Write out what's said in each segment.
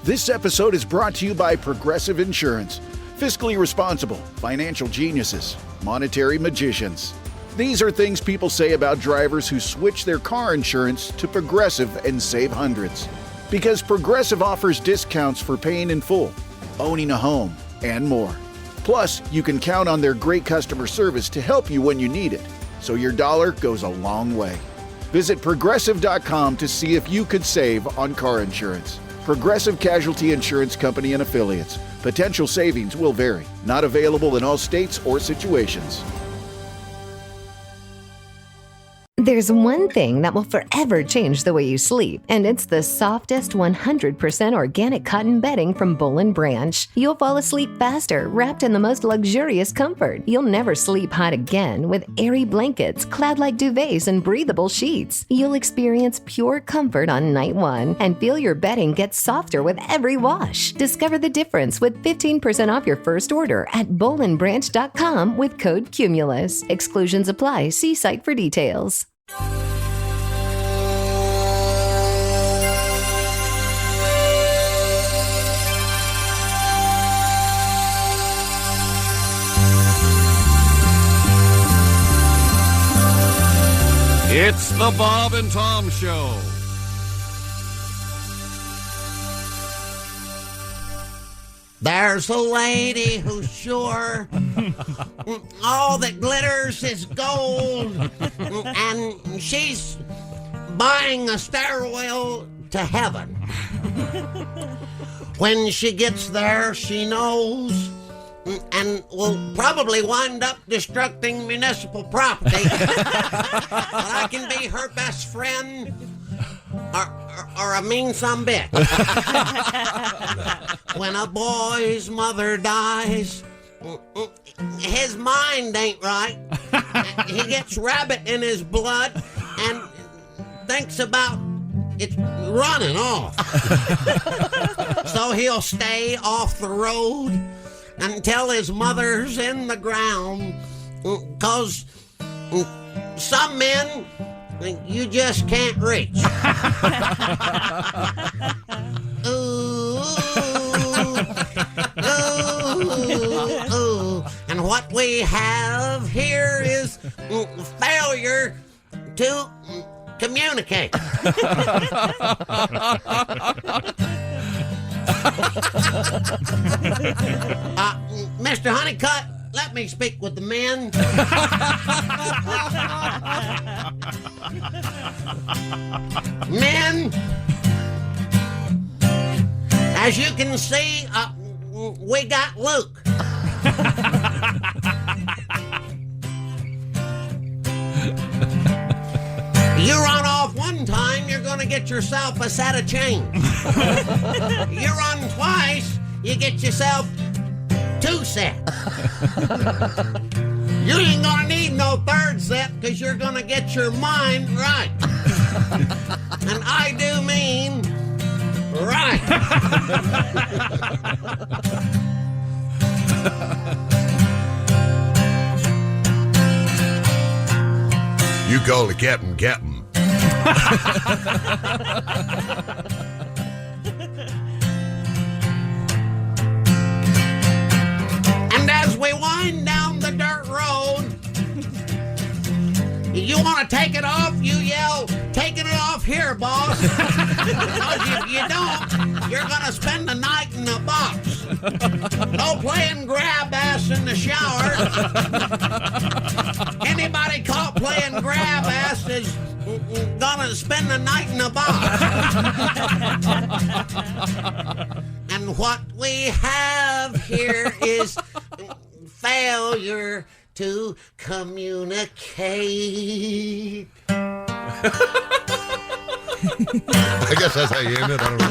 This episode is brought to you by Progressive Insurance. Fiscally responsible, financial geniuses, monetary magicians. These are things people say about drivers who switch their car insurance to Progressive and save hundreds. Because Progressive offers discounts for paying in full, owning a home, and more. Plus, you can count on their great customer service to help you when you need it, so your dollar goes a long way. Visit Progressive.com to see if you could save on car insurance. Progressive Casualty Insurance Company and Affiliates. Potential savings will vary. Not available in all states or situations. There's one thing that will forever change the way you sleep, and it's the softest 100% organic cotton bedding from Boll & Branch. You'll fall asleep faster, wrapped in the most luxurious comfort. You'll never sleep hot again with airy blankets, cloud-like duvets, and breathable sheets. You'll experience pure comfort on night one and feel your bedding get softer with every wash. Discover the difference with 15% off your first order at bollandbranch.com with code CUMULUS. Exclusions apply. See site for details. It's the Bob and Tom Show. There's a lady who's sure all that glitters is gold, and she's buying a stairwell to heaven. When she gets there, she knows, and will probably wind up destructing municipal property. But I can be her best friend or a mean sumbitch. When a boy's mother dies, his mind ain't right. He gets rabbit in his blood and thinks about it running off. So he'll stay off the road until his mother's in the ground, 'cause some men you just can't reach. Ooh, ooh, ooh. And what we have here is failure to communicate. Mr. Honeycutt, let me speak with the men. Men, as you can see, we got Luke. You run off one time, you're going to get yourself a set of chains. You run twice, you get yourself 2 sets. You ain't gonna need no third set because you're gonna get your mind right. And I do mean right. You go to Captain. And as we wind down the dirt road, you want to take it off, you yell, "Taking it off here, boss." Because if you don't, you're going to spend the night in the box. No playing grab ass in the shower. Anybody caught playing grab ass is going to spend the night in the box. And what we have here is failure to communicate. I guess that's how you end it. I don't know.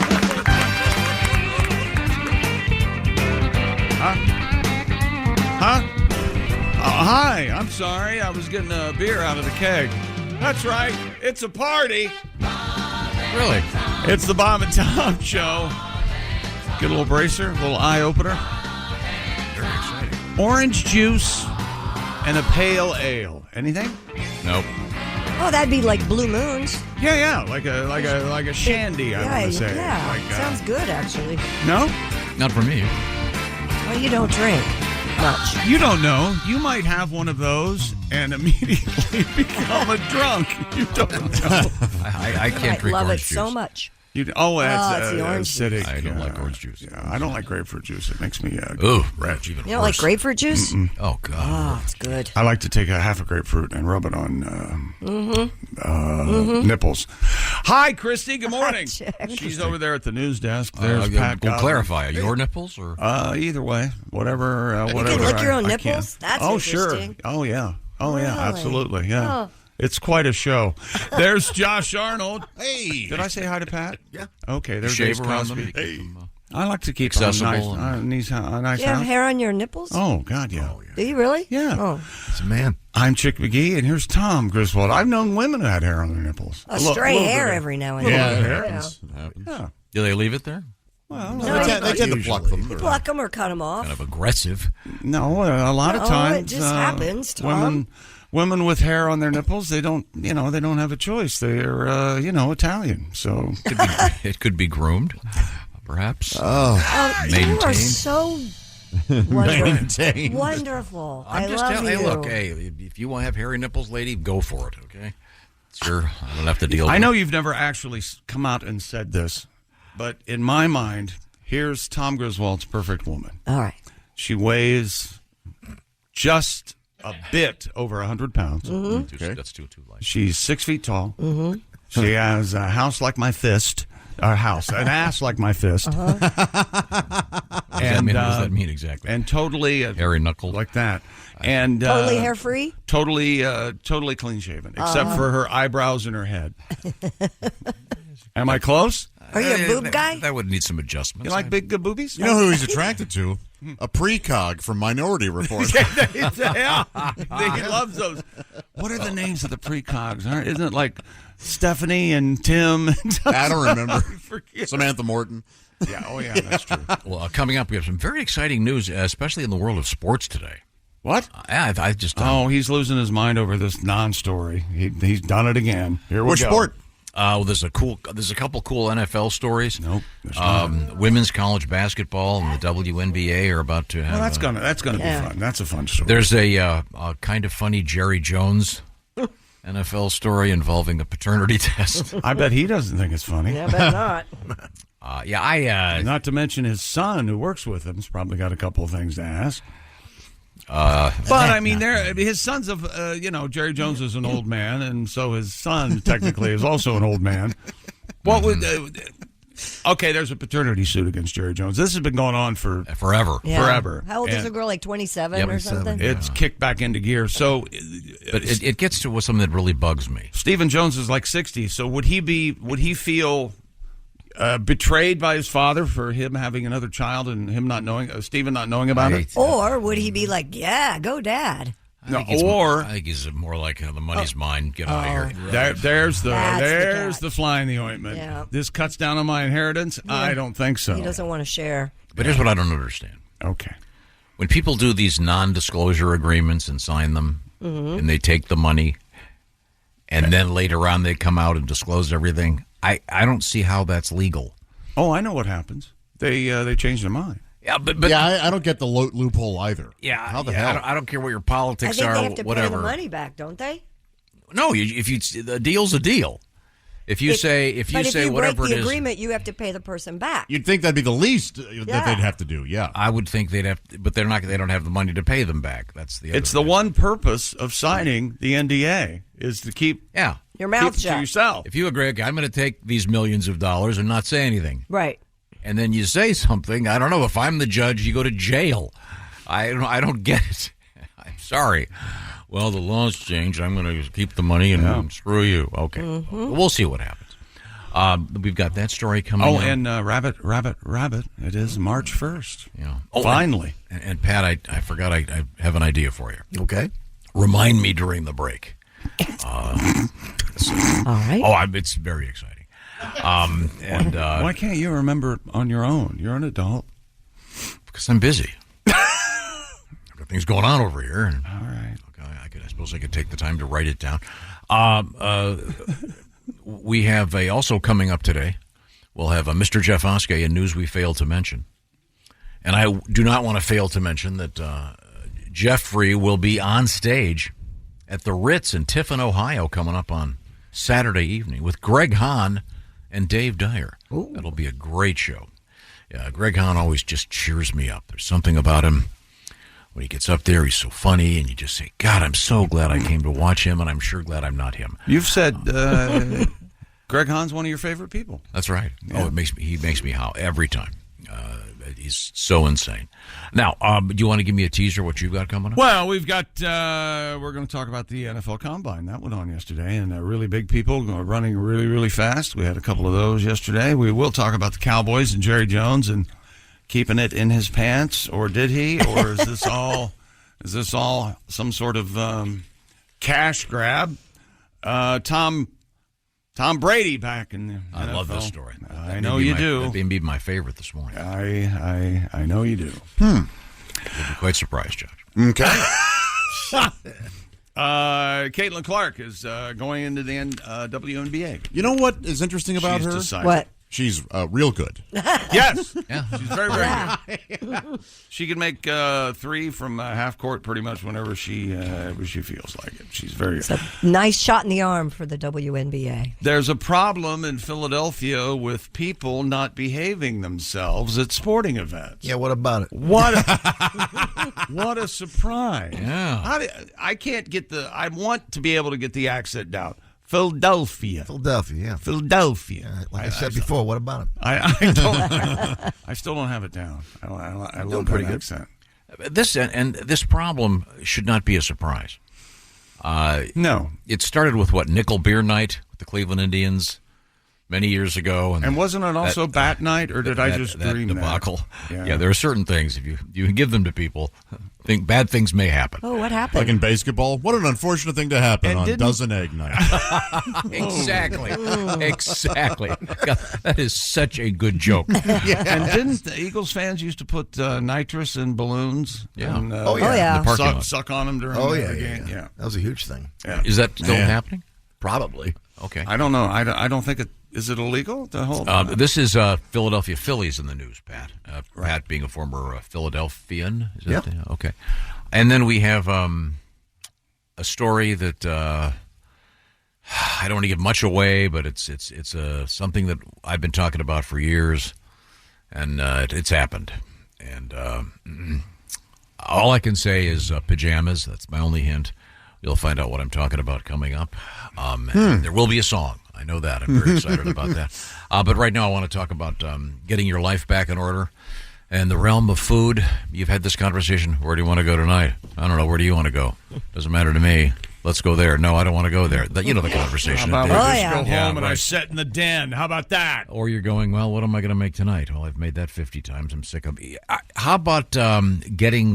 Huh? Hi, I'm sorry. I was getting a beer out of the keg. That's right. It's a party. Really? It's the Bob and Tom Show. Get a little bracer, a little eye-opener. Very exciting. Orange juice and a pale ale. Anything? Nope. Oh, that'd be like Blue Moons. Yeah, like a shandy. I want to say. Yeah, Like, sounds good actually. No, Not for me. Well, you don't drink much. you don't know. You might have one of those and immediately become a drunk. You don't know. I can't I drink love it orange juice. so much. That's it's the orange acidic. I don't like orange juice. Yeah, I don't like grapefruit juice. It makes me Ooh, red. even You don't like worse. grapefruit juice? Oh God. Oh, it's good. I like to take a half a grapefruit and rub it on nipples. Hi, Christy. Good morning. Jack. She's over there at the news desk. There's Pat. We'll Godwin. clarify. Your nipples or? Either way, whatever. You Whatever. can lick your own I can. nipples? That's oh interesting. sure. Oh yeah. Oh yeah. Really? Absolutely. Yeah. Oh. It's quite a show. There's Josh Arnold. Hey. Did I say hi to Pat? Yeah. Okay. There's Shave Ace around Cosby. them. Keep them, I like to keep accessible a nice You have house. hair on your nipples? Oh God, yeah. Do you really? Yeah. Oh, It's a man. I'm Chick McGee, and here's Tom Griswold. I've known women who had hair on their nipples. a stray little hair bit of- every now and Yeah, then. it happens. It happens. Yeah. Do they leave it there? Well, No, They tend to pluck them. Pluck them or cut them off. Kind of aggressive. no, a lot of No, times it just happens, Tom. Women with hair on their nipples, they don't have a choice. They're Italian, so It could be groomed, perhaps. Oh, you are Maintained. so wonderful. Maintained. Wonderful. I'm I just love telling. you. Hey, look. Hey, if you want to have hairy nipples, lady, go for it. Okay. Sure, I don't have to deal. I with know it. you've never actually come out and said this, but in my mind, here's Tom Griswold's perfect woman. All right. She weighs just a bit over 100 pounds. That's too light. She's 6 feet tall. Mm-hmm. She has a house like my fist. An ass like my fist. What does that mean exactly? And totally Hairy knuckles. like that. And Totally hair free? totally clean shaven, except for her eyebrows and her head. Am I close? Are you a boob guy? That would need some adjustments. You like big boobies? You know who he's attracted to? A precog from Minority Report. Yeah, he loves those. What are the names of the precogs? Isn't it like Stephanie and Tim? I don't remember. Forget. Samantha Morton. Yeah, oh yeah, that's true. Well, coming up, we have some very exciting news, especially in the world of sports today. What? I just Oh, he's losing his mind over this non-story. He's done it again. Here we Which go. sport? there's a couple cool NFL stories. Nope. there's not. Women's college basketball and the WNBA are about to have. Well, that's gonna be fun. That's a fun story. There's a kind of funny Jerry Jones NFL story involving a paternity test. I bet he doesn't think it's funny. Yeah, bet not. Not to mention his son, who works with him, has probably got a couple of things to ask. But I mean, his son's of Jerry Jones is an old man, and so his son technically is also an old man. What would? Okay, there's a paternity suit against Jerry Jones. This has been going on for Forever. Yeah. forever. How old is And the girl? Like 27 or 27, something? It's kicked back into gear. So, But it gets to something that really bugs me. Stephen Jones is like 60. So would he feel betrayed by his father for him having another child and him not knowing, Stephen not knowing about it? Or would he be like, yeah, go dad? No, I think he's more like the money's mine. Get out of here. There's That's the the fly in the ointment. Yeah. This cuts down on my inheritance? I don't think so. He doesn't want to share. But here's what I don't understand. Okay. When people do these non-disclosure agreements and sign them, and they take the money, and then later on they come out and disclose everything, I don't see how that's legal. Oh, I know what happens. They change their mind. Yeah, but Yeah, I don't get the loophole either. yeah, How the yeah, hell? I don't care what your I politics think are, they have to whatever. pay the money back, don't they? No, the deal's a deal. If you say but if you whatever break the it is, agreement, you have to pay the person back. You'd think that'd be the least that Yeah. they'd have to do. Yeah. I would think they'd have, but they're not. They don't have the money to pay them back. That's the. It's other the thing. one purpose of signing the NDA is to keep Yeah. Your mouth keep it to shut. yourself. If you agree, okay, I'm going to take these millions of dollars and not say anything, Right. and then you say something. I don't know. If I'm the judge, you go to jail. I don't get it. I'm sorry. Well, the law's changed. I'm going to keep the money and screw you. Okay. We'll see what happens. We've got that story coming up. Oh, and Rabbit. It is March 1st. Yeah. Finally. And Pat, I forgot I have an idea for you. Okay. Remind me during the break. All right. It's very exciting. Why can't you remember it on your own? You're an adult. Because I'm busy. I've got things going on over here. And All right. okay, I suppose I could take the time to write it down. We have also coming up today, we'll have Mr. Jeff Oskay in News We Failed to Mention. And I do not want to fail to mention that Jeffrey will be on stage at the Ritz in Tiffin, Ohio, coming up on Saturday evening with Greg Hahn and Dave Dyer. Ooh. That'll be a great show. Yeah, Greg Hahn always just cheers me up. There's something about him. When he gets up there, he's so funny, and you just say, God, I'm so glad I came to watch him, and I'm sure glad I'm not him. You've said Greg Hahn's one of your favorite people. That's right. Yeah. Oh, he makes me howl every time. He's so insane. Now, do you want to give me a teaser what you've got coming up? Well, we've got, we're going to talk about the NFL Combine. That went on yesterday, and really big people running really, really fast. We had a couple of those yesterday. We will talk about the Cowboys and Jerry Jones and keeping it in his pants, or did he? Or is this all some sort of cash grab? Tom Brady back in the NFL. I love this story. I know you do. That may be my favorite this morning. I know you do. You'll be quite surprised, Josh. Okay. Caitlin Clark is going into the WNBA. You know what is interesting about her? Decided. What? She's real good. Yes. Yeah. She's very, very good. She can make three from half court pretty much whenever she feels like it. She's very It's a nice shot in the arm for the WNBA. There's a problem in Philadelphia with people not behaving themselves at sporting events. Yeah, what about it? What a surprise. Yeah. I can't get I want to be able to get the accent down. Philadelphia. Yeah. Like I said before, what about it? I don't. I still don't have it down. I love pretty that good. accent. This problem should not be a surprise. No. It started with Nickel Beer Night with the Cleveland Indians many years ago, And wasn't it also Bat Night, or did I just dream debacle? that? Yeah, there are certain things if you give them to people, bad things may happen. Oh, what happened? Like in basketball, what an unfortunate thing to happen And on didn't- Dozen Egg Night. Exactly. God, that is such a good joke. And didn't the Eagles fans used to put nitrous in balloons? Yeah. And, Oh, yeah. yeah. The parking lot. suck on them during the game. Yeah. That was a huge thing. Is that still happening? Probably. Okay. I don't know. I don't think it is it illegal to hold. This is Philadelphia Phillies in the news, Pat. Pat being a former Philadelphian. Is that okay. And then we have a story that I don't want to give much away, but it's something that I've been talking about for years, and it's happened. And all I can say is pajamas. That's my only hint. You'll find out what I'm talking about coming up. And there will be a song. I know that. I'm very excited about that. But right now I want to talk about getting your life back in order. And the realm of food, you've had this conversation. Where do you want to go tonight? I don't know. Where do you want to go? Doesn't matter to me. Let's go there. No, I don't want to go there. You know the conversation. How about we Oh, just yeah. go home Yeah, and I right. sit in the den? How about that? Or you're going, well, what am I going to make tonight? Well, I've made that 50 times. I'm sick of it. How about getting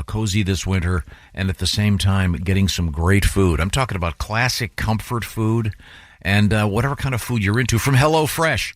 cozy this winter and at the same time getting some great food? I'm talking about classic comfort food and whatever kind of food you're into from HelloFresh.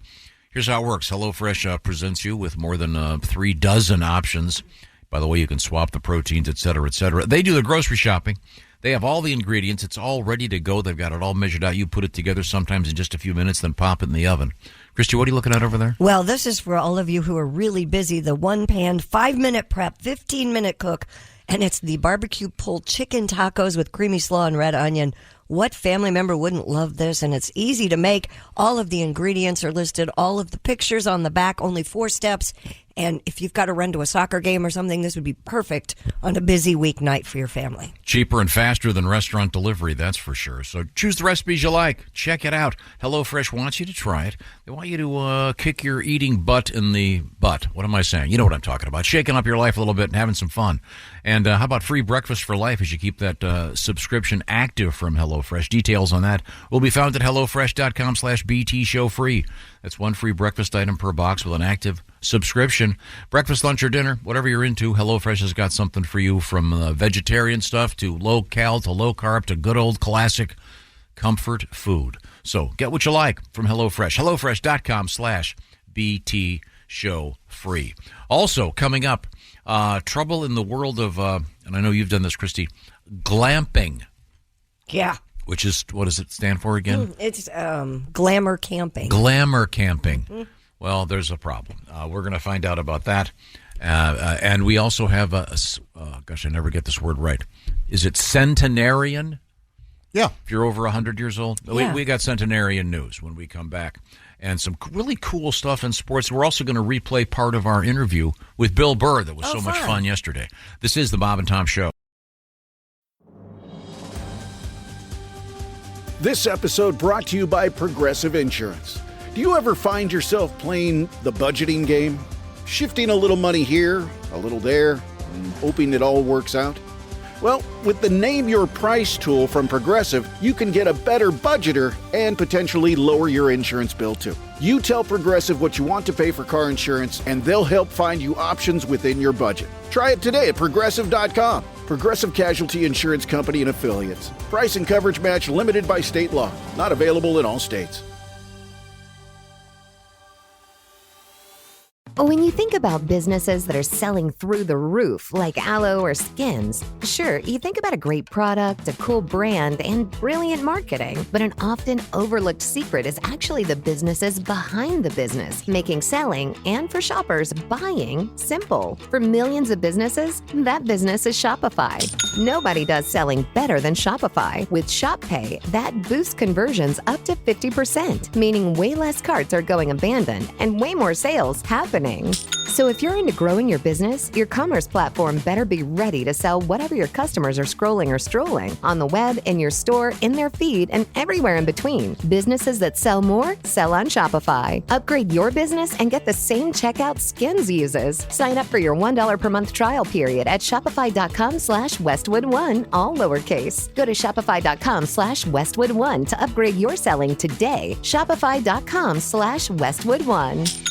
Here's how it works. HelloFresh presents you with more than 3 dozen options. By the way, you can swap the proteins, et cetera, et cetera. They do the grocery shopping. They have all the ingredients. It's all ready to go. They've got it all measured out. You put it together sometimes in just a few minutes, then pop it in the oven. Christy, what are you looking at over there? Well, this is for all of you who are really busy. The 1-pan, 5-minute prep, 15-minute cook, and it's the barbecue pulled chicken tacos with creamy slaw and red onion. What family member wouldn't love this? And it's easy to make. All of the ingredients are listed, all of the pictures on the back, only 4 steps. And if you've got to run to a soccer game or something, this would be perfect on a busy weeknight for your family. Cheaper and faster than restaurant delivery, that's for sure. So choose the recipes you like. Check it out. HelloFresh wants you to try it. They want you to kick your eating butt in the butt. What am I saying? You know what I'm talking about. Shaking up your life a little bit and having some fun. And how about free breakfast for life as you keep that subscription active from HelloFresh? Details on that will be found at HelloFresh.com/BT show free. That's 1 free breakfast item per box with an active subscription. Breakfast, lunch, or dinner, whatever you're into, HelloFresh has got something for you, from vegetarian stuff to low-cal to low-carb to good old classic comfort food. So get what you like from HelloFresh. HelloFresh.com/BT show free. Also, coming up, trouble in the world of, and I know you've done this, Christy, glamping. Yeah. Which is, what does it stand for again? It's glamour camping. Glamour camping. Well, there's a problem. We're going to find out about that. And we also have gosh, I never get this word right. Is it centenarian? Yeah. If you're over 100 years old. Yeah. We got centenarian news when we come back. And some really cool stuff in sports. We're also going to replay part of our interview with Bill Burr that was so much fun yesterday. This is the Bob and Tom Show. This episode brought to you by Progressive Insurance. Do you ever find yourself playing the budgeting game? Shifting a little money here, a little there, and hoping it all works out? Well, with the Name Your Price tool from Progressive, you can get a better budgeter and potentially lower your insurance bill too. You tell Progressive what you want to pay for car insurance, and they'll help find you options within your budget. Try it today at Progressive.com. Progressive Casualty Insurance Company and Affiliates. Price and coverage match limited by state law. Not available in all states. When you think about businesses that are selling through the roof, like aloe or skins, sure, you think about a great product, a cool brand, and brilliant marketing. But an often overlooked secret is actually the businesses behind the business, making selling and, for shoppers, buying simple. For millions of businesses, that business is Shopify. Nobody does selling better than Shopify. With Shop Pay, that boosts conversions up to 50%, meaning way less carts are going abandoned and way more sales happening. So if you're into growing your business, your commerce platform better be ready to sell whatever your customers are scrolling or strolling on the web, in your store, in their feed, and everywhere in between. Businesses that sell more, sell on Shopify. Upgrade your business and get the same checkout Skins uses. Sign up for your $1 per month trial period at shopify.com/Westwood1, all lowercase. Go to shopify.com/Westwood1 to upgrade your selling today. Shopify.com/Westwood1.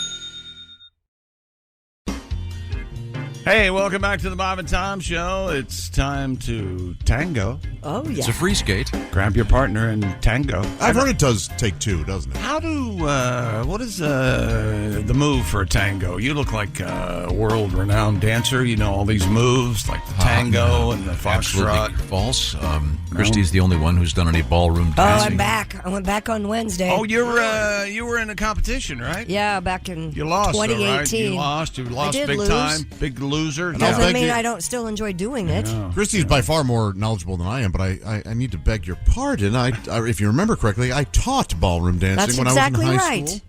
Hey, welcome back to the Bob and Tom Show. It's time to tango. Oh, yeah. It's a free skate. Grab your partner and tango. I've heard it does take two, doesn't it? What is the move for a tango? You look like a world-renowned dancer. You know all these moves, like the tango and the foxtrot. Absolutely false. Christy's the only one who's done any ballroom dancing. I'm back. I went back on Wednesday. Oh, you were in a competition, right? Yeah, back in You lost, 2018. though, right? You lost did big lose. time. Big loser. Doesn't mean I don't still enjoy doing it. Christy's by far more knowledgeable than I am, but I need to beg your pardon. If you remember correctly, I taught ballroom dancing That's when exactly I was in high right. school.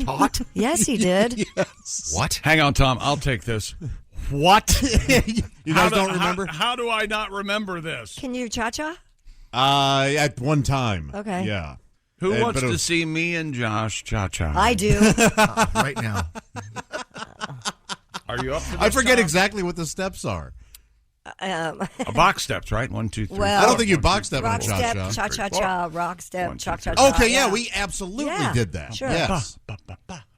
Taught? Yes, he did. Yes. What? Hang on, Tom. I'll take this. What? You guys don't remember? How do I not remember this? Can you cha-cha? At one time. Okay. Yeah. Who And- wants but it to was- see me and Josh cha-cha? I do. Right now. Are you up to this, I forget Tom? exactly what the steps are. A box steps, right? 1, 2, 3. Well, I don't think you box step on rock a step, cha-cha. cha-cha-cha, rock step, 1, 2, cha-cha-cha. Okay, yeah, we absolutely Yeah, did that. sure. Yes.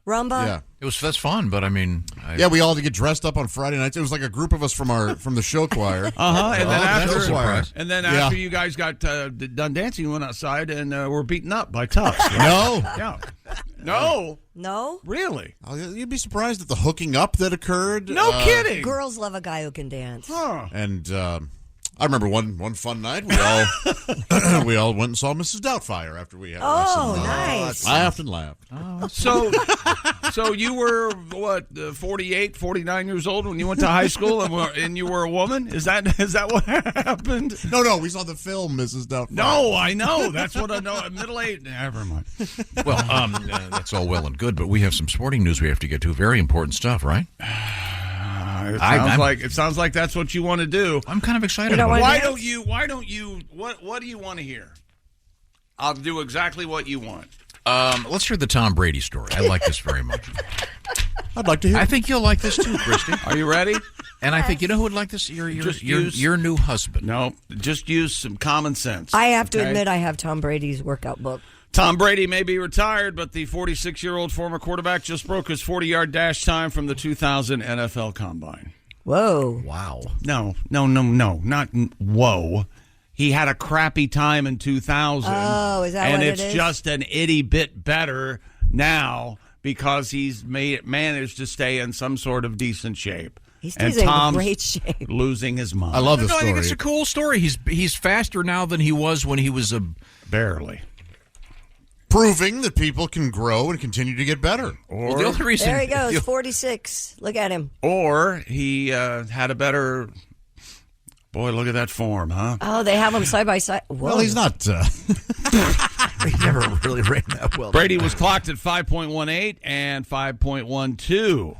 Rumba. Yeah. That's fun, but I mean... Yeah, we all had to get dressed up on Friday nights. It was like a group of us from the show choir. And then that's after, a surprise. after you guys got done dancing, you went outside and were beaten up by toughs. Right? No. Yeah. No. No? Really? Oh, you'd be surprised at the hooking up that occurred. No kidding. Girls love a guy who can dance. Huh. And I remember one fun night we all went and saw Mrs. Doubtfire after we had a lesson. Nice. Laughed and laughed. So you were, 48, 49 years old when you went to high school and you were a woman? Is that what happened? No, we saw the film Mrs. Doubtfire. No, I know. That's what I know. Middle-aged. Never mind. Well, that's all well and good, but we have some sporting news we have to get to. Very important stuff, right? It sounds like that's what you want to do. I'm kind of excited You don't about wanna it. Why don't you what do you want to hear? I'll do exactly what you want. Let's hear the Tom Brady story. I like this very much. I'd like to hear. I think you'll like this too, Christy. Are you ready? And I think, you know who would like this? Your new husband. No, just use some common sense. I have to okay? admit, I have Tom Brady's workout book. Tom Brady may be retired, but the 46-year-old former quarterback just broke his 40-yard dash time from the 2000 NFL Combine. Whoa. Wow. No, not whoa. He had a crappy time in 2000. Oh, is that and what it it's is? just an itty bit better now because he's managed to stay in some sort of decent shape. He's and in Tom's great shape. losing his mind. I love this I story. think it's a cool story. He's faster now than he was when he was a barely. Proving that people can grow and continue to get better. Well, the only reason There he goes, 46. Look at him. Or he had a better. Boy, look at that form, huh? Oh, they have him side by side. Whoa. Well, he's not. He never really ran that well. Brady was clocked at 5.18 and 5.12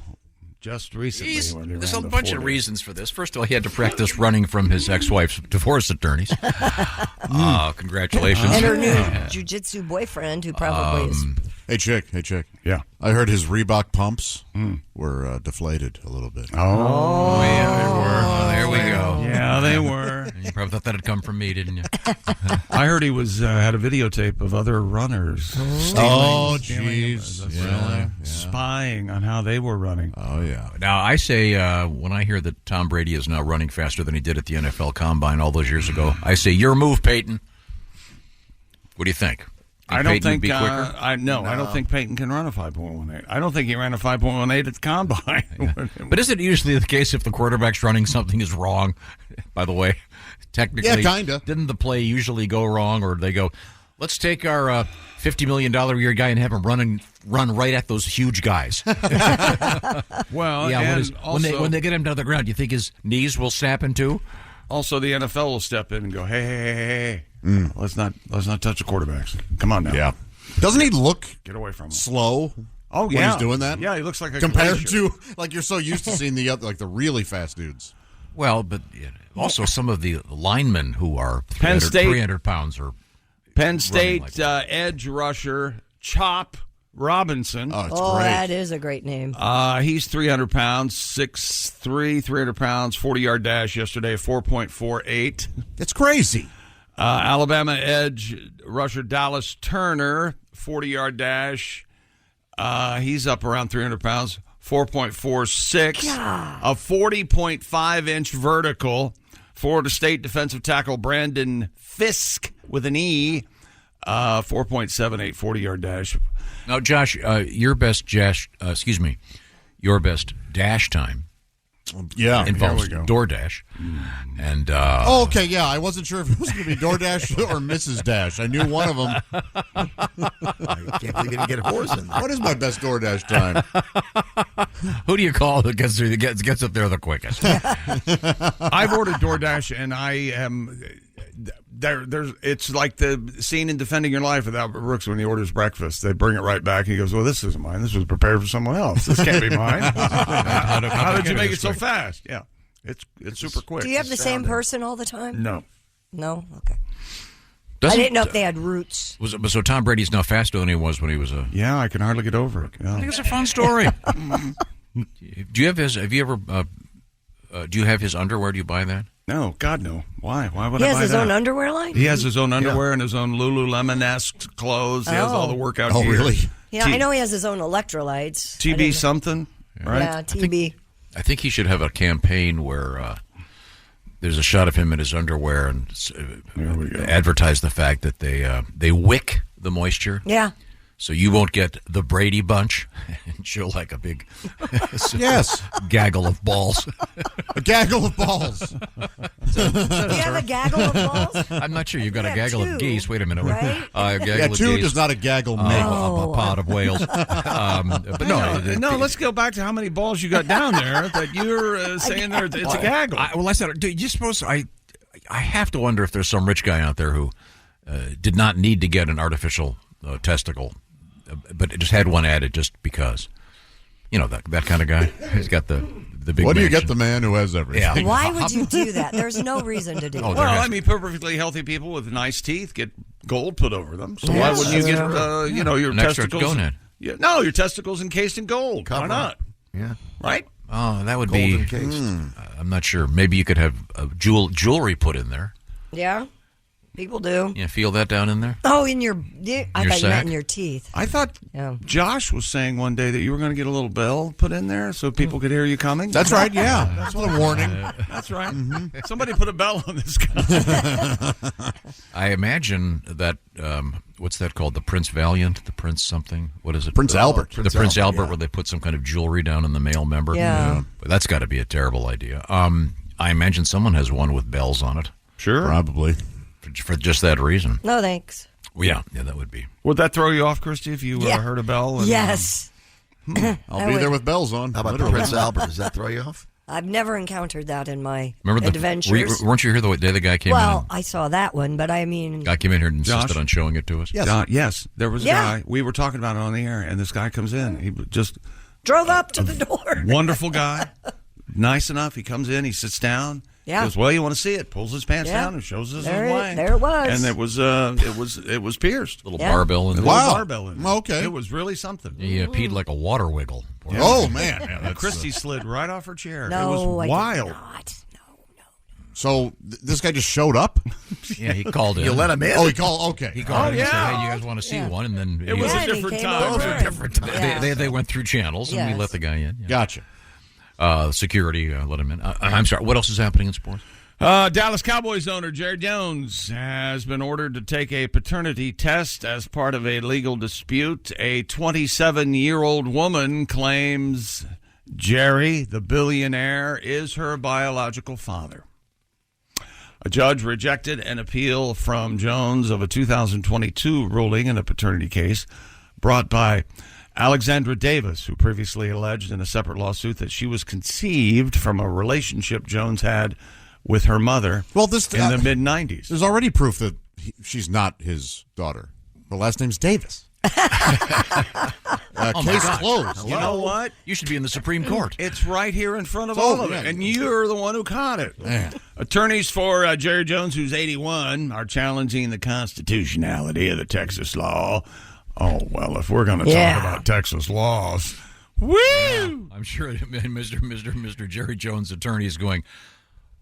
just recently. when he There's ran a the bunch of 40. reasons for this. First of all, he had to practice running from his ex-wife's divorce attorneys. Congratulations. And her new jiu-jitsu boyfriend, who probably is. Hey, chick. Yeah. I heard his Reebok pumps were deflated a little bit. Oh, yeah, they were. Oh, there we go. Yeah, they were. You probably thought that had come from me, didn't you? I heard he was had a videotape of other runners. Oh, stealing jeez. them, Yeah. spying on how they were running. Oh, yeah. Now, I say when I hear that Tom Brady is now running faster than he did at the NFL Combine all those years ago, I say, your move, Peyton. What do you think? I don't Peyton would think be quicker? I don't think Peyton can run a 5.18. I don't think he ran a 5.18 at the combine. But isn't it usually the case if the quarterback's running, something is wrong? By the way, technically, Yeah, kinda. Didn't the play usually go wrong, or they go, let's take our $50 million a year guy and have him run right at those huge guys? Well, Yeah, and when they get him to the ground, you think his knees will snap in two? also the NFL will step in and go, hey, let's not touch the quarterbacks. Come on now. Yeah. Doesn't he look Get away from him. slow Oh, when yeah. he's doing that? Yeah, he looks like a Compared glacier. to, like, you're so used to seeing the other, like the really fast dudes. Well, but also some of the linemen who are Penn State. 300 pounds are Penn State like that. edge rusher Chop Robinson. Oh, it's Oh, great. that is a great name. He's 300 pounds, 6'3", 300 pounds, 40-yard dash yesterday, 4.48. It's crazy. Alabama edge rusher Dallas Turner, 40-yard dash. He's up around 300 pounds, 4.46. A 40.5-inch vertical. Florida State defensive tackle Brandon Fisk with an E, 4.78, 40-yard dash. Now, Josh, your best dash time Yeah. involves Here we go. DoorDash, and Oh, okay, yeah. I wasn't sure if it was going to be DoorDash or Mrs. Dash. I knew one of them. I can't believe you didn't get a horse in there. What is my best DoorDash time? who do you call that gets up there the quickest? I've ordered DoorDash, and I am there's. It's like the scene in Defending Your Life with Albert Brooks when he orders breakfast. They bring it right back. And he goes, "Well, this isn't mine. This was prepared for someone else. This can't be mine. How did you make it so fast?" Yeah, it's super quick. Do you have the same person all the time? No. No? Okay. Doesn't- I didn't know if they had roots. So Tom Brady's now faster than he was when he was a. Yeah, I can hardly get over it. Yeah. I think it's a fun story. Do you have his? Have you ever? Do you have his underwear? Do you buy that? No, God, no. Why? Why would He I has buy his that? own underwear line? He has his own underwear and his own Lululemon-esque clothes. He has all the workout Oh, gear. really? Yeah, I know he has his own electrolytes. I TB didn't- something, right? Yeah, TB. I think he should have a campaign where there's a shot of him in his underwear and There we go. advertise the fact that they wick the moisture, Yeah. so you won't get the Brady bunch and show like a big Yes. gaggle of balls. A gaggle of balls. Do you have a gaggle of balls? I'm not sure. You've got a have gaggle two, of geese. Wait a minute. right? A gaggle Yeah, of two geese. does not a gaggle make. A pod of whales. But no, Let's go back to how many balls you got down there that you're saying there. It's a gaggle. I said, do you suppose I have to wonder if there's some rich guy out there who did not need to get an artificial testicle, but just had one added just because. You know, that kind of guy. He's got the big What do you mansion. get the man who has everything? Yeah. Why would you do that? There's no reason to do that. Well, I mean, perfectly healthy people with nice teeth get gold put over them. So why wouldn't you get, your An extra testicles? gonad. Yeah, no, your testicles encased in gold. Why Cover. not? Yeah. Right? Oh, that would Gold be. encased. I'm not sure. Maybe you could have jewelry put in there. Yeah? People do. You feel that down in there? Oh, in your... I thought you sack? meant in your teeth. I thought Yeah. Josh was saying one day that you were going to get a little bell put in there so people could hear you coming. That's right, yeah. That's what a warning. That's right. Somebody put a bell on this guy. I imagine that, what's that called? The Prince Valiant? The Prince something? What is it? Prince Albert. The Prince Albert, where they put some kind of jewelry down in the mail member. Yeah. But that's got to be a terrible idea. I imagine someone has one with bells on it. Sure. Probably. For just that reason. No, thanks. Well, yeah, that would be. Would that throw you off, Christy, if you heard a bell? And, Yes. I'll be there with bells on. How about Literally. Prince Albert? Does that throw you off? I've never encountered that in my Remember adventures. weren't you here the day the guy came Well, in? I saw that one, but I mean... Guy came in here and insisted Josh? on showing it to us. Yes. Yes, there was a Yeah. guy. We were talking about it on the air, and this guy comes in. He just Drove up to the door. wonderful guy, nice enough. He comes in, he sits down. Yeah. Goes, well, you want to see it? Pulls his pants Yeah. down and shows us There his it- wang. there it was. and it was pierced. Little Yeah. barbell in A there. little Wow. barbell in there. Okay. It was really something. He peed like a water wiggle. Oh, man. Yeah, And that's, Christy slid right off her chair. No, it was I wild. did not. So this guy just showed up? Yeah, he called in. You let him in? Oh, he called? Okay. He called in and said, yeah. hey, you guys want to see Yeah. one? And then It was Yeah, a and he different came time. over and- Yeah. they went through channels, and we Yes. let the guy in. Yeah. Gotcha. Security let him in. I'm sorry, what else is happening in sports? Dallas Cowboys owner Jerry Jones has been ordered to take a paternity test as part of a legal dispute. A 27-year-old woman claims Jerry, the billionaire, is her biological father. A judge rejected an appeal from Jones of a 2022 ruling in a paternity case brought by Alexandra Davis, who previously alleged in a separate lawsuit that she was conceived from a relationship Jones had with her mother Well, in the mid-'90s. There's already proof that she's not his daughter. Her last name's Davis. Case closed. You know what? You should be in the Supreme Court. It's right here in front of Oh, all of yeah. it, and you're the one who caught it. Man. Attorneys for Jerry Jones, who's 81, are challenging the constitutionality of the Texas law. Oh, well, if we're going to Yeah. talk about Texas laws, woo! I'm sure Mr. Jerry Jones' attorney is going,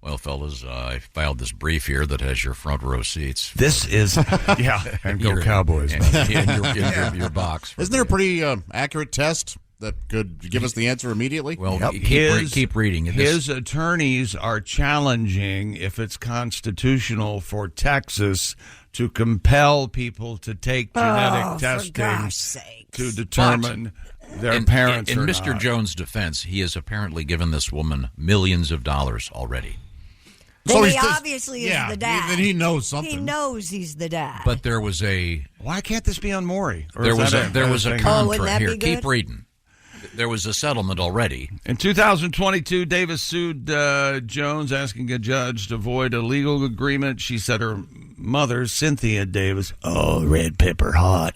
well, fellas, I filed this brief here that has your front row seats. This is, yeah, and go Cowboys. And your box. Isn't there a pretty accurate test that could give us the answer immediately? Well, Yep. keep reading. His attorneys are challenging if it's constitutional for Texas to compel people to take genetic For testing gosh sakes. to determine their parents in or Mr. not. Jones' defense, he has apparently given this woman millions of dollars already. Then he he's just- obviously yeah, is the dad. then he knows something. He knows he's the dad. But there was a Why can't this be on Maury? Or there is was that a thing? Oh, wouldn't contract that here. be Keep good? reading. There was a settlement already. In 2022, Davis sued Jones, asking a judge to void a legal agreement. She said her mother, Cynthia Davis, red pepper hot,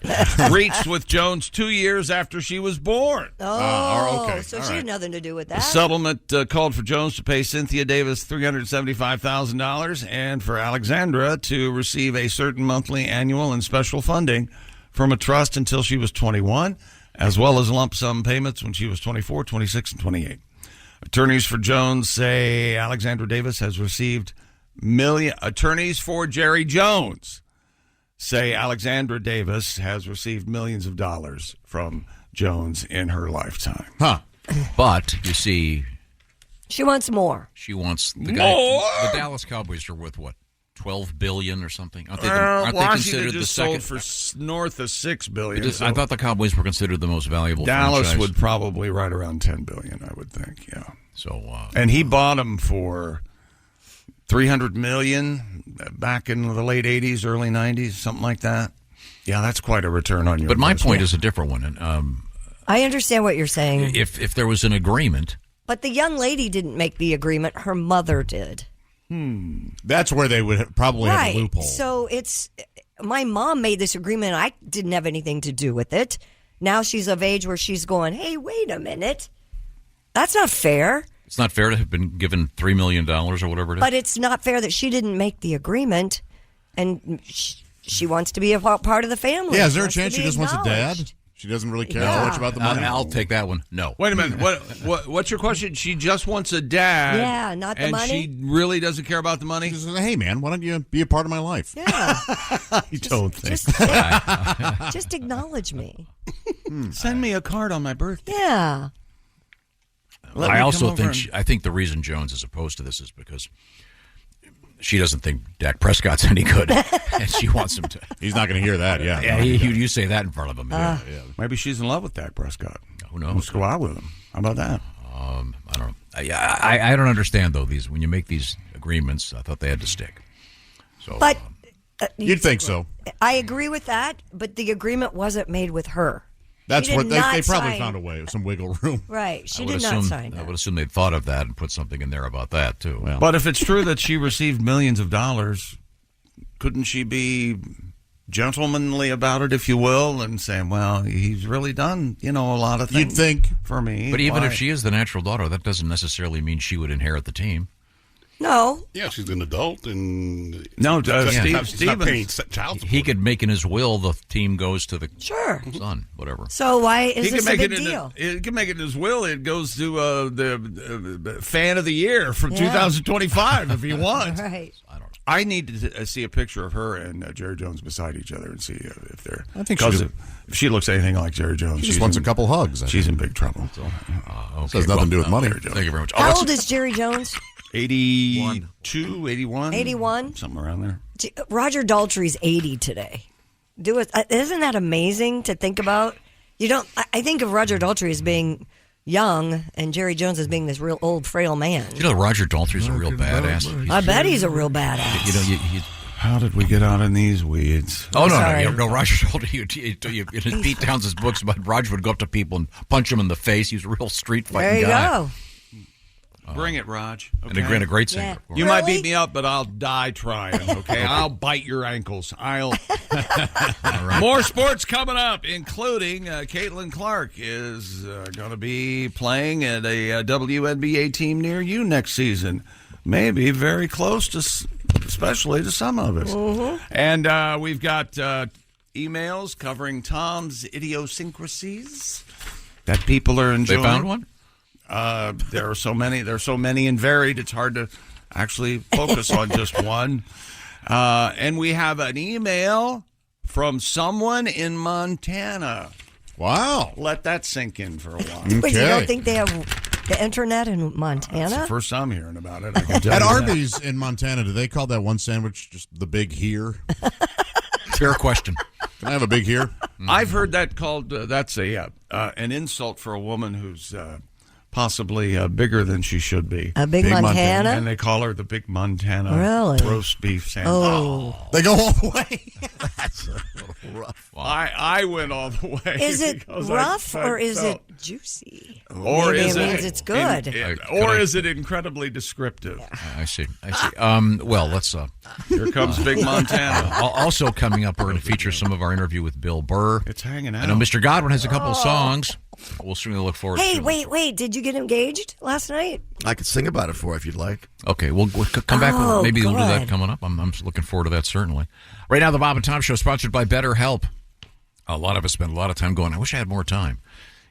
reached with Jones 2 years after she was born. okay. So All she right. had nothing to do with The that. settlement called for Jones to pay Cynthia Davis $375,000 and for Alexandra to receive a certain monthly, annual, and special funding from a trust until she was 21, as well as lump sum payments when she was 24, 26, and 28. Attorneys for Jones say Alexandra Davis has received attorneys for Jerry Jones say Alexandra Davis has received millions of dollars from Jones in her lifetime. Huh. But you see, She wants more. she wants the guy. More? The Dallas Cowboys are worth what? $12 billion or something? Aren't they Washington considered the just second? sold for north of $6 billion. I so thought the Cowboys were considered the most valuable Dallas franchise. would probably right around $10 billion, I would think. Yeah, So and he bought them for $300 million back in the late '80s, early '90s, something like that. Yeah, that's quite a return on your. but my investment. point is a different one. And I understand what you're saying. if there was an agreement, But the young lady didn't make the agreement. Her mother did. That's where they would probably have Right. a loophole. So it's my mom made this agreement. I didn't have anything to do with it. Now she's of age where she's going, hey, wait a minute. That's not fair. it's not fair to have been given $3 million or whatever it is. But it's not fair that she didn't make the agreement and she wants to be a part of the family. yeah, is there a Wants to chance she be just wants a dad? acknowledged. She doesn't really care so much about the money. I'll take that one. No. Wait a minute. What's your question? She just wants a dad. Yeah, not the money. And she really doesn't care about the money? She says, hey, man, why don't you be a part of my life? Yeah. You don't think. Just acknowledge me. Send me a card on my birthday. Yeah. I also think I think the reason Jones is opposed to this is because she doesn't think Dak Prescott's any good, and she wants him to. He's not going to hear that. Yeah. You say that in front of him. Yeah. Maybe she's in love with Dak Prescott. Who knows? Let's go out with him. How about that? I don't know. I don't understand though these when you make these agreements. I thought they had to stick. So, But you'd think so. I agree with that, but the agreement wasn't made with her. That's She what did they not probably sign- found a way, some wiggle room. Right. She I would did not assume, sign I that. would assume they'd thought of that and put something in there about that too. Well, But if it's true that she received millions of dollars, couldn't she be gentlemanly about it, if you will, and saying, well, he's really done, a lot of things you'd think. for me. But even Why? if she is the natural daughter, that doesn't necessarily mean she would inherit the team. No. Yeah, she's an adult and No, she's not Stevens. paying child support. He could make in his will the team goes to the Sure. son, whatever. So why is He this can a make big deal? He can make it in his will. It goes to the fan of the year from 2025 if he wants. Right. I need to see a picture of her and Jerry Jones beside each other and see if they're. I think because if she looks anything like Jerry Jones, She just wants a couple hugs. She's in big trouble. So, it has nothing to do with money. Thank you very much. How old is Jerry Jones? 82, 81? 81? Something around there. Roger Daltrey's 80 today. Isn't that amazing to think about? I think of Roger Daltrey as being young and Jerry Jones as being this real old, frail man. You know, Roger Daltrey's a real badass. I bet he's a real badass. How did we get out in these weeds? Oh, Sorry. no, Roger Daltrey, Pete Townsend's books about Roger would go up to people and punch them in the face. He was a real street There fighting you guy. go. Bring it, Raj. Okay? And a great singer. Yeah. Of course. You might Really? beat me up, but I'll die trying, okay? I'll bite your ankles. More sports coming up, including Caitlin Clark is going to be playing at a WNBA team near you next season. Maybe very close to, especially to some of us. Mm-hmm. And we've got emails covering Tom's idiosyncrasies that people are They enjoying. found one? There are so many. There are so many and varied. It's hard to actually focus on just one. And we have an email from someone in Montana. Wow. Let that sink in for a while. Wait, you don't think they have the internet in Montana? That's the first I'm hearing about it. I can tell At you that. Arby's in Montana, do they call that one sandwich just the big here? Fair question. Can I have a big here? I've heard that called. That's an insult for a woman who's possibly bigger than she should be. A big Montana? And they call her the Big Montana Really? roast beef sandwich. Oh. They go all the way. That's a little rough. I went all the way. Is it because rough I or is it felt- juicy? Or Maybe is it it means it's good. or is it incredibly descriptive? I see. Well, let's. Here comes Big Montana. Also coming up, we're going to feature some of our interview with Bill Burr. It's hanging out. I know Mr. Godwin has a couple of songs. We'll certainly look forward to Hey, it. wait. Did you get engaged last night? I could sing about it for you if you'd like. Okay, we'll come back. Oh, Maybe we'll do that good. coming up. I'm looking forward to that, certainly. Right now, the Bob and Tom Show is sponsored by BetterHelp. A lot of us spend a lot of time going, I wish I had more time.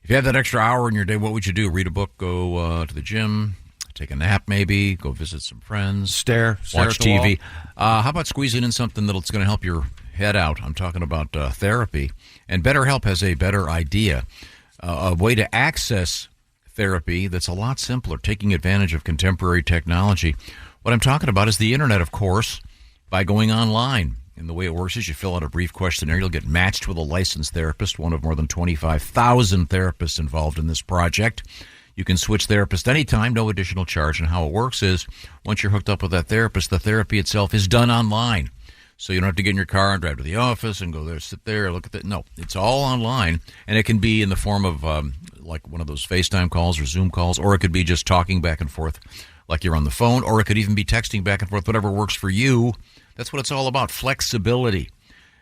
If you had that extra hour in your day, what would you do? Read a book, go to the gym, take a nap maybe, go visit some friends, Stare watch at the wall. TV. How about squeezing in something that's going to help your head out? I'm talking about therapy. And BetterHelp has a better idea, a way to access therapy that's a lot simpler, taking advantage of contemporary technology. What I'm talking about is the internet, of course, by going online. And the way it works is you fill out a brief questionnaire. You'll get matched with a licensed therapist, one of more than 25,000 therapists involved in this project. You can switch therapists anytime, no additional charge. And how it works is once you're hooked up with that therapist, the therapy itself is done online. So you don't have to get in your car and drive to the office and go there, sit there, look at that. No, it's all online. And it can be in the form of like one of those FaceTime calls or Zoom calls, or it could be just talking back and forth like you're on the phone, or it could even be texting back and forth, whatever works for you. That's what it's all about, flexibility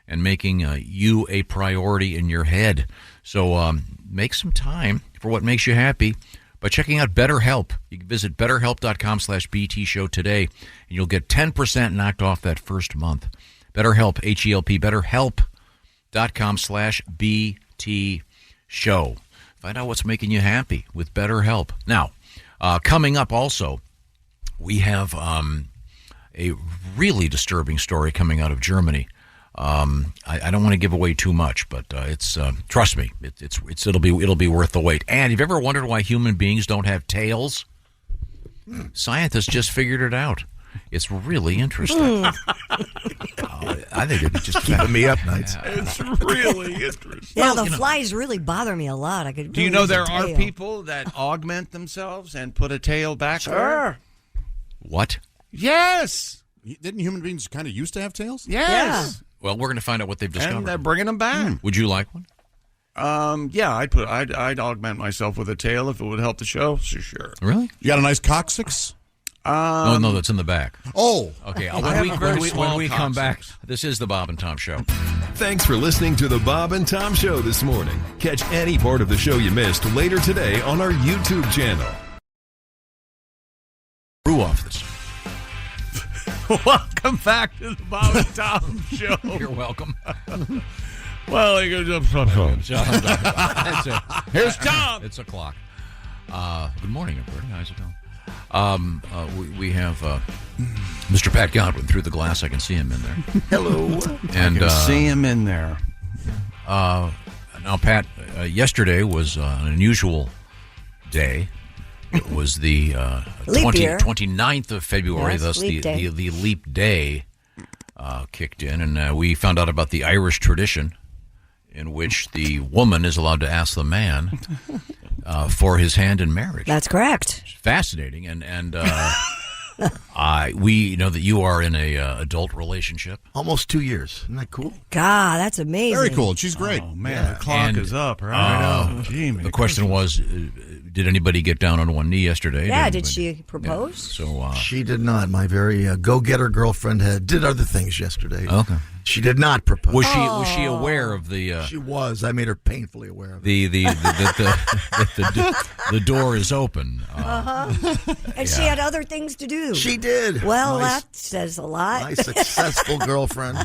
and making you a priority in your head. So make some time for what makes you happy by checking out BetterHelp. You can visit BetterHelp.com/BT Show today, and you'll get 10% knocked off that first month. BetterHelp, H-E-L-P, BetterHelp.com/BT show. Find out what's making you happy with BetterHelp. Now, coming up also, we have a really disturbing story coming out of Germany. I don't want to give away too much, but it's trust me, it'll be worth the wait. And have you ever wondered why human beings don't have tails? Scientists just figured it out. It's really interesting. I think it'd be just keeping me up nights. It's really interesting. Yeah, the flies really bother me a lot. I could. Do you know there are people that augment themselves and put a tail back there? What? Yes. Didn't human beings kind of used to have tails? Yes. Well, we're going to find out what they've discovered. And they're bringing them back. Would you like one? Yeah, I'd augment myself with a tail if it would help the show. So sure. Really? You got a nice coccyx? No, that's in the back. Oh. Okay. When we come back, this is the Bob and Tom Show. Thanks for listening to the Bob and Tom Show this morning. Catch any part of the show you missed later today on our YouTube channel. Brew off this. Welcome back to the Bob and Tom Show. You're welcome. Well, you go That's it. Here's Tom. It's o'clock. Good morning, everybody. How's it going? We have Mr. Pat Godwin through the glass. I can see him in there. Hello. And I can see him in there. Now, Pat, yesterday was an unusual day. It was the 29th of February, yes, thus leap the leap day kicked in, and we found out about the Irish tradition in which the woman is allowed to ask the man for his hand in marriage. That's correct. Fascinating, and we know that you are in a adult relationship. Almost 2 years. Isn't that cool? God, that's amazing. Very cool. She's great. Oh, man, the clock is up, right? The question was, did anybody get down on one knee yesterday? Yeah, did she propose? Yeah, so she did not. My very go-getter girlfriend did other things yesterday. Okay. She did not propose. Was she aware of the? She was. I made her painfully aware of it. The door is open. And she had other things to do. She did. Well, that says a lot. My successful girlfriend.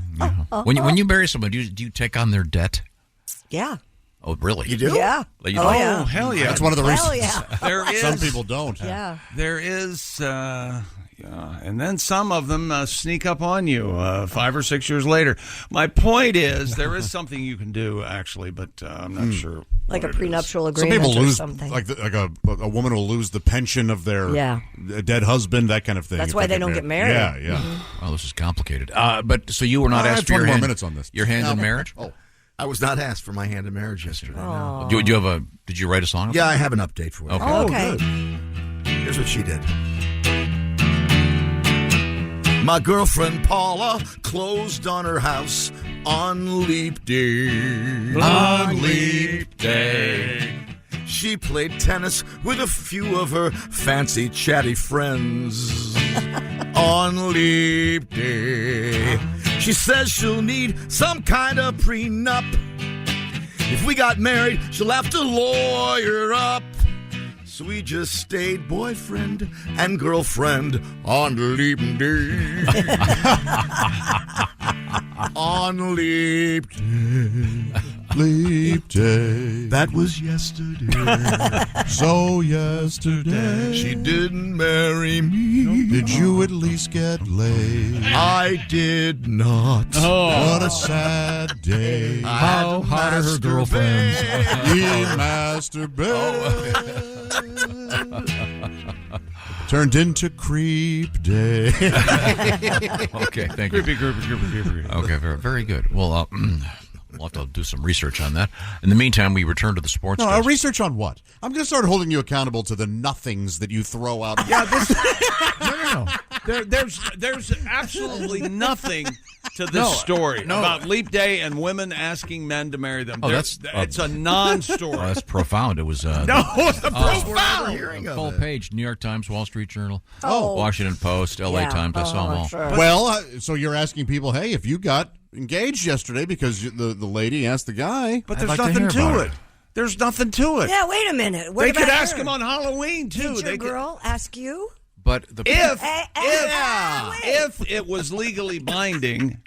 When you marry someone, do you take on their debt? Yeah. Oh, really? You do? Yeah. Like, Oh, hell yeah. That's one of the reasons. Yeah. There is. Some people don't. Yeah. There is, and then some of them sneak up on you 5 or 6 years later. My point is, there is something you can do, actually, but I'm not sure. Like a what it is. prenuptial Some agreement people or lose, something. like a woman will lose the pension of their Yeah. dead husband, that kind of thing. That's if why they don't get married. Yeah, yeah. Oh, this is complicated. But so you were not I asked have for your 20 more hand, minutes on this. Your hand in marriage? Oh, I was not asked for my hand in marriage yesterday. No. Do you have Did you write a song? Yeah, I have an update for you. Okay. Oh, okay. Here's what she did. My girlfriend Paula closed on her house on Leap Day. On Leap Day. She played tennis with a few of her fancy chatty friends on Leap Day. She says she'll need some kind of prenup. If we got married, she'll have to lawyer up. So we just stayed boyfriend and girlfriend on Leap Day. On Leap Day. Leap Day. That was yesterday. So yesterday. She didn't marry me. Did you at least get laid? I did not. Oh. What a sad day. How hot are her girlfriends? He masturbated. Turned into Creep Day. Okay, thank you. Creepy. Okay, very good. Well, we'll have to do some research on that. In the meantime, we return to the sports. No, desk. research on what? I'm going to start holding you accountable to the nothings that you throw out. Yeah, no. There's absolutely nothing to this story about Leap Day and women asking men to marry them. Oh, it's a non-story. Oh, that's profound. It was it's profound. full page. New York Times, Wall Street Journal, Oh. Washington Post, L.A. Yeah. Times. I saw them all. Sure. Well, so you're asking people, hey, if you got engaged yesterday because the lady asked the guy. But I'd there's like to nothing hear to about it. There's nothing to it. Yeah, wait a minute. What They about could ask her? him on Halloween too. Did your girl ask you? But the If Wait. it was legally binding,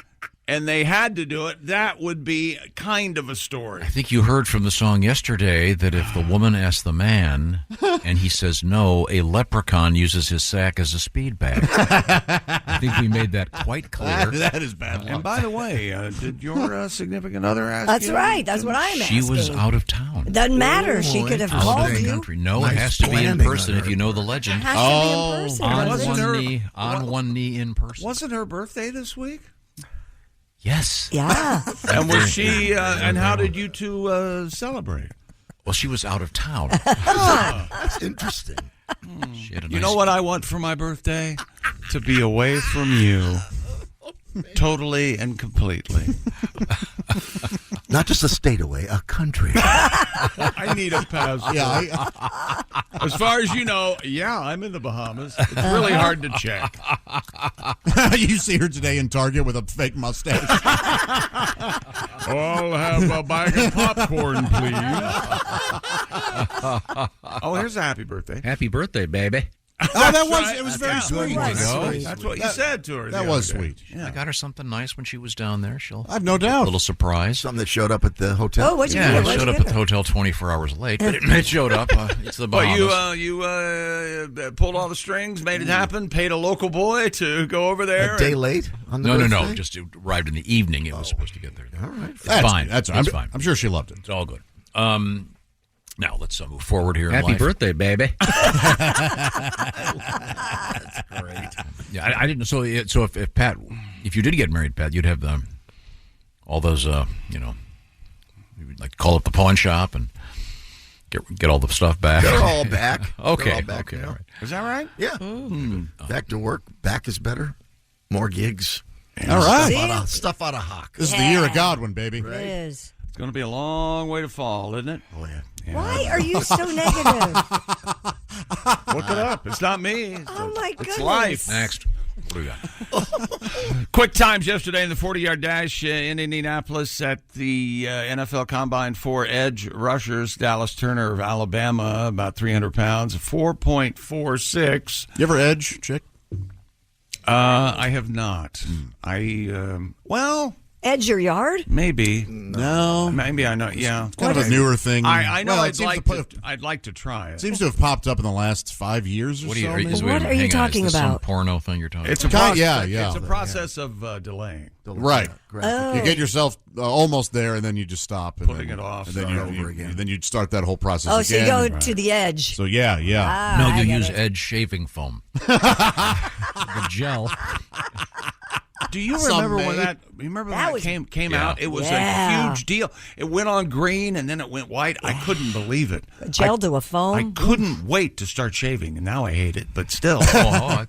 and they had to do it, that would be kind of a story. I think you heard from the song yesterday that if the woman asks the man and he says no, a leprechaun uses his sack as a speed bag. I think we made that quite clear. That is bad. And by the way, did your significant other ask That's you? right. That's what I'm asking. She was out of town. Doesn't matter. She could have Out called of the you. country. No, Nice it has to be in planning person on if you know the legend. It has to be in person. On Wasn't one her- knee, on one knee in person. Wasn't her birthday this week? Yes. Yeah. And was she? And how did you two celebrate? Well, she was out of town. That's interesting. She had a You nice- know what I want for my birthday? To be away from you, totally and completely. Not just a state away, a country. I need a passport. Yeah, As far as you know, yeah, I'm in the Bahamas. It's really hard to check. you see her today in Target with a fake mustache. I'll have a bag of popcorn, please. Oh, here's a happy birthday. Happy birthday, baby. Oh, that was right. it was That's very good. sweet. There you go. That's what you said to her. That the was other day. sweet. I got her something nice when she was down there. She'll I've no a doubt. little surprise. Something that showed up at the hotel. Oh, what'd you Yeah, get? it What'd showed you up get at the hotel 24 hours late, but it showed up. It's the But Bahamas. you pulled all the strings, made it happen, paid a local boy to go over there. A day late on the No. birthday? Just it arrived in the evening. It was supposed to get there. All right. It's fine. That's It's I'm, fine. I'm sure she loved it. It's all good. Now let's move forward here. Happy in life. birthday, baby. That's great. Yeah, I didn't. So if Pat, if you did get married, Pat, you'd have all those. You would like call up the pawn shop and get all the stuff back. They're all back. Okay. They're all back Okay. now. All right. Is that right? Yeah. Back to work. Back is better. More gigs. All right. Stuff out of hock. This is the year of Godwin, baby. It is. It's going to be a long way to fall, isn't it? Oh, yeah. Why are you so negative? Look it up. It's not me. Oh, my goodness. It's life. Next. What do we got? Quick times yesterday in the 40-yard dash in Indianapolis at the NFL Combine for edge rushers. Dallas Turner of Alabama, about 300 pounds, 4.46. You ever edge, chick? I have not. Edge your yard? Maybe. No. Maybe I know. Yeah. It's kind of a newer thing. I know. Well, it I'd seems like to try it. seems to have popped up in the last 5 years or What so. are you? maybe? What are you hang on, talking is this some about? porno thing you're talking It's a about? process. yeah. It's a process of delaying. Right. Oh. You get yourself almost there, and then you just stop. And Putting then, it off, And then start you, over again. Then you start that whole process Oh, so you again. go to the edge. So, yeah. No, I you get use it. Edge shaving foam. The gel. Do you Some remember when may. that? You remember when That that was- came Yeah. out? It was Yeah. a huge deal. It went on green and then it went white. I couldn't believe it. Gel to a I foam. couldn't wait to start shaving, and now I hate it. But still, yeah,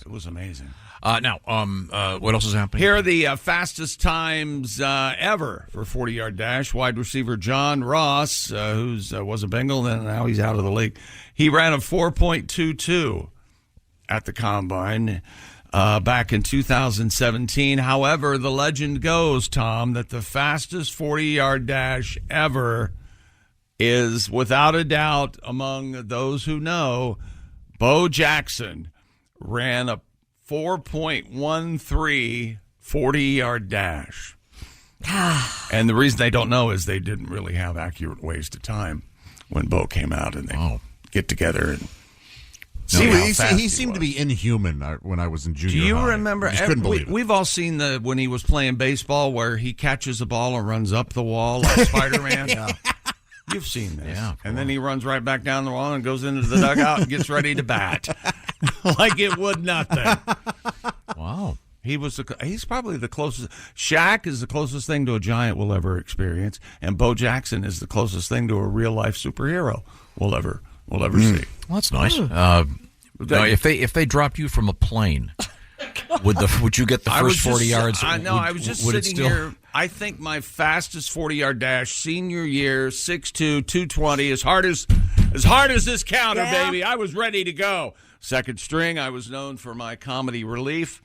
it was amazing. Now, what else is happening? Here are the fastest times ever for 40-yard dash. Wide receiver John Ross, who was a Bengal, and now he's out of the league. He ran a 4.22 at the Combine back in 2017. However, the legend goes, Tom, that the fastest 40-yard dash ever is, without a doubt, among those who know, Bo Jackson ran a 4.13 40-yard dash. And the reason they don't know is they didn't really have accurate ways to time when Bo came out, and they get together and see how fast he seemed to be inhuman when I was in junior Do you high. remember? I just couldn't believe it. We've all seen when he was playing baseball where he catches the ball and runs up the wall like Spider-Man. Yeah. You've seen this. Yeah, and then he runs right back down the wall and goes into the dugout and gets ready to bat. Like it would nothing. Wow. He's probably the closest. Shaq is the closest thing to a giant we'll ever experience, and Bo Jackson is the closest thing to a real life superhero we'll ever see. Well, that's nice. Now, if they dropped you from a plane, would you get the first 40 yards? I know. I was just would it sitting here. I think my fastest 40-yard dash senior year, 6'2", 220, as hard as this counter, baby. I was ready to go. Second string, I was known for my comedy relief.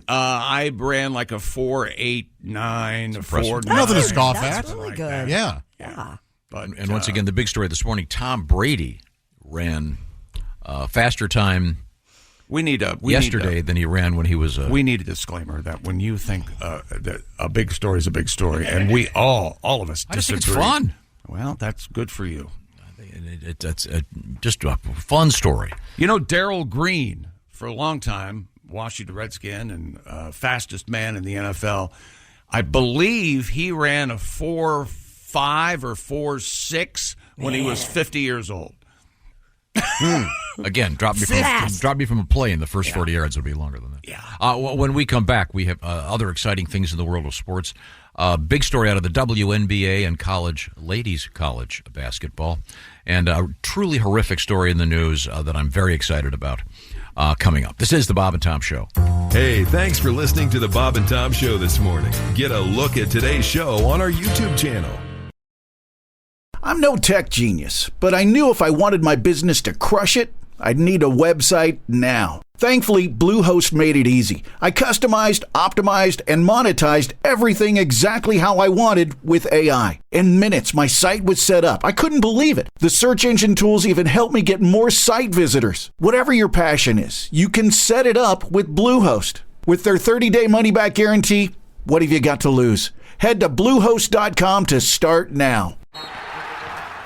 I ran like a 4.89, 4. Nothing to scoff at. That's really good. Yeah. But And once again, the big story this morning: Tom Brady ran faster time We need yesterday than he ran when he was. We need a disclaimer that when you think that a big story is a big story, and we all of us I just disagree. think it's fun. Well, that's good for you. It's just a fun story. You know, Darryl Green, for a long time, Washington Redskin and fastest man in the NFL. I believe he ran a 4.5 or 4.6 when he was 50 years old. Again, drop me from a play in the first 40 yards. It'll be longer than that. Yeah. When we come back, we have other exciting things in the world of sports. Big story out of the WNBA and ladies college basketball, and a truly horrific story in the news that I'm very excited about coming up. This is the Bob and Tom Show. Hey, thanks for listening to the Bob and Tom Show this morning. Get a look at today's show on our YouTube channel. I'm no tech genius, but I knew if I wanted my business to crush it, I'd need a website now. Thankfully, Bluehost made it easy. I customized, optimized, and monetized everything exactly how I wanted with AI. In minutes, my site was set up. I couldn't believe it. The search engine tools even helped me get more site visitors. Whatever your passion is, you can set it up with Bluehost. With their 30-day money-back guarantee, what have you got to lose? Head to Bluehost.com to start now.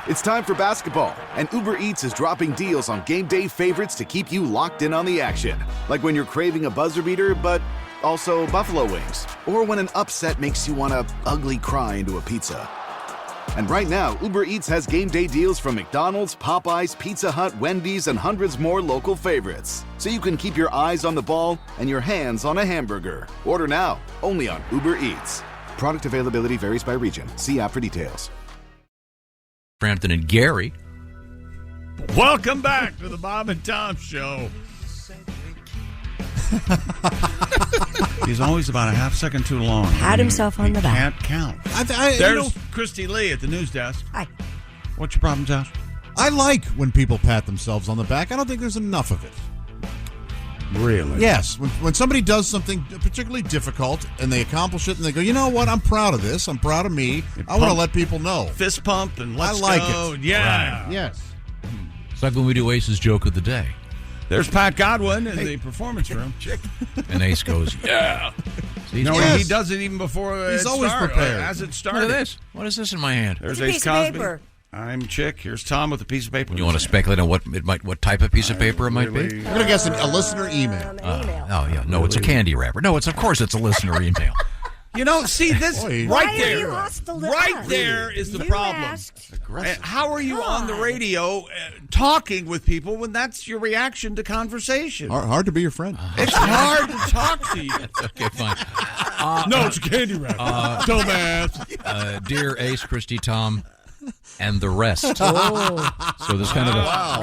It's time for basketball, and Uber Eats is dropping deals on game day favorites to keep you locked in on the action. Like when you're craving a buzzer beater, but also buffalo wings. Or when an upset makes you want to ugly cry into a pizza. And right now, Uber Eats has game day deals from McDonald's, Popeyes, Pizza Hut, Wendy's, and hundreds more local favorites. So you can keep your eyes on the ball and your hands on a hamburger. Order now, only on Uber Eats. Product availability varies by region. See app for details. Frampton and Gary. Welcome back to the Bob and Tom Show. He's always about a half second too long. Pat himself on the back. Can't count. There's Christy Lee at the news desk. Hi. What's your problem, Josh? I like when people pat themselves on the back. I don't think there's enough of it. Really? Yes. When somebody does something particularly difficult and they accomplish it and they go, you know what, I'm proud of this. I'm proud of me. I want to let people know. Fist pump and let's I like go. it. Yeah. Right. Yes. It's like when we do Ace's joke of the day. There's Pat Godwin in the performance room. And Ace goes, yeah. See, No, Yes. he does it even before He's it always started, prepared. as it started. Look at this. What is this in my hand? There's It's a Ace piece of Cosby. paper. I'm Chick. Here's Tom with a piece of paper. You want to speculate on what type of piece of paper it might be? I'm going to guess a listener email. Oh yeah, no, it's a candy wrapper. No, of course it's a listener email. You know, see this Boy. right Why there. are you hostile to Right us? there is the You problem. asked. How are you on the radio talking with people when that's your reaction to conversation? Hard to be your friend. It's hard to talk to you. Okay, fine. No, it's a candy wrapper. Dumbass. Dear Ace, Christy, Tom, and the rest. Oh. So there's kind of I'm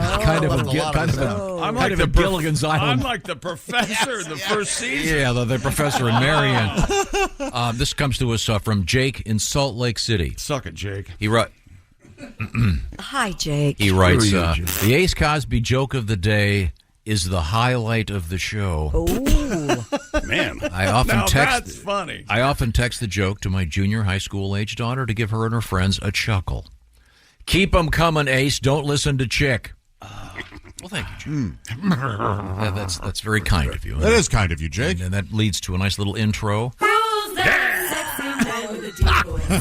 like a Gilligan's I'm Island. like the professor in the first season. Yeah, the professor and Marianne. This comes to us from Jake in Salt Lake City. Suck it, Jake. He wrote. Hi, Jake. He writes, the Ace Cosby joke of the day is the highlight of the show. Oh. Man. I often Now text. that's funny. I often text the joke to my junior high school age daughter to give her and her friends a chuckle. Keep 'em coming, Ace. Don't listen to Chick. Well, thank you, Chick. That's very kind of you. That is kind of you, Jake. And that leads to a nice little intro. Who's that sexy man with a deep voice?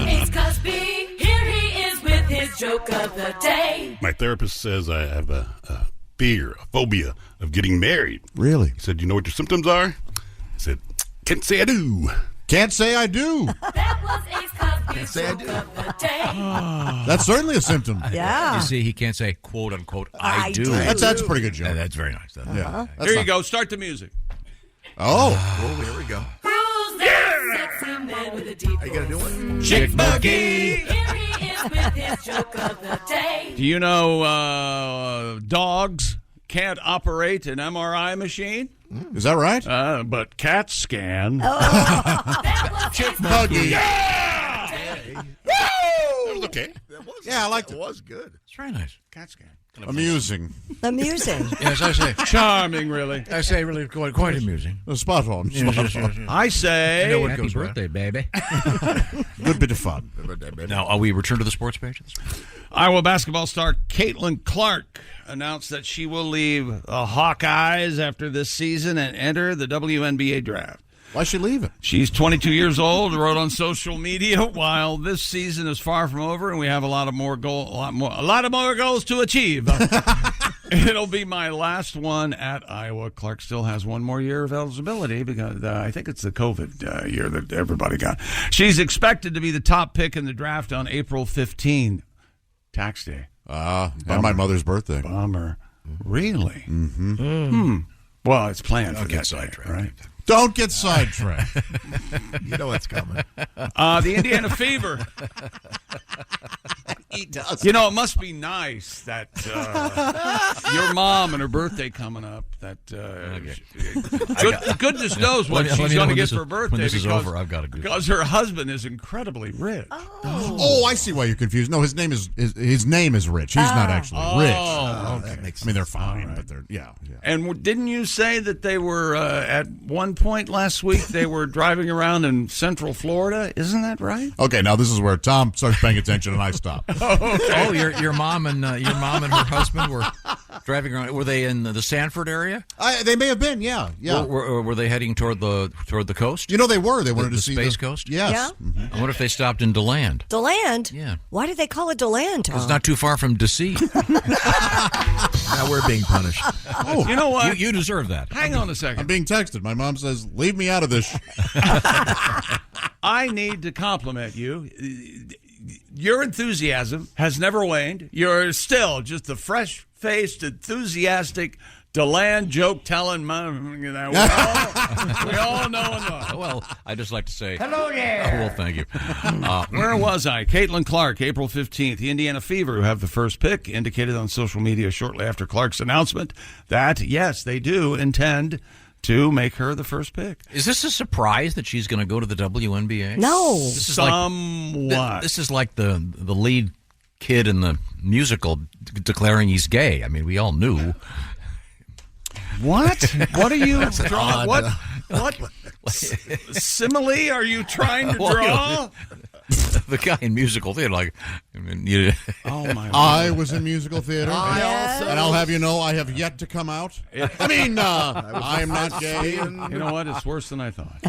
Ace Cosby, here he is with his joke of the day. My therapist says I have a fear, a phobia of getting married. Really? He said, you know what your symptoms are? I said, can't say I do. Can't say I do. That was Ace Cosby's joke of the day. That's certainly a symptom. Yeah. You see, he can't say, quote unquote, I do. That's a pretty good joke. That's very nice. Yeah. There you go. Start the music. Oh. Here we go. Who's that sexy man with a deep voice? You gotta do it. Chick Buggy. Here he is with his joke of the day. Do you know dogs can't operate an MRI machine? Is that right? But cats can. That was Ace Buggy. That was the Okay. Yeah, I liked It it. was good. It's very nice. Cat's game. Amusing. Amusing. Yes, I say. Charming, really. I say really quite amusing. Spot on. Yes, Spot yes, on. yes, yes. I say. I know what goes birthday, baby. Good bit of fun. Now, we return to the sports page? Iowa basketball star Caitlin Clark announced that she will leave the Hawkeyes after this season and enter the WNBA draft. Why's she leaving? She's 22 years old, wrote on social media, while this season is far from over and we have a lot of more goals to achieve. It'll be my last one at Iowa. Clark still has one more year of eligibility because I think it's the COVID year that everybody got. She's expected to be the top pick in the draft on April 15, tax day. And my mother's birthday. Bummer. Really? Mm-hmm. Well, it's planned for Don't get that sidetracked. day, right? Don't get sidetracked. You know what's coming. The Indiana Fever. He does. You know, it must be nice that your mom and her birthday coming up. That goodness knows what she's going to get for her birthday. When this is over, I've got to do because her husband is incredibly rich. Oh, I see why you're confused. No, his name is Rich. He's not actually rich. Oh, okay. That makes sense. I mean, they're fine, but they're yeah. And didn't you say that they were at one point last week they were driving around in Central Florida? Isn't that right? Okay, now this is where Tom starts paying attention and I stop. Oh, your mom and her husband were driving around. Were they in the Sanford area? They may have been, yeah. Were they heading toward the coast? You know, they were. They wanted the to see Space Coast. Yes. Yeah. Mm-hmm. I wonder if they stopped in DeLand. DeLand? Yeah. Why do they call it DeLand, Tom? It's not too far from DC. Now we're being punished. Oh, You know what? You deserve that. Hang on a I'm second. being texted. My mom says, "Leave me out of this." I need to compliment you. Your enthusiasm has never waned. You're still just the fresh-faced, enthusiastic, DeLand joke-telling. We all know and love. Well, I just like to say hello there. Well, thank you. Where was I? Caitlin Clark, April 15th. The Indiana Fever, who have the first pick, indicated on social media shortly after Clark's announcement that, yes, they do intend to make her the first pick. Is this a surprise that she's going to go to the WNBA? No. This is Somewhat. This is like the lead kid in the musical declaring he's gay. I mean, we all knew. What? What are you drawing? What simile are you trying to draw? The guy in musical theater, like, I mean, Oh my! I was in musical theater, Yes. and I'll have you know, I have yet to come out. I mean, I am not gay. You know what? It's worse than I thought.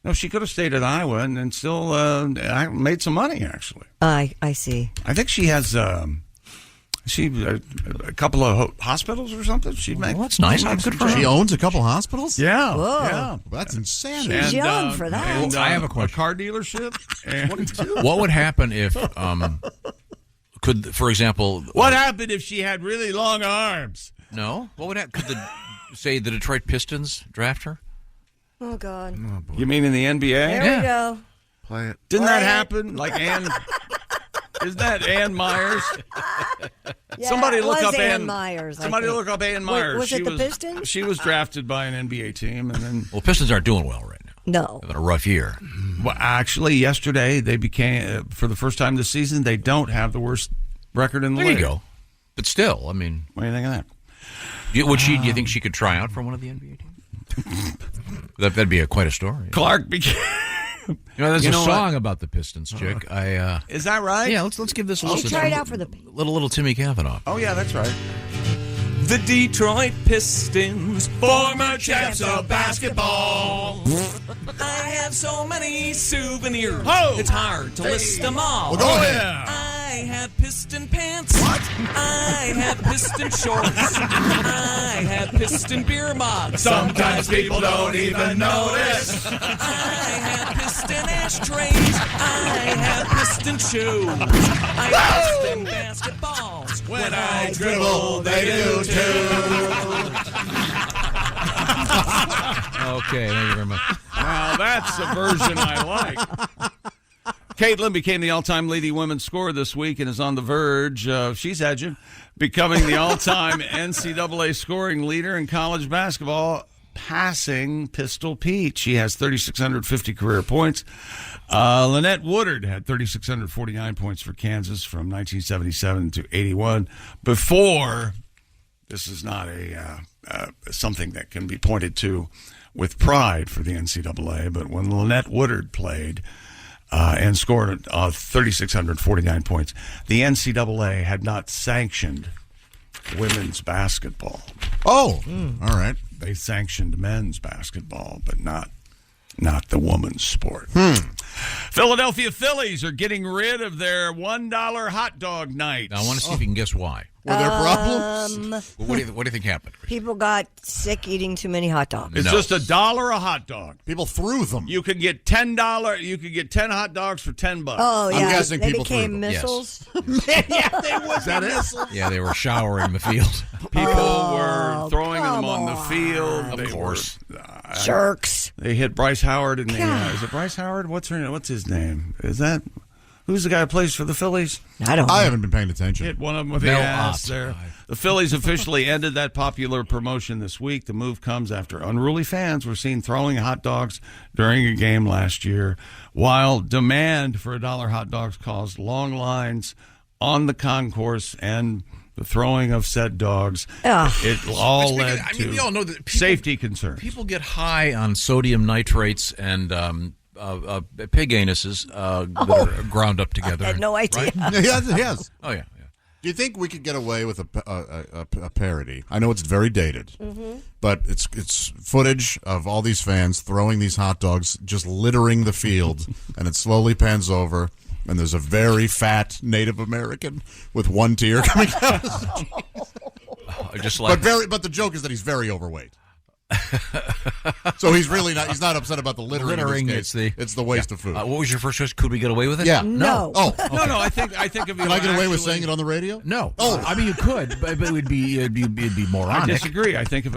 No, she could have stayed at Iowa and still made some money. Actually, I see. I think she has a couple of hospitals or something. She makes. Well, that's nice. Good for her. She owns a couple hospitals. Yeah, Whoa. yeah. That's insanity. She's young for that. And, I have a question. A car dealership. And What would happen if, for example, what happened if she had really long arms? No, what would happen? Could the Detroit Pistons draft her? Oh, God. You mean in the NBA? There we go. Play it. Didn't that happen? Like Ann? Isn't that Ann Myers? Yeah, Somebody it look was up Ann Myers. I Somebody think. look up Ann Myers. Was it the Pistons? She was drafted by an NBA team, and then Well, Pistons aren't doing well right now. No. They've had a rough year. well, actually, yesterday they became for the first time this season they don't have the worst record in the There league. you go. But still, I mean, What do you think of that? do you think she could try out for one of the NBA teams? That'd be quite a story. Clark became. There's You a know song about the Pistons, chick. Is that right? Yeah, let's give this a She listen. tried out for the... Little Timmy Cavanaugh. Oh yeah, that's right. The Detroit Pistons, former champs of basketball. I have so many souvenirs, it's hard to list them all. Well, go ahead. I have piston pants. I have piston shorts. I have piston beer mugs. Sometimes people don't even notice. I have piston ashtrays. I have piston shoes. I have piston basketballs. When I dribble, they do too. Okay, thank you very much. Now that's a version I like. Caitlin became the all-time leading women's scorer this week and is on the verge of, she's edging, becoming the all-time NCAA scoring leader in college basketball passing Pistol Pete. She has 3,650 career points. Lynette Woodard had 3,649 points for Kansas from 1977 to 81. Before, this is not something that can be pointed to with pride for the NCAA, but when Lynette Woodard played and scored 3,649 points, the NCAA had not sanctioned women's basketball. Oh, all right. They sanctioned men's basketball, but not the women's sport. Philadelphia Phillies are getting rid of their $1 hot dog night. Now, I want to see if you can guess why. Were there problems? What do you think happened? People got sick eating too many hot dogs. It's just $1 a hot dog. People threw them. You could get $10. You could get 10 hot dogs for $10. Oh yeah, I'm guessing they people threw became them. missiles. Yeah, they was that missiles. Yeah, they were showering the field. People were throwing them on the field. Of course. Jerks. They hit Bryce Howard in the. Is it Bryce Howard? What's his name? Is that? Who's the guy who plays for the Phillies? I don't know. I haven't been paying attention. Hit one of them with the ass there. The Phillies officially ended that popular promotion this week. The move comes after unruly fans were seen throwing hot dogs during a game last year, while demand for $1 hot dogs caused long lines on the concourse and the throwing of said dogs. It all led to we all know that safety concerns. People get high on sodium nitrates and pig anuses that are ground up together. I had no idea. Right? Yes. Oh, yeah. Do you think we could get away with a parody? I know it's very dated, but it's footage of all these fans throwing these hot dogs, just littering the field, and it slowly pans over, and there's a very fat Native American with one tear coming out. But the joke is that he's very overweight. So he's not upset about the littering. It's the waste of food. What was your first choice? Could we get away with it? Yeah. No. Oh, okay. No. I think if Can I get away with saying it on the radio? No. Oh, I mean you could, but it'd be moronic. I disagree. I think if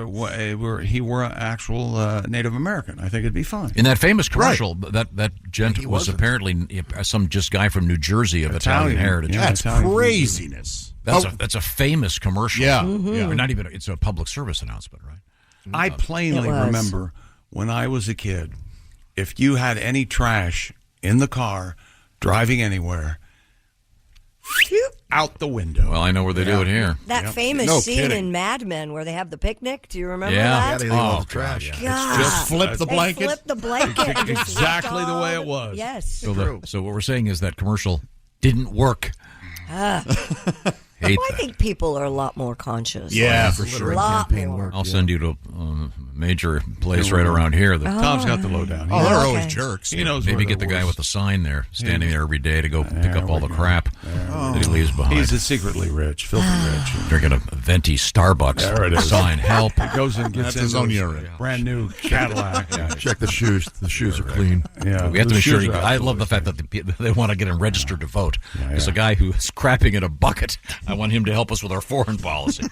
he were an actual Native American, I think it'd be fine. In that famous commercial, that gent was apparently some just guy from New Jersey of Italian heritage. Yeah, that's craziness. That's a famous commercial. Yeah. Or not even. It's a public service announcement, right? I plainly remember when I was a kid, if you had any trash in the car, driving anywhere, out the window. Well, I know where they do it here. That famous scene in Mad Men where they have the picnic. Do you remember that? Yeah, they leave all the trash. God. Just flip the blanket. Flip the blanket. and just Exactly lift the way all it was. Yes. So what we're saying is that commercial didn't work. Hate I that. think people are a lot more conscious. Yeah, for sure. A lot more. I'll send you to a major place right around here. Tom's got the lowdown. Oh, they're always jerks. He knows. Maybe where get the they're guy worse. with the sign there, standing there every day to go pick up all the crap that he leaves behind. He's a secretly rich, filthy rich. Drinking a venti Starbucks There it is. sign. Help. He goes and gets That's his into own his urine. brand new Cadillac. Check the shoes. The shoes are clean. Yeah, We have to the make sure. shoes are I love the fact that they want to get him registered to vote. There's a guy who's crapping in a bucket. I want him to help us with our foreign policy.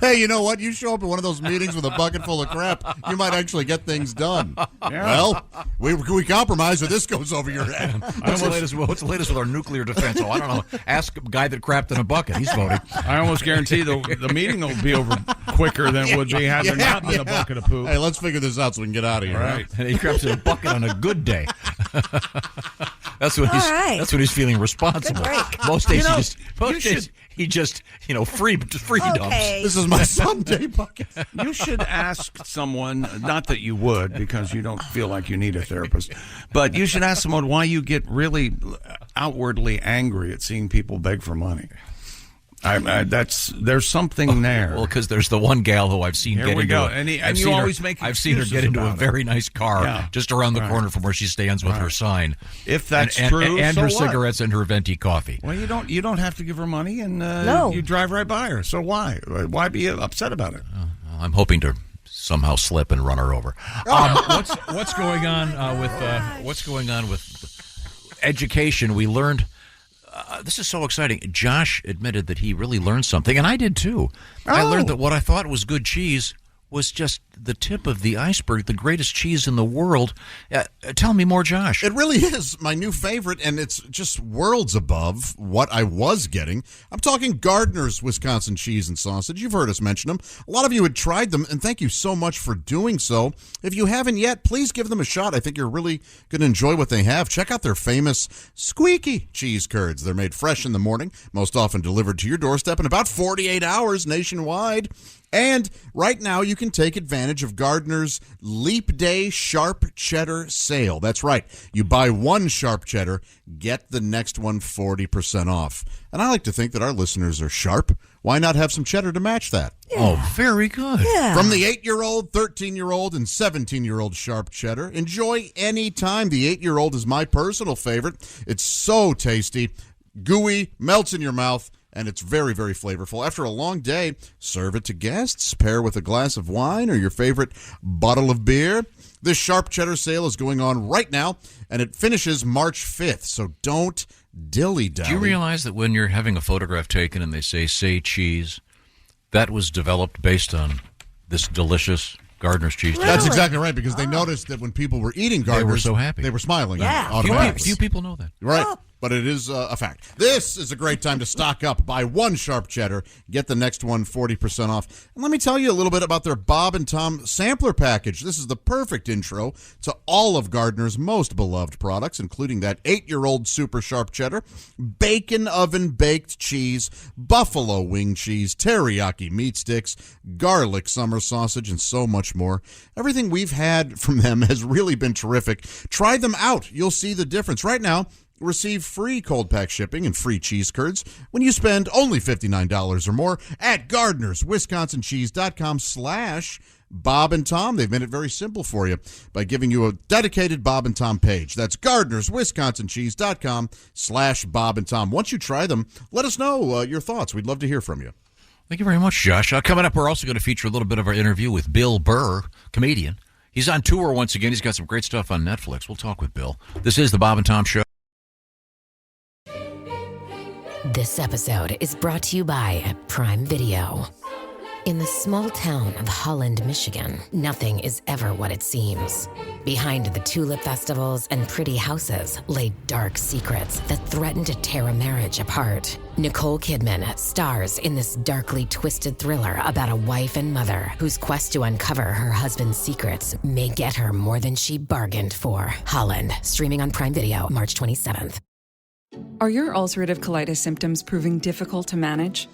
Hey, you know what? You show up at one of those meetings with a bucket full of crap, you might actually get things done. Yeah. Well, we compromise or this goes over your head. What's the latest with our nuclear defense? Oh, I don't know. Ask a guy that crapped in a bucket. He's voting. I almost guarantee the meeting will be over quicker than it would be had there not been a bucket of poop. Hey, let's figure this out so we can get out of here. Right. And he craps in a bucket on a good day. That's when he's feeling responsible. Most days he just free dumps. This is my Sunday bucket. You should ask someone, not that you would, because you don't feel like you need a therapist, but you should ask someone why you get really outwardly angry at seeing people beg for money. There's something there. Well, because there's the one gal who I've seen get into. I've seen her get into a very nice car just around the corner from where she stands with her sign. If that's and true, and so her what? cigarettes and her venti coffee. Well, you don't have to give her money, and you drive right by her. So why be upset about it? I'm hoping to somehow slip and run her over. What's going on with education? We learned. This is so exciting. Josh admitted that he really learned something, and I did too. I learned that what I thought was good cheese was just the tip of the iceberg, the greatest cheese in the world. Tell me more, Josh. It really is my new favorite, and it's just worlds above what I was getting. I'm talking Gardner's Wisconsin cheese and sausage. You've heard us mention them. A lot of you had tried them, and thank you so much for doing so. If you haven't yet, please give them a shot. I think you're really going to enjoy what they have. Check out their famous squeaky cheese curds. They're made fresh in the morning, most often delivered to your doorstep in about 48 hours nationwide. And right now, you can take advantage of Gardner's Leap Day Sharp Cheddar sale. That's right. You buy one Sharp Cheddar, get the next one 40% off. And I like to think that our listeners are sharp. Why not have some cheddar to match that? Yeah. Oh, very good. Yeah. From the 8-year-old, 13-year-old, and 17-year-old Sharp Cheddar, enjoy any time. The 8-year-old is my personal favorite. It's so tasty, gooey, melts in your mouth, and it's very, very flavorful. After a long day, serve it to guests, pair with a glass of wine or your favorite bottle of beer. This Sharp Cheddar sale is going on right now, and it finishes March 5th, so don't dilly-dally. Do you realize that when you're having a photograph taken and they say cheese, that was developed based on this delicious Gardner's cheese? Really? That's exactly right, because they noticed that when people were eating Gardner's, they were so happy. They were smiling. Yeah. Automatically. Few people know that. Right. But it is a fact. This is a great time to stock up. Buy one Sharp Cheddar, get the next one 40% off. And let me tell you a little bit about their Bob and Tom sampler package. This is the perfect intro to all of Gardner's most beloved products, including that 8-year-old Super Sharp Cheddar, bacon oven baked cheese, buffalo wing cheese, teriyaki meat sticks, garlic summer sausage, and so much more. Everything we've had from them has really been terrific. Try them out. You'll see the difference. Right now, receive free cold pack shipping and free cheese curds when you spend only $59 or more at GardnersWisconsinCheese.com/Bob and Tom. They've made it very simple for you by giving you a dedicated Bob and Tom page. That's GardnersWisconsinCheese.com/Bob and Tom. Once you try them, let us know your thoughts. We'd love to hear from you. Thank you very much, Josh. Coming up, we're also going to feature a little bit of our interview with Bill Burr, comedian. He's on tour once again. He's got some great stuff on Netflix. We'll talk with Bill. This is the Bob and Tom Show. This episode is brought to you by Prime Video. In the small town of Holland, Michigan, nothing is ever what it seems. Behind the tulip festivals and pretty houses lay dark secrets that threaten to tear a marriage apart. Nicole Kidman stars in this darkly twisted thriller about a wife and mother whose quest to uncover her husband's secrets may get her more than she bargained for. Holland, streaming on Prime Video March 27th. Are your ulcerative colitis symptoms proving difficult to manage?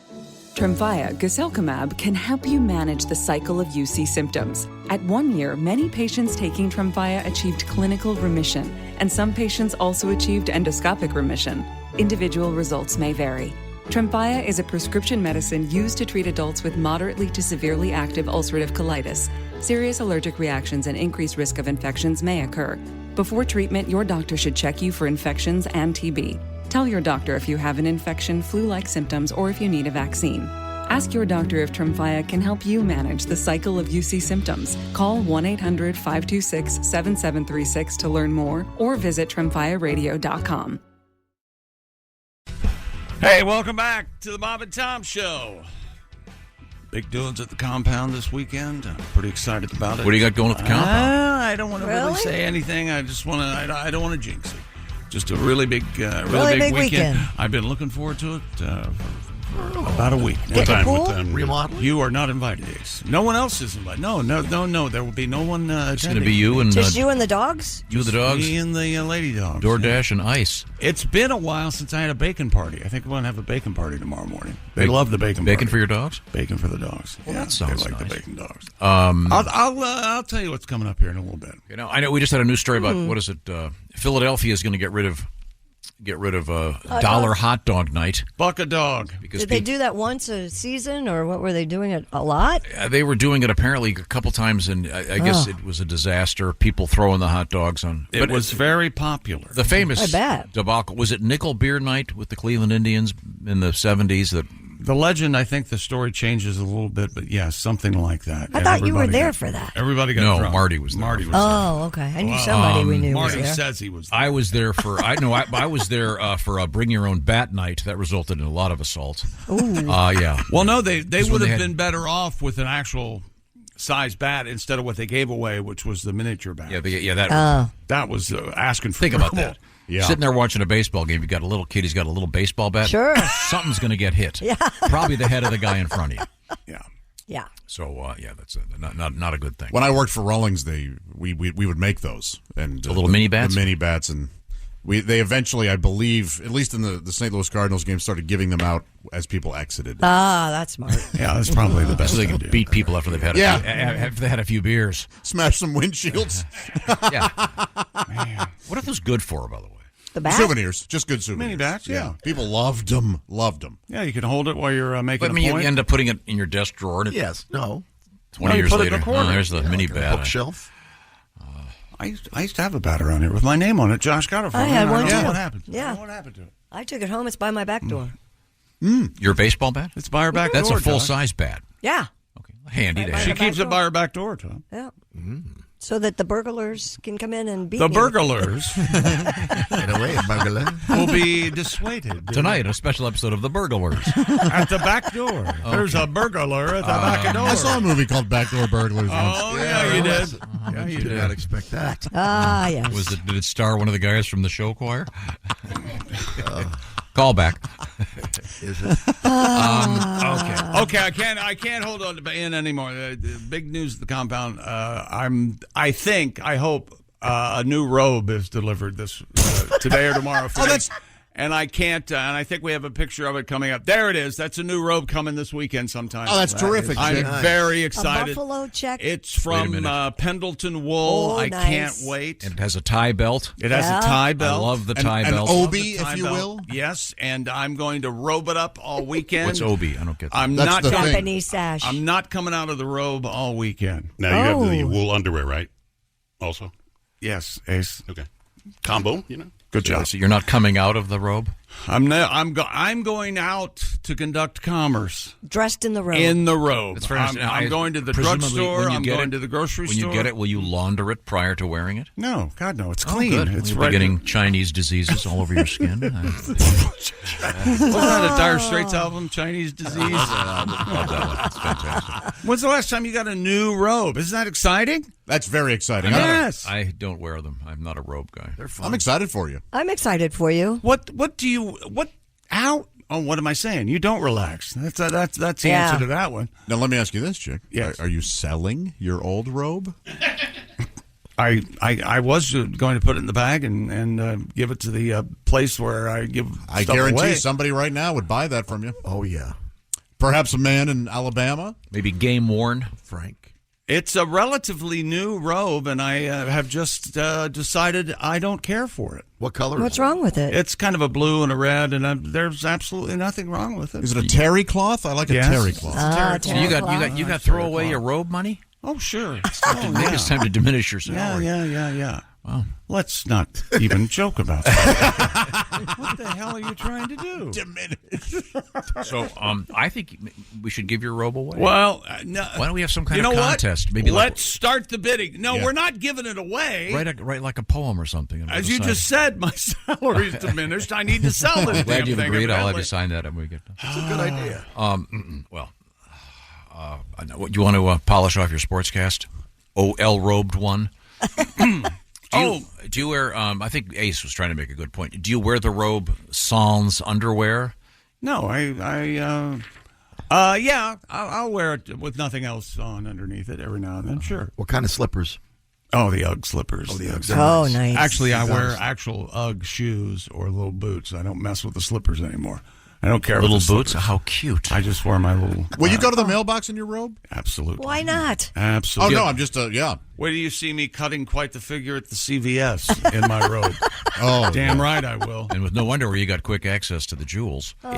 Tremfya guselkumab can help you manage the cycle of UC symptoms. At 1 year, many patients taking Tremfya achieved clinical remission, and some patients also achieved endoscopic remission. Individual results may vary. Tremfya is a prescription medicine used to treat adults with moderately to severely active ulcerative colitis. Serious allergic reactions and increased risk of infections may occur. Before treatment, your doctor should check you for infections and TB. Tell your doctor if you have an infection, flu-like symptoms, or if you need a vaccine. Ask your doctor if Tremfya can help you manage the cycle of UC symptoms. Call 1-800-526-7736 to learn more, or visit TremfyaRadio.com. Hey, welcome back to the Bob and Tom Show. Big doings at the compound this weekend. I'm pretty excited about it. What do you got going at the compound? I don't want to really say anything. I just want to. I don't want to jinx it. Just a really big weekend. I've been looking forward to it for about a week. Get the pool? Remodel? You are not invited, Ace. No one else is invited. No. There will be no one. It's going to be you and just you and the dogs. You and the dogs. Me and the lady dogs. DoorDash and Ice. It's been a while since I had a bacon party. I think we're going to have a bacon party tomorrow morning. They love the bacon. Bacon party. for your dogs. Bacon for the dogs. Well, that sounds they like nice. the bacon dogs. I'll tell you what's coming up here in a little bit. I know we just had a news story about what is it? Philadelphia is going to get rid of dollar hot dog night. Buck a dog. Because Did they do that once a season, or what were they doing it a lot? They were doing it apparently a couple times, and I guess it was a disaster. People throwing the hot dogs on. It was very popular. The famous debacle. Was it Nickel Beer Night with the Cleveland Indians in the 70s? The legend, I think the story changes a little bit, but yes, something like that. I thought you were there for that. Everybody got drunk. Marty was there. Oh, okay. I knew somebody we knew Marty was there. says he was there. I was there for I was there for a bring your own bat night that resulted in a lot of assault. Ooh. Yeah. Well, no, they would have been better off with an actual size bat instead of what they gave away, which was the miniature bat. That was asking for Think about trouble. that. Yeah. Sitting there watching a baseball game, you got a little kid, he's got a little baseball bat. Sure. Something's going to get hit. Yeah. Probably the head of the guy in front of you. Yeah. Yeah. So that's not a good thing. When I worked for Rawlings, we would make those and the little mini bats. The mini bats, and they eventually, I believe, at least in the St. Louis Cardinals game, started giving them out as people exited. Ah, that's smart. Yeah, that's probably the best. So they can beat people after they've had after they had a few beers, smash some windshields. Yeah. Man. What are those good for, by the way? The bat? Souvenirs, just good souvenirs. Mini bats, yeah. People loved them. Yeah, you can hold it while you're making But I mean, a point. you end up putting it in your desk drawer. And No. 20 years put it later, in the corner. there's the mini bat. Bookshelf. I used to have a bat around here with my name on it. Josh got it for me. I had one don't know too. what happened. Yeah. I don't know what happened to it? I took it home. It's by my back door. Your baseball bat? It's by her back That's door. a full-size bat. Yeah. Handy to have. She keeps it by her back door, Tom. Yeah. So that the burglars can come in and beat The me. burglars Get away, burglar. will be dissuaded. Tonight, a special episode of The Burglars. At the back door. There's a burglar at the back door. I saw a movie called Backdoor Burglars. Oh, yeah, you did. Yeah, you Did did. not expect that. Ah, yes. Did it star one of the guys from the show choir? Call back. Is it? Okay. I can't hold on to in anymore. The big news at the compound. I hope a new robe is delivered this today or tomorrow. And I can't. And I think we have a picture of it coming up. There it is. That's a new robe coming this weekend sometime. Oh, that's terrific. I'm Nice. very A excited. buffalo check. It's from Pendleton Wool. Oh, I nice. can't wait. And it has a tie belt. It has a tie belt. I love the tie belt. An obi, if you will. Yes, and I'm going to robe it up all weekend. What's obi? I don't get that. I'm That's not the coming. thing. Japanese sash. I'm not coming out of the robe all weekend. Now you have the wool underwear, right? Also, Yes, Ace. okay, combo. Good job. So you're not coming out of the robe? I'm going out to conduct commerce Dressed in the robe. in the robe. That's very nice. I'm going to the Presumably, drugstore. when you I'm get going it- to the grocery When store. you get it, will you launder it prior to wearing it? No, God, no. It's Oh, clean. good. It's You'll right. be getting Chinese diseases all over your skin. Wasn't that a Dire Straits album, Chinese Disease? Love that one. It's fantastic. When's the last time you got a new robe? Isn't that exciting? That's very exciting. Yes. I don't wear them. I'm not a robe guy. I'm excited for you. I'm excited for you. How? Oh, what am I saying? You don't relax. That's the Yeah. answer to that one. Now, let me ask you this, Chick. Yes. Are you selling your old robe? I was going to put it in the bag and give it to the place where I give I stuff guarantee away. somebody right now would buy that from you. Oh, yeah. Perhaps a man in Alabama? Maybe game worn. Frank. It's a relatively new robe, and I have just decided I don't care for it. What color What's is it? wrong with it? It's kind of a blue and a red, and there's absolutely nothing wrong with it. Is it a terry cloth? I like Yes. a terry cloth. Ah, So you got throw away your robe money? Oh, sure. Maybe it's time to diminish your salary. Yeah. Wow. Let's not even joke about that. What the hell are you trying to do? So I think we should give your robe away. Well, no. Why don't we have some kind You of know contest? what? Maybe Let's start the bidding. No, Yeah. we're not giving it away. write like a poem or something. and we'll As you decide. just said, my salary's diminished. I need to sell this I'm glad damn you've thing. agreed. I'll have evidently. you sign that when we get done. That's a good idea. You want to polish off your sportscast? OL robed one. Do you wear? I think Ace was trying to make a good point. Do you wear the robe sans underwear? No, I'll wear it with nothing else on underneath it every now and then. Sure. What kind of slippers? Oh, the UGG slippers. Oh, the Uggs. Oh, nice. Actually, I wear actual UGG shoes or little boots. I don't mess with the slippers anymore. I don't care. Little with the boots? slippers. How cute. I just wear my little. Will you go to the mailbox in your robe? Absolutely. Why not? Oh, Absolutely. no, I'm just, yeah. Where do you see me cutting quite the figure at the CVS in my robe? Oh, Damn right I will. And with no underwear, you got quick access to the jewels. If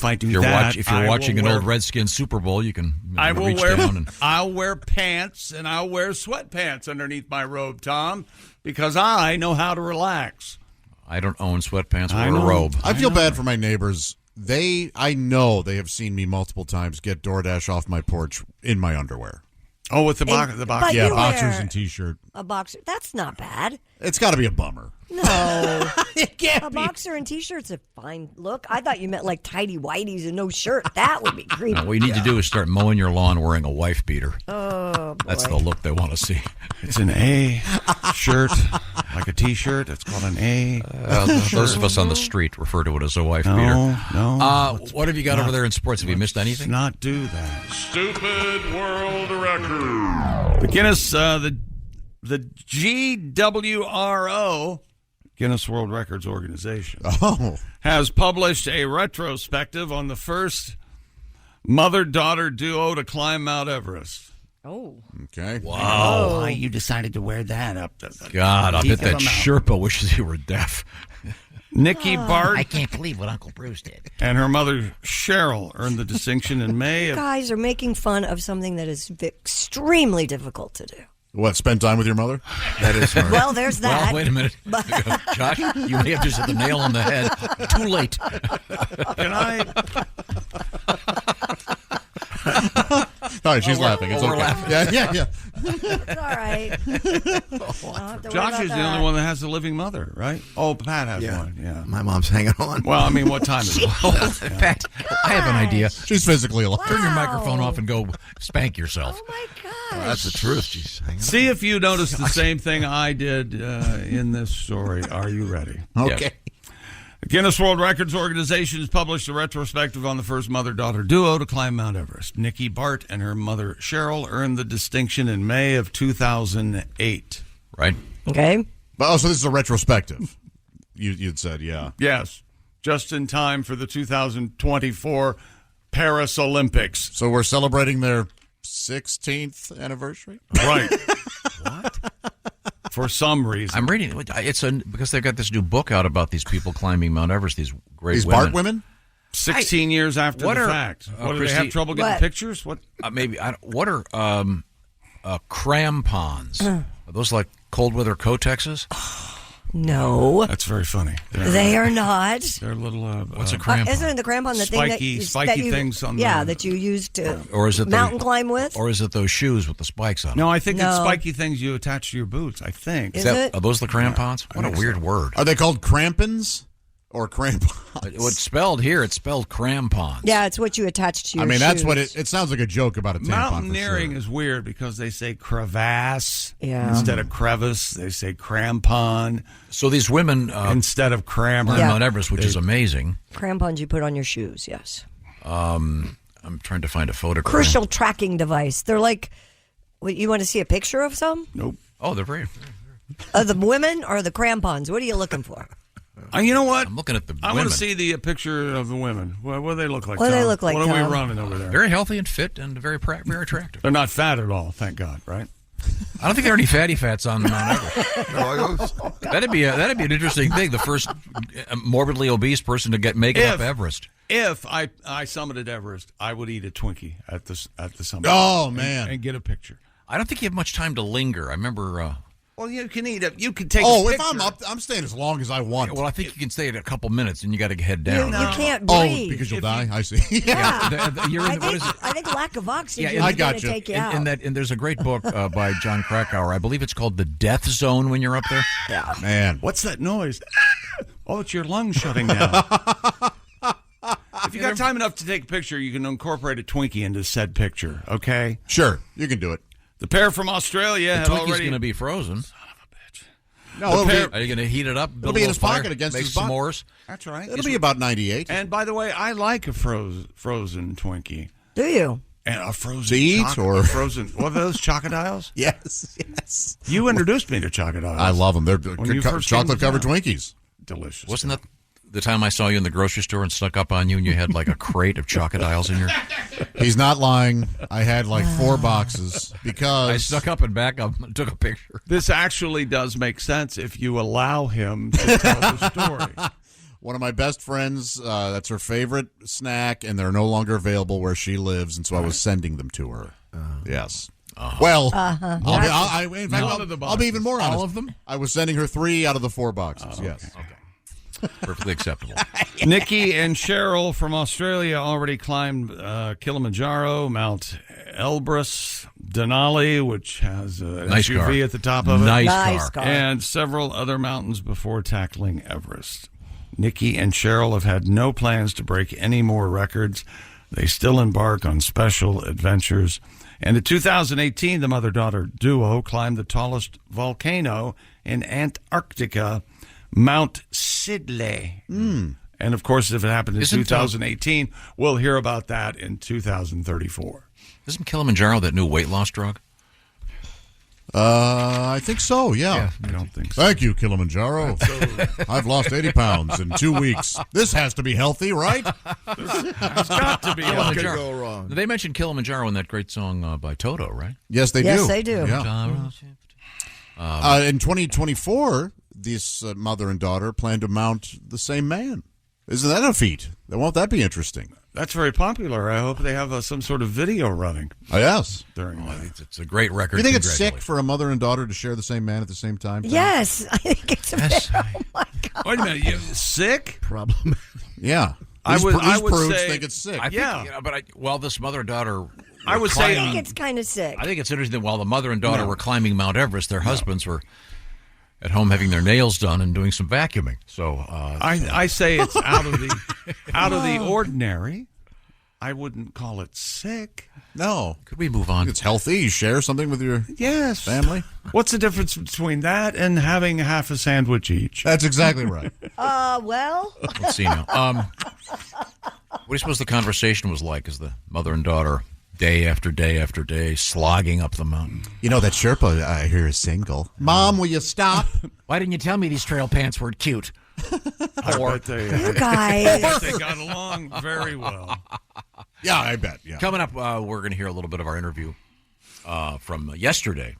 I do If you're, that, if you're I watching will an wear- old Redskins Super Bowl, you can I will reach wear. down and I'll wear pants and I'll wear sweatpants underneath my robe, Tom, because I know how to relax. I don't own sweatpants I or a know. robe. I feel bad for my neighbors. I know they have seen me multiple times get DoorDash off my porch in my underwear. Oh, with the box. But Yeah, you boxers wear and T-shirt. a boxer. That's not bad. It's got to be a bummer. No. A boxer and T-shirt's a fine look. I thought you meant like tidy whities and no shirt. That would be creepy. What you need to do is start mowing your lawn wearing a wife beater. Oh, boy. That's the look they want to see. It's an A shirt, like a T-shirt. It's called an A. Those of us on the street refer to it as a wife beater. No. What have you got over there in sports? Have you missed anything? Not do that. Stupid world record. The Guinness, the GWRO, Guinness World Records Organization, has published a retrospective on the first mother-daughter duo to climb Mount Everest. Oh. Okay. Wow. Why you decided to wear that up? God, I bet that Sherpa wishes he were deaf. Nikki Bart. I can't believe what Uncle Bruce did. And her mother, Cheryl, earned the distinction in May. You guys are making fun of something that is extremely difficult to do. What, spend time with your mother? That is hard. Well, there's that. Well, wait a minute. Josh, you may have just hit the nail on the head. Too late. Can I? All right, she's laughing. It's we're okay. laughing. Yeah. It's all right. Josh is the only one that has a living mother, right? Oh, Pat has one. Yeah. My mom's hanging on. Well, I mean, what time is it? Pat, I have an idea. She's physically alive. Turn your microphone off and go spank yourself. Oh, my gosh. Well, that's the truth. She's hanging on. See if you noticed the same thing I did in this story. Are you ready? Okay. Yes. The Guinness World Records Organization has published a retrospective on the first mother-daughter duo to climb Mount Everest. Nikki Bart and her mother, Cheryl, earned the distinction in May of 2008. Right. Okay. So this is a retrospective. You'd said, yeah. Yes. Just in time for the 2024 Paris Olympics. So we're celebrating their 16th anniversary? Right. What? For some reason. I'm reading because they've got this new book out about these people climbing Mount Everest, these great These women. Bart women? 16 years after the fact. What, do they have trouble getting pictures? What? Maybe. What are crampons? Are those like cold weather Kotexes? No. That's very funny. They are not. They're little. What's a crampon? Isn't it the crampon the spiky, thing spiky things on that you use to or is it mountain climb with? Or is it those shoes with the spikes on them? No, I think it's spiky things you attach to your boots, I think. Are those the crampons? What a weird word. Are they called crampons or crampons? What's spelled here, it's spelled crampons. Yeah, it's what you attach to your I mean, shoes. that's what it sounds like a joke about a tampon. Mountaineering is weird because they say crevasse instead of crevice. They say crampon. So these women instead of crammer. Mount Everest, which is amazing. Crampons you put on your shoes, yes. I'm trying to find a photograph. Crucial tracking device. They're like, you want to see a picture of some? Nope. Oh, they're very. The women or the crampons? What are you looking for? You know what? I'm looking at the I women. want to see the picture of the women. What do they look like? What do they Tom? look like, What are Tom? we running over there? Very healthy and fit and very attractive. They're not fat at all, thank God, right? I don't think there are any fatty fats on Mount Everest. That'd be an interesting thing. The first morbidly obese person to make it up Everest. If I summited Everest, I would eat a Twinkie at the summit. Oh man, and get a picture. I don't think you have much time to linger. I remember. Well, you can eat it. You can take. Oh, a if picture. I'm up, I'm staying as long as I want. Well, I think you can stay at a couple minutes, and you got to head down. You can't breathe. Oh, because you'll die. I see. I think lack of oxygen is going to take you out. And there's a great book by John Krakauer. I believe it's called The Death Zone when you're up there. Yeah. Man. What's that noise? Oh, it's your lungs shutting down. If you got time enough to take a picture, you can incorporate a Twinkie into said picture, okay? Sure, you can do it. The pair from Australia The had Twinkie's already... going to be frozen. No, are you going to heat it up? It'll be in his pocket against make his some body. s'mores? That's right. It'll be about 98. And by the way, I like a frozen Twinkie. Do you? And a frozen to eat or frozen? What are those, Chocodiles? Yes. You introduced me to Chocodiles. I love them. They're chocolate covered Twinkies. Delicious. Wasn't that the time I saw you in the grocery store and snuck up on you and you had like a crate of Chocodiles in your... He's not lying. I had like 4 boxes because... I snuck up and back up and took a picture. This actually does make sense if you allow him to tell the story. One of my best friends, that's her favorite snack, and they're no longer available where she lives, and so I was sending them to her. Yes. Well, I'll be even more honest. All of them? I was sending her 3 out of the 4 boxes, yes. Okay. Perfectly acceptable. Nikki and Cheryl from Australia already climbed Kilimanjaro, Mount Elbrus, Denali, which has an Nice SUV car. at the top of it. Nice car. And several other mountains before tackling Everest. Nikki and Cheryl have had no plans to break any more records. They still embark on special adventures. And in 2018, the mother-daughter duo climbed the tallest volcano in Antarctica, Mount Sidley. And, of course, if it happened in 2018, we'll hear about that in 2034. Isn't Kilimanjaro that new weight loss drug? I think so, yeah. I don't think so. Thank you, Kilimanjaro. I've lost 80 pounds in 2 weeks. This has to be healthy, right? It's got to be. What could go wrong? They mentioned Kilimanjaro in that great song by Toto, right? Yes, they do. Yes, they do. Yeah. In 2024, this mother and daughter plan to mount the same man. Isn't that a feat? Won't that be interesting? That's very popular. I hope they have some sort of video running. Oh, yes. During that. It's a great record. You think it's sick for a mother and daughter to share the same man at the same time? Yes, I think it's a bit. Oh my God! Wait a minute, you sick? Problem. Yeah. I would prudes say think it's sick. I think, this mother and daughter. I would say I think it's kind of sick. I think it's interesting that while the mother and daughter were climbing Mount Everest, their husbands were at home having their nails done and doing some vacuuming. So I say it's out of the ordinary. I wouldn't call it sick. No. Could we move on? It's healthy. You share something with your family. What's the difference between that and having half a sandwich each? That's exactly right. Well. Let's see now. What do you suppose the conversation was like as the mother and daughter, day after day after day, slogging up the mountain? You know, that Sherpa I hear is single. Mom, will you stop? Why didn't you tell me these trail pants were cute? I bet You guys. they got along very well. Yeah, I bet. Yeah. Coming up, we're going to hear a little bit of our interview from yesterday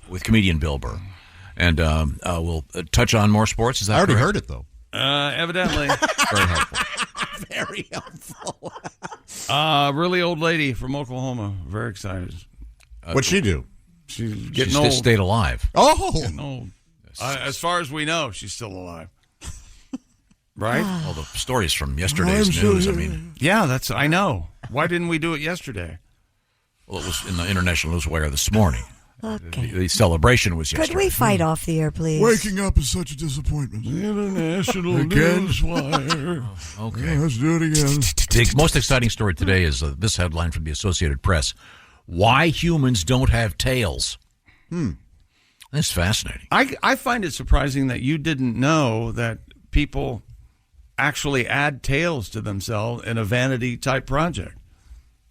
with comedian Bill Burr. And we'll touch on more sports. Is that I already correct? heard it, though. Evidently. Very helpful. Very helpful. Really old lady from Oklahoma. Very excited. What'd she do? She's getting She old. stayed alive. Oh. Getting old. As far as we know, she's still alive. Right? All the stories from yesterday's news. I mean, yeah, I know. Why didn't we do it yesterday? Well, it was in the International Newswire this morning. Okay. The celebration was Could yesterday. we fight off the air, please? Waking up is such a disappointment. The International Again? Newswire. Okay. Let's do it again. The most exciting story today is this headline from the Associated Press. Why humans don't have tails. That's fascinating. I find it surprising that you didn't know that people actually add tails to themselves in a vanity-type project.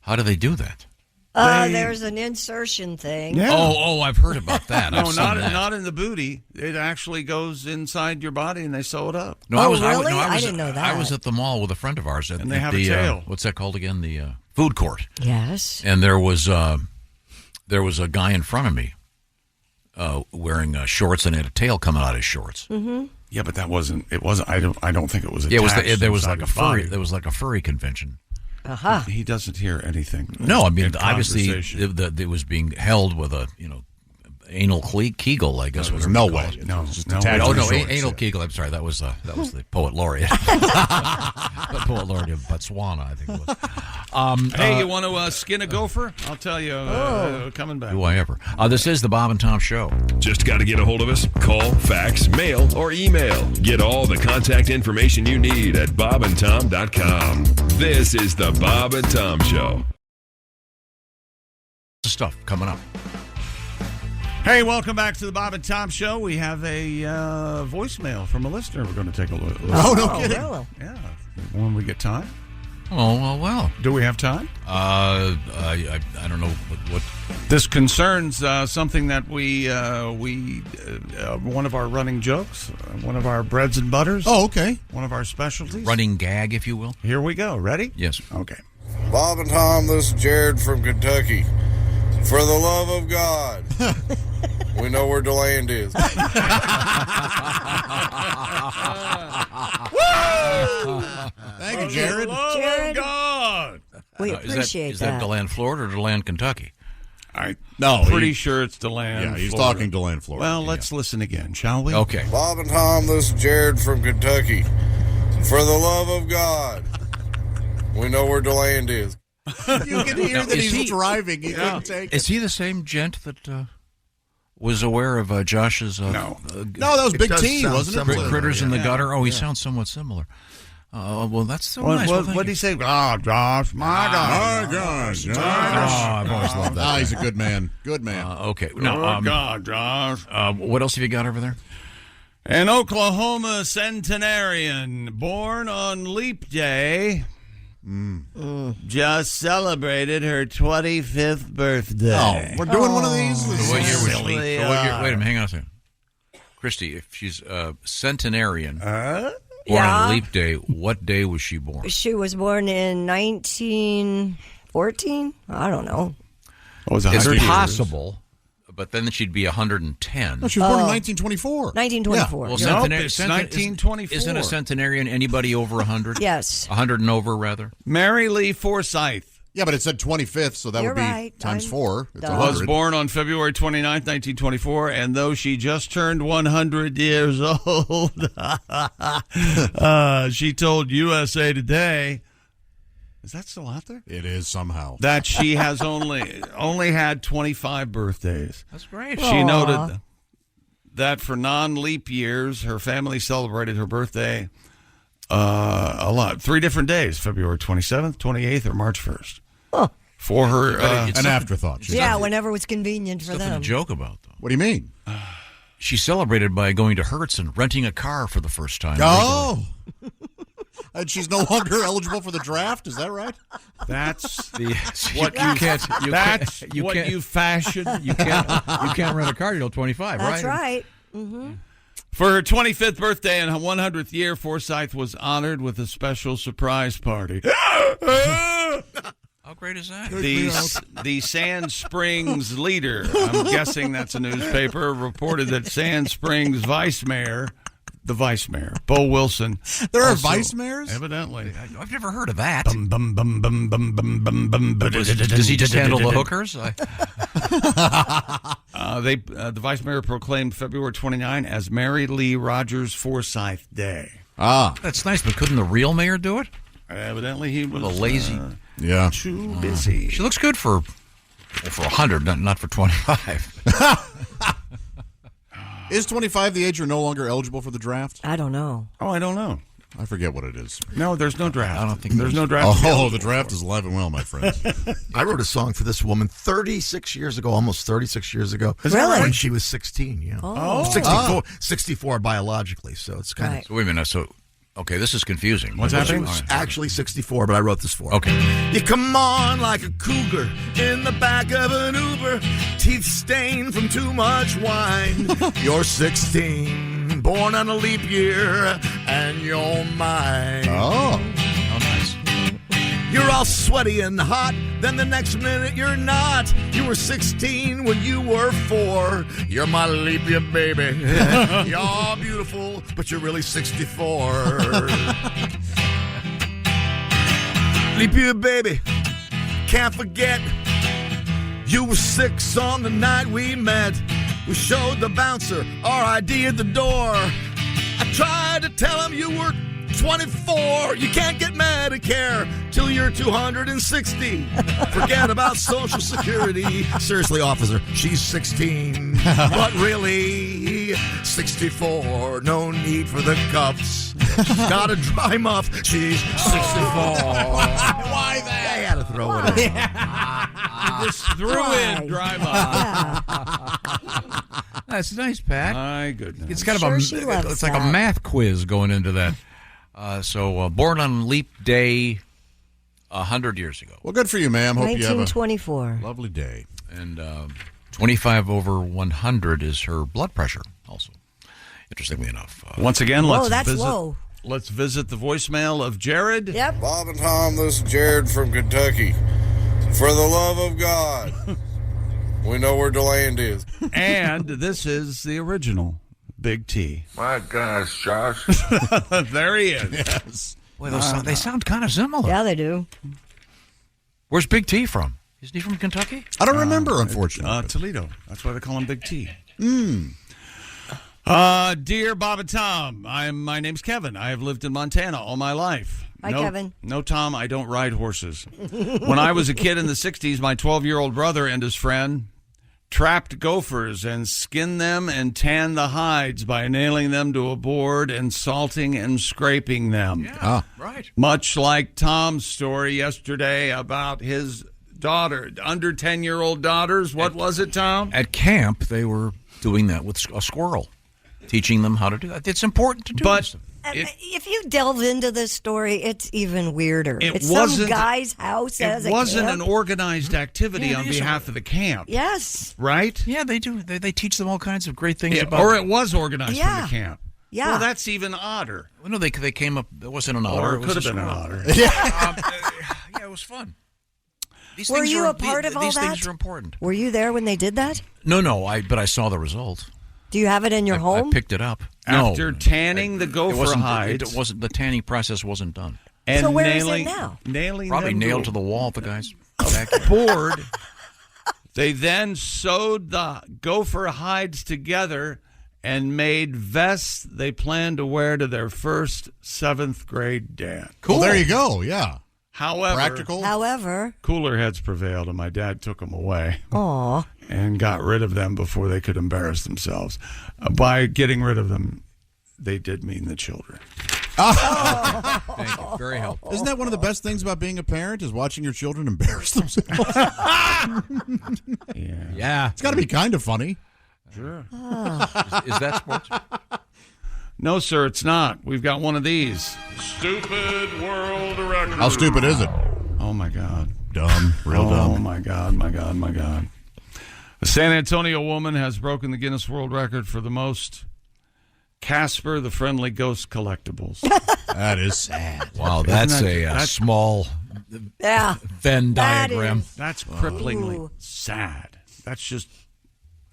How do they do that? There's an insertion thing. Yeah. Oh, I've heard about that. No, I've seen that. not in the booty. It actually goes inside your body and they sew it up. No, really? I didn't know that. I was at the mall with a friend of ours. And they have the, a tail. What's that called again? The food court. Yes. And there was a guy in front of me wearing shorts and had a tail coming out of his shorts. Mm-hmm. Yeah, but that wasn't. It wasn't. I don't think it was. Yeah, there was inside like a his furry. body. There was like a furry convention. Uh-huh. He doesn't hear anything. No, I mean in obviously conversation. it was being held with a anal kegel, I guess. There's no way. No, It's just no attached way. to Oh the no, shorts, anal yeah. kegel. I'm sorry, that was the poet laureate, the poet laureate of Botswana, I think it was. Hey, you want to skin a gopher? I'll tell you. Coming back. Do I ever? This is the Bob and Tom Show. Just got to get a hold of us. Call, fax, mail, or email. Get all the contact information you need at bobandtom.com. This is the Bob and Tom Show. Stuff coming up. Hey, welcome back to the Bob and Tom Show. We have a voicemail from a listener. We're going to take a look. Oh, no kidding. Really? Yeah. When we get time. Oh, well. Do we have time? I don't know what. This concerns something that we one of our running jokes, one of our breads and butters. Oh, okay. One of our specialties. Running gag, if you will. Here we go. Ready? Yes. Okay. Bob and Tom, this is Jared from Kentucky. For the love of God, we know where DeLand is. Thank you, Jared. Jared. God. We appreciate Is that DeLand, Florida, or DeLand, Kentucky? No, pretty sure it's DeLand. Yeah, he's Florida. talking DeLand, Florida. Well, let's listen again, shall we? Okay. Bob and Tom, this is Jared from Kentucky. For the love of God, we know where DeLand is. You can hear that he's driving. He couldn't take it. Is he the same gent that was aware of Josh's... No, that was Big T, wasn't it? Critters in the Gutter? Oh, he sounds somewhat similar. Well, that's so nice. What did he say? Oh, Josh, my gosh. I've always loved that. He's a good man. Good man. Okay. God, Josh. What else have you got over there? An Oklahoma centenarian born on Leap Day just celebrated her 25th birthday. Oh, we're doing one of these? What year was she? Wait a minute, hang on a second. Christy, if she's a centenarian, born on Leap Day, what day was she born? She was born in 1914? I don't know. It's possible, but then she'd be 110. No, she was born in 1924. 1924. Well, it's 1924. Isn't a centenarian anybody over 100? Yes. 100 and over, rather. Mary Lee Forsyth. Yeah, but it said 25th, so that would be times 4. It's 100. Was born on February 29th, 1924, and though she just turned 100 years old, she told USA Today, is that still out there? It is somehow. That she has only had 25 birthdays. That's great. She noted that for non-leap years, her family celebrated her birthday a lot. 3 different days, February 27th, 28th, or March 1st. Oh. For her... an afterthought. Whenever it was convenient for Nothing them. to joke about, though. What do you mean? She celebrated by going to Hertz and renting a car for the first time. Oh! And she's no longer eligible for the draft? Is that right? That's what you fashion. You can't rent a car until 25, right? That's right. Mm-hmm. For her 25th birthday and her 100th year, Forsyth was honored with a special surprise party. How great is that? The Sand Springs Leader, I'm guessing that's a newspaper, reported that Sand Springs vice mayor, Bo Wilson. There are vice mayors? Evidently. I've never heard of that. Does he just handle the hookers? The vice mayor proclaimed February 29 as Mary Lee Rogers Forsyth Day. That's nice, but couldn't the real mayor do it? Evidently, he was a lazy. Too busy. She looks good for 100, not for 25. Is 25 the age you're no longer eligible for the draft? I don't know. Oh, I don't know. I forget what it is. No, there's no draft. I don't think there's no draft. Oh, the draft is alive and well, my friend. I wrote a song for this woman 36 years ago, almost 36 years ago. Really? When she was 16, yeah. Oh. 64 biologically, so it's kind of... So wait a minute. So, okay, this is confusing. What's happening? She was actually 64, but I wrote this for her. Okay. You come on like a cougar in the back of an Uber, teeth stained from too much wine. You're 16, born on a leap year, and you're mine. Oh, nice. You're all sweaty and hot, then the next minute you're not. You were 16 when you were 4. You're my leap year baby. You're beautiful, but you're really 64. Leap year baby, can't forget. You were 6 on the night we met. We showed the bouncer our ID at the door. I tried to tell him you were 24. You can't get Medicare till you're 260. Forget about Social Security. Seriously, officer, she's 16. But really, 64. No need for the cuffs. She's got a dry muff. She's 64. why that? I had to throw it in. Just threw in dry mouth. That's nice, Pat. My goodness. It's kind of it's like a math quiz going into that. So born on Leap Day 100 years ago. Well, good for you, ma'am. Hope you have a 1924. lovely day. And 25 over 100 is her blood pressure also. Interestingly enough. Once again, let's that's visit. low. Let's visit the voicemail of Jared. Yep. Bob and Tom, this is Jared from Kentucky. For the love of God, we know where DeLand is. And this is the original Big T. My gosh, Josh. There he is. Yes. Boy, they sound kind of similar. Yeah, they do. Where's Big T from? Isn't he from Kentucky? I don't remember, unfortunately. Toledo. That's why they call him Big T. Dear Bob and Tom, my name's Kevin. I have lived in Montana all my life. Hi, Kevin. No, Tom, I don't ride horses. When I was a kid in the 60s, my 12-year-old brother and his friend trapped gophers and skinned them and tanned the hides by nailing them to a board and salting and scraping them. Yeah, right. Much like Tom's story yesterday about his daughter, under 10-year-old daughters. What was it, Tom? At camp, they were doing that with a squirrel, teaching them how to do that. It's important to do this. If you delve into this story, it's even weirder. It's wasn't some guy's house as a It wasn't camp. an organized activity on these behalf of the camp. Yes. Right? Yeah, they do. They teach them all kinds of great things about or it was organized Yeah. from the camp. Yeah. Well, that's even odder. Well, no, they came up. It wasn't an Or otter. it could have been an squirrel. otter. Yeah, it was fun. These Were things you are, a part of all these that? things are important. Were you there when they did that? No, but I saw the result. Do you have it in your home? I picked it up. After tanning the gopher hides. It wasn't. The tanning process wasn't done. And So where is it nailing, now? Nailing Probably them nailed to the wall. The guys. board. They then sewed the gopher hides together and made vests they planned to wear to their first 7th grade dance. Cool. Well, there you go. Yeah. However, However, cooler heads prevailed, and my dad took them away. Aw. And got rid of them before they could embarrass themselves. By getting rid of them, they did mean the children. Thank you. Very helpful. Isn't that one of the best things about being a parent is watching your children embarrass themselves? Yeah. It's got to be kind of funny. Sure. Is that sports? No, sir, it's not. We've got one of these. Stupid world record. How stupid is it? Oh, my God. Dumb. Real dumb. Oh, my God. A San Antonio woman has broken the Guinness World Record for the most Casper the Friendly Ghost collectibles. That is sad. Wow, that's a small Venn diagram. That's cripplingly sad. That's just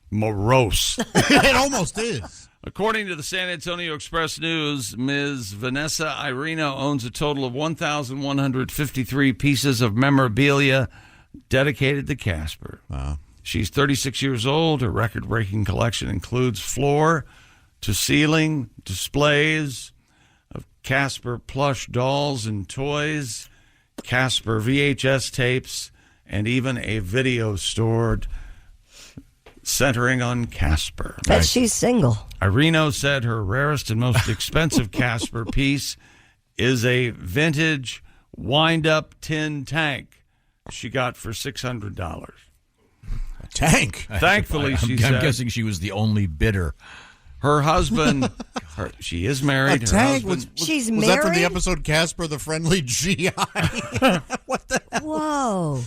morose. It almost is. According to the San Antonio Express News, Ms. Vanessa Irino owns a total of 1,153 pieces of memorabilia dedicated to Casper. Wow. She's 36 years old. Her record-breaking collection includes floor-to-ceiling displays of Casper plush dolls and toys, Casper VHS tapes, and even a video stored centering on Casper. Bet she's single. Irino said her rarest and most expensive Casper piece is a vintage wind-up tin tank she got for $600. A tank? Thankfully, I'm said, guessing she was the only bidder. Her husband, she is married. A tank? She's was married? that from the episode Casper the Friendly GI? What the hell? Whoa.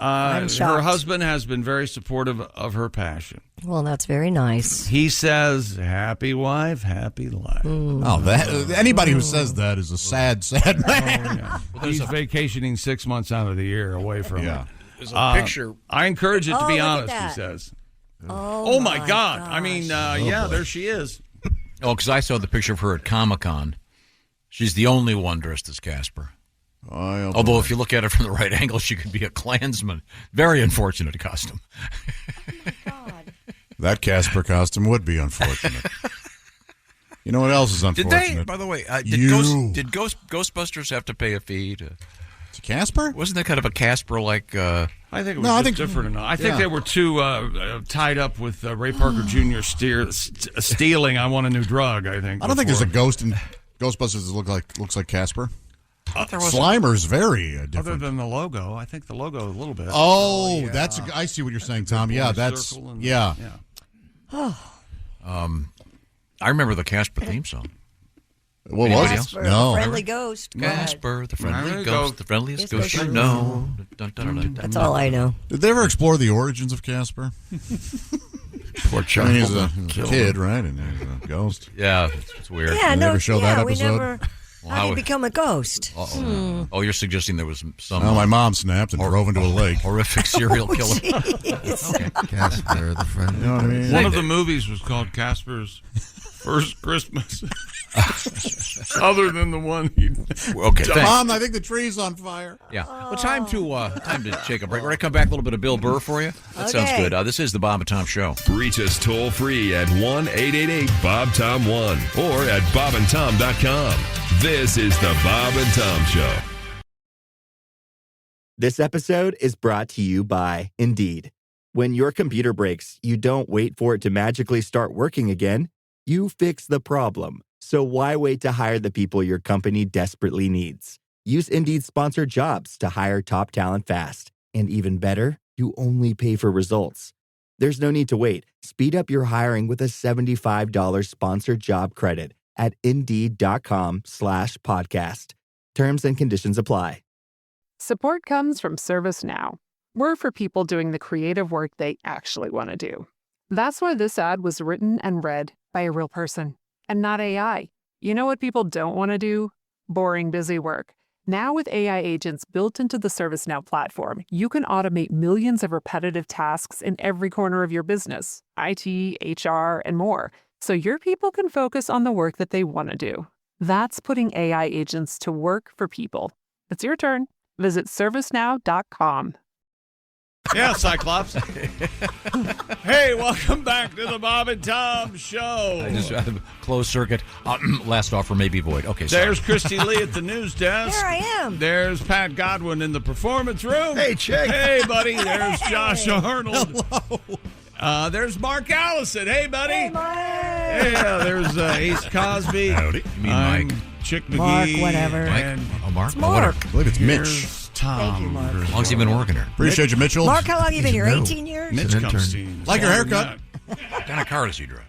I'm her shocked. husband has been very supportive of her passion. Well, that's very nice. He says, happy wife, happy life. Oh, anybody who says that is a sad, sad man. He's vacationing 6 months out of the year away from her. There's a picture. I encourage it to be look at honest, he that. says. Oh, my God. I mean, there she is. Oh, because I saw the picture of her at Comic-Con. She's the only one dressed as Casper. Although if you look at it from the right angle, she could be a Klansman. Very unfortunate costume. That Casper costume would be unfortunate. You know what else is unfortunate? Did they, by the way, did Ghostbusters have to pay a fee to Casper? Wasn't that kind of a Casper-like... I think it was different enough. I think they were too tied up with Ray Parker Jr. stealing I Want a New Drug, I think. I don't think there's a ghost in Ghostbusters that looks like Casper. There was Slimer's very different. Other than the logo, I think the logo a little bit. Oh, I see what you're saying, Tom. Yeah, that's yeah. I remember the Casper theme song. What was it? Casper, No. the friendly ghost. Go ahead. Casper, the friendly ghost, the friendliest ghost you know. That's all I know. Did they ever explore the origins of Casper? Poor I child. mean, he's a kid, right? And he's a ghost. Yeah, it's weird. Yeah, Did they ever show that we episode? never. How do you become a ghost? Oh, you're suggesting there was some. Oh, my mom snapped and drove into a lake. Horrific serial killer. Okay. Casper, the friend. You know what I mean? One of the movies was called Casper's First Christmas. Other than the one he. Okay, thanks. Mom, I think the tree's on fire. Yeah. Well, time to take a break. We're going to come back a little bit of Bill Burr for you. That sounds good. This is the Bob and Tom Show. Reach us toll free at 1-888-BOB-TOM-1 or at bobandtom.com. This is the Bob and Tom Show. This episode is brought to you by Indeed. When your computer breaks, you don't wait for it to magically start working again. You fix the problem. So why wait to hire the people your company desperately needs? Use Indeed's sponsored jobs to hire top talent fast. And even better, you only pay for results. There's no need to wait. Speed up your hiring with a $75 sponsored job credit at Indeed.com/podcast. Terms and conditions apply. Support comes from ServiceNow. We're for people doing the creative work they actually want to do. That's why this ad was written and read by a real person and not AI. You know what people don't want to do? Boring, busy work. Now with AI agents built into the ServiceNow platform, you can automate millions of repetitive tasks in every corner of your business, IT, HR, and more, so your people can focus on the work that they want to do. That's putting AI agents to work for people. It's your turn. Visit servicenow.com. Yeah, Cyclops. Hey, welcome back to the Bob and Tom Show. I just closed circuit. Last offer may be void. Okay, sorry. There's Christy Lee at the news desk. Here I am. There's Pat Godwin in the performance room. Hey, Chick. Hey, buddy. There's Josh Arnold. Hello. There's Mark Allison. Hey, buddy. Hey, Mark. Yeah, there's Ace Cosby. Howdy. You mean Mike? Chick McGee. Mark, whatever. And Mark? It's Mark. I believe it's Mitch. here's Tom. Thank you, Mark. How long has he been working here? Appreciate you, Mitchell. Mark, how long you been here? new. 18 years? Mitch an comes intern. to Like your haircut. What kind of car does he drive?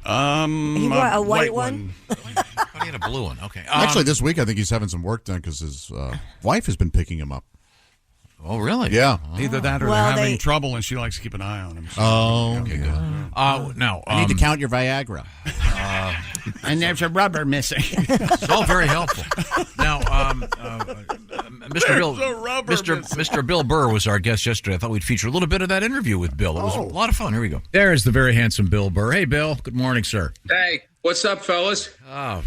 You want a white one? I thought he had a blue one. Okay. Actually, this week I think he's having some work done because his wife has been picking him up. Oh, really? Yeah. Either that or Well, they're having they- trouble and she likes to keep an eye on him. So. Oh, Okay, good. Now, I need to count your Viagra. And there's a rubber missing. It's all very helpful. Now, Mr. Bill Burr was our guest yesterday. I thought we'd feature a little bit of that interview with Bill. It was a lot of fun. Here we go. There's the very handsome Bill Burr. Hey, Bill. Good morning, sir. Hey, what's up, fellas?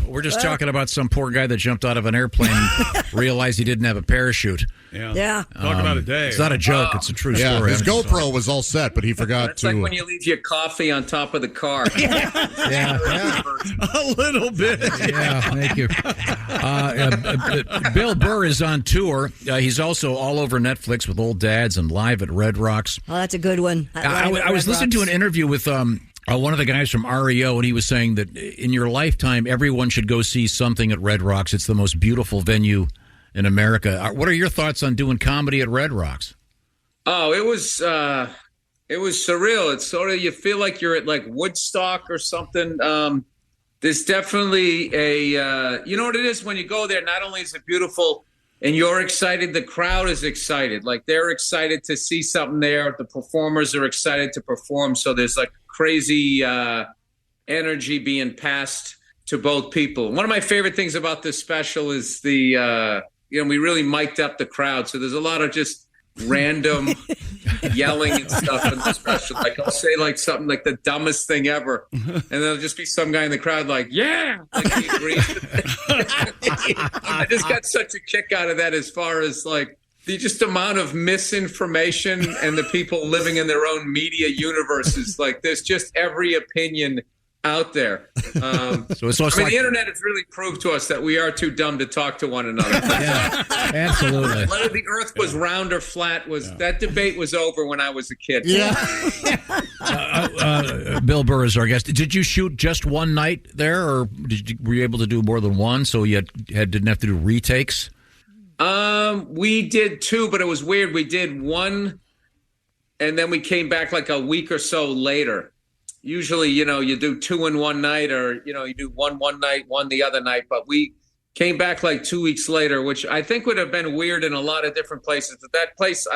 We're just talking about some poor guy that jumped out of an airplane and realized he didn't have a parachute. Yeah. Talk about a day. It's not a joke. It's a true Yeah, story. his GoPro was all set, but he forgot It's to. like when you leave your coffee on top of the car. A little bit. Yeah, thank you. Bill Burr is on tour. He's also all over Netflix with Old Dads and Live at Red Rocks. Oh, that's a good one. I was listening to an interview with one of the guys from REO, and he was saying that in your lifetime, everyone should go see something at Red Rocks. It's the most beautiful venue in America. What are your thoughts on doing comedy at Red Rocks? Oh, it was surreal. It's sort of, you feel like you're at like Woodstock or something. There's definitely you know what it is when you go there, not only is it beautiful and you're excited, the crowd is excited. Like they're excited to see something there. The performers are excited to perform. So there's like crazy energy being passed to both people. One of my favorite things about this special is the, we really mic'd up the crowd. So there's a lot of just random yelling and stuff in the special. Like I'll say like something like the dumbest thing ever, and there'll just be some guy in the crowd like, yeah, like he agrees. I just got such a kick out of that as far as like the just amount of misinformation and the people living in their own media universes. Like there's just every opinion out there. The internet has really proved to us that we are too dumb to talk to one another. Yeah, absolutely. Whether the earth was round or flat that debate was over when I was a kid. Yeah. Bill Burr is our guest. Did you shoot just one night there, or were you able to do more than one, so you didn't have to do retakes? We did two, but it was weird. We did one, and then we came back like a week or so later. Usually, you do two in one night, or, you do one night, one the other night. But we came back like 2 weeks later, which I think would have been weird in a lot of different places. But that place,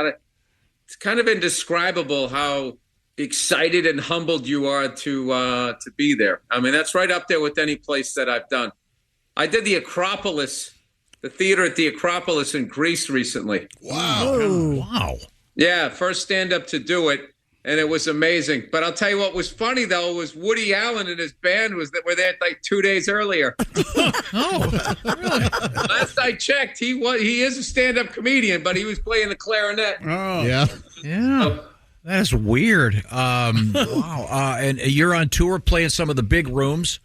it's kind of indescribable how excited and humbled you are to be there. I mean, that's right up there with any place that I've done. I did the Acropolis, the theater at the Acropolis in Greece recently. Wow. Yeah, first stand-up to do it, and it was amazing. But I'll tell you what was funny, though, was Woody Allen and his band were there like 2 days earlier. Oh, really? Last I checked, he is a stand-up comedian, but he was playing the clarinet. Oh. Yeah. That is weird. Wow. And you're on tour playing some of the big rooms.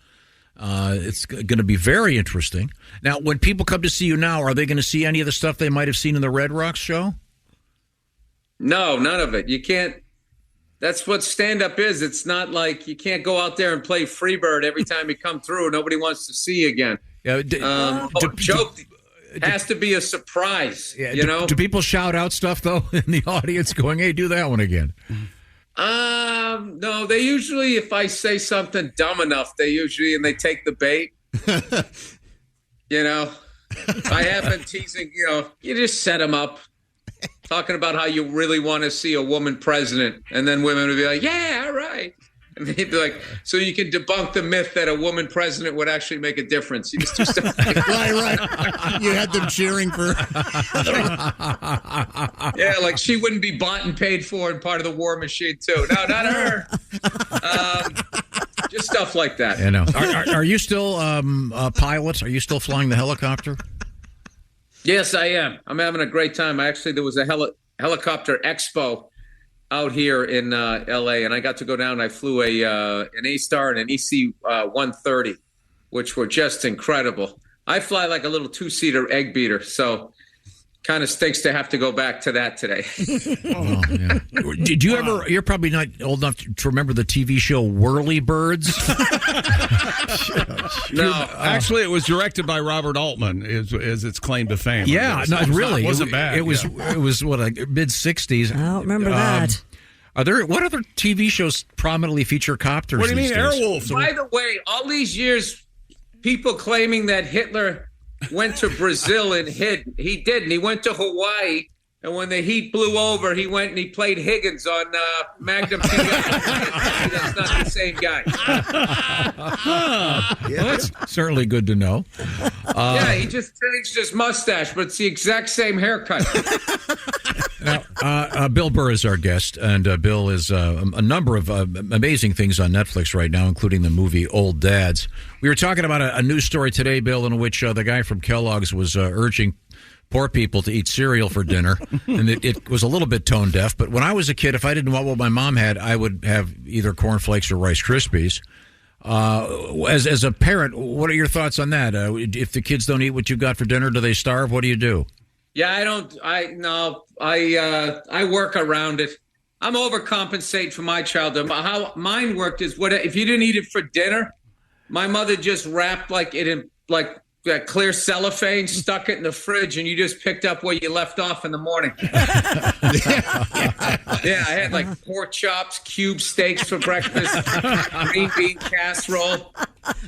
It's going to be very interesting. Now, when people come to see you now, are they going to see any of the stuff they might have seen in the Red Rocks show? No, none of it. You can't. That's what stand-up is. It's not like you can't go out there and play Freebird every time you come through. Nobody wants to see you again. Yeah, joke has to be a surprise. Yeah, you know. Do people shout out stuff though in the audience, going, "Hey, do that one again"? No. They usually, if I say something dumb enough, and they take the bait. You know, I have been teasing. You know, you just set them up. Talking about how you really want to see a woman president. And then women would be like, yeah, all right. And they'd be like, so you can debunk the myth that a woman president would actually make a difference. You just do stuff like that. Right. You had them cheering for. Yeah, like she wouldn't be bought and paid for and part of the war machine, too. No, not her. Just stuff like that. You know. Are you still a pilot? Are you still flying the helicopter? Yes, I am. I'm having a great time. There was a helicopter expo out here in L.A., and I got to go down and I flew an A-Star and an EC-130, which were just incredible. I fly like a little two-seater egg beater, so kind of stinks to have to go back to that today. Oh, yeah. Did you ever? You're probably not old enough to remember the TV show Whirly Birds. No, actually, it was directed by Robert Altman, as it's claimed to fame. Yeah, no, really, it wasn't bad. It was what, like mid '60s. I don't remember that. What other TV shows prominently feature copters? What do you mean, these days? Airwolf? By the way, all these years, people claiming that Hitler went to Brazil and hid. He didn't. He went to Hawaii, and when the heat blew over, he went and he played Higgins on Magnum PI. That's not the same guy. Well, that's certainly good to know. Yeah, he just changed his mustache, but it's the exact same haircut. Now, Bill Burr is our guest, and Bill is a number of amazing things on Netflix right now, including the movie Old Dads. We were talking about a news story today, Bill, in which the guy from Kellogg's was urging poor people to eat cereal for dinner, and it was a little bit tone deaf. But when I was a kid, if I didn't want what my mom had, I would have either cornflakes or Rice Krispies. As a parent, what are your thoughts on that? If the kids don't eat what you got for dinner, do they starve? What do you do? Yeah, I work around it. I'm overcompensating for my childhood. How mine worked is if you didn't eat it for dinner, my mother just wrapped it in that clear cellophane, stuck it in the fridge, and you just picked up where you left off in the morning. Yeah, I had like pork chops, cube steaks for breakfast, green bean casserole.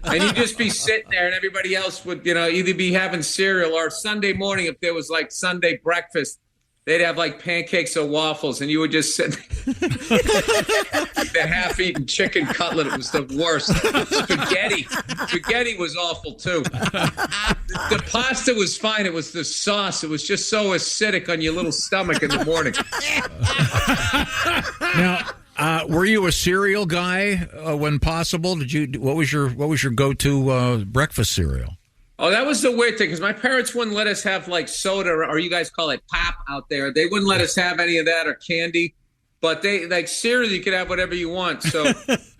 And you'd just be sitting there, and everybody else would, either be having cereal, or Sunday morning, if there was like Sunday breakfast, they'd have like pancakes or waffles, and you would just sit there. The half-eaten chicken cutlet, it was the worst. Spaghetti was awful too. The pasta was fine. It was the sauce. It was just so acidic on your little stomach in the morning. Now, were you a cereal guy when possible? What was your go-to breakfast cereal? Oh, that was the weird thing, because my parents wouldn't let us have like soda, or you guys call it pop out there. They wouldn't let us have any of that or candy. But they like cereal, you could have whatever you want. So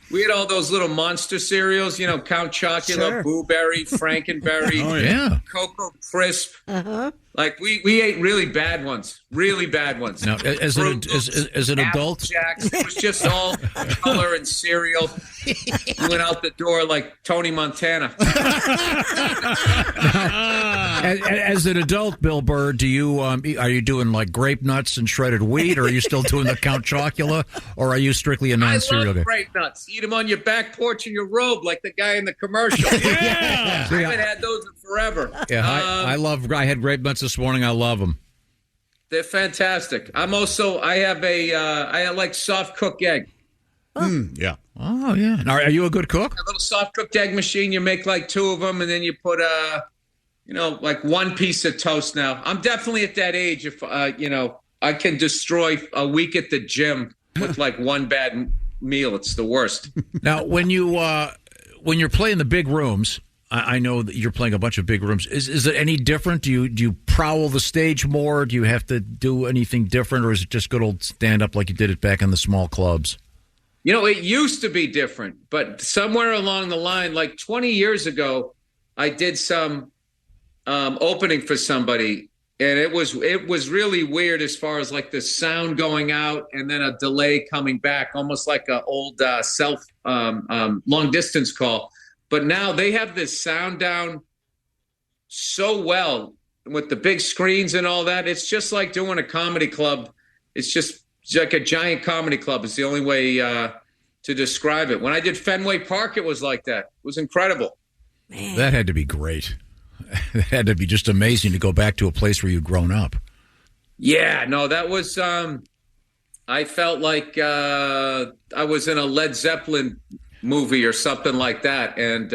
we had all those little monster cereals, Count Chocula, Sure. Boo Berry, Frankenberry, Oh, yeah. Cocoa Crisp. Uh-huh. Like we ate really bad ones. Now, as an adult, Jacks, it was just all color and cereal. You went out the door like Tony Montana. as an adult, Bill Burr, are you doing like grape nuts and shredded wheat, or are you still doing the Count Chocula, or are you strictly a non-cereal I guy? love grape nuts. Eat them on your back porch in your robe like the guy in the commercial. Yeah. I haven't had those in forever. Yeah, I had grape nuts this morning. I love them. They're fantastic. I like soft cooked egg. Yeah. Oh, yeah. Now, are you a good cook? A little soft cooked egg machine. You make like 2 of them, and then you put like 1 piece of toast. Now I'm definitely at that age. If I can destroy a week at the gym with like 1 bad meal. It's the worst. Now, when you're playing the big rooms, I know that you're playing a bunch of big rooms. Is it any different? Do you prowl the stage more? Do you have to do anything different, or is it just good old stand up like you did it back in the small clubs? It used to be different, but somewhere along the line, like 20 years ago, I did some opening for somebody, and it was really weird as far as like the sound going out and then a delay coming back, almost like an old long distance call. But now they have this sound down so well with the big screens and all that. It's just like doing a comedy club. It's like a giant comedy club. It's the only way to describe it. When I did Fenway Park, it was like that. It was incredible. Man. That had to be great. It had to be just amazing to go back to a place where you'd grown up. Yeah, no, that was, I felt like I was in a Led Zeppelin movie or something like that. And,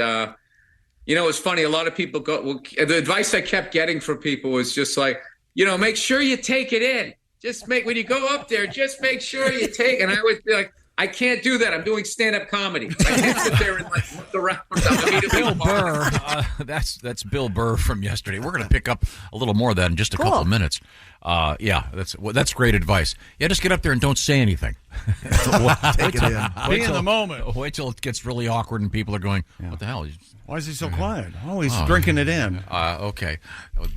it's funny. A lot of people the advice I kept getting from people was just like, make sure you take it in. When you go up there, just make sure you take. And I would be like, I can't do that. I'm doing stand-up comedy. I can't sit there and like look around. Bill Burr. That's Bill Burr from yesterday. We're going to pick up a little more of that in just a couple of minutes. That's great advice. Yeah, just get up there and don't say anything. Take it in. Be in the moment. Wait till it gets really awkward and people are going, "What the hell? Why is he so quiet? Oh, he's drinking it in." Okay,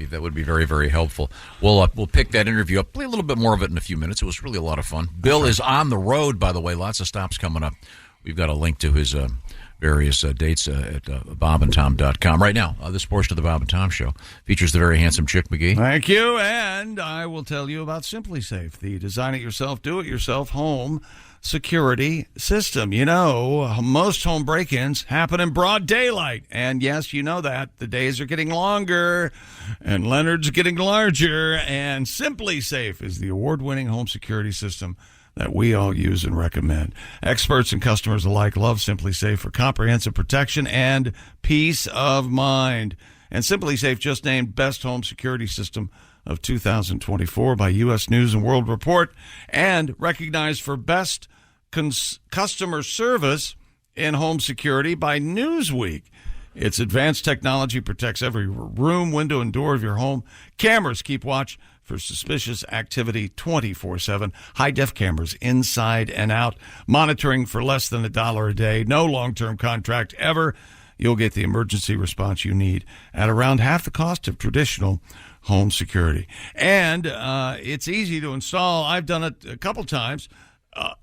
that would be very, very helpful. We'll pick that interview up, play a little bit more of it in a few minutes. It was really a lot of fun. Bill is on the road, by the way. Lots of stops coming up. We've got a link to his various dates at bobandtom.com. Right now, this portion of the Bob and Tom Show features the very handsome Chick McGee. Thank you, and I will tell you about Simply Safe, the design-it-yourself, do-it-yourself home security system. Most home break-ins happen in broad daylight, and yes, you know that. The days are getting longer, and Leonard's getting larger, and Simply Safe is the award-winning home security system that we all use and recommend. Experts and customers alike love Simply Safe for comprehensive protection and peace of mind. And Simply Safe just named Best Home Security System of 2024 by U.S. News and World Report, and recognized for Best Customer Service in Home Security by Newsweek. Its advanced technology protects every room, window, and door of your home. Cameras keep watch for suspicious activity 24/7. High-def cameras inside and out, monitoring for less than $1 a day. No long-term contract ever. You'll get the emergency response you need at around half the cost of traditional home security. And it's easy to install. I've done it a couple times.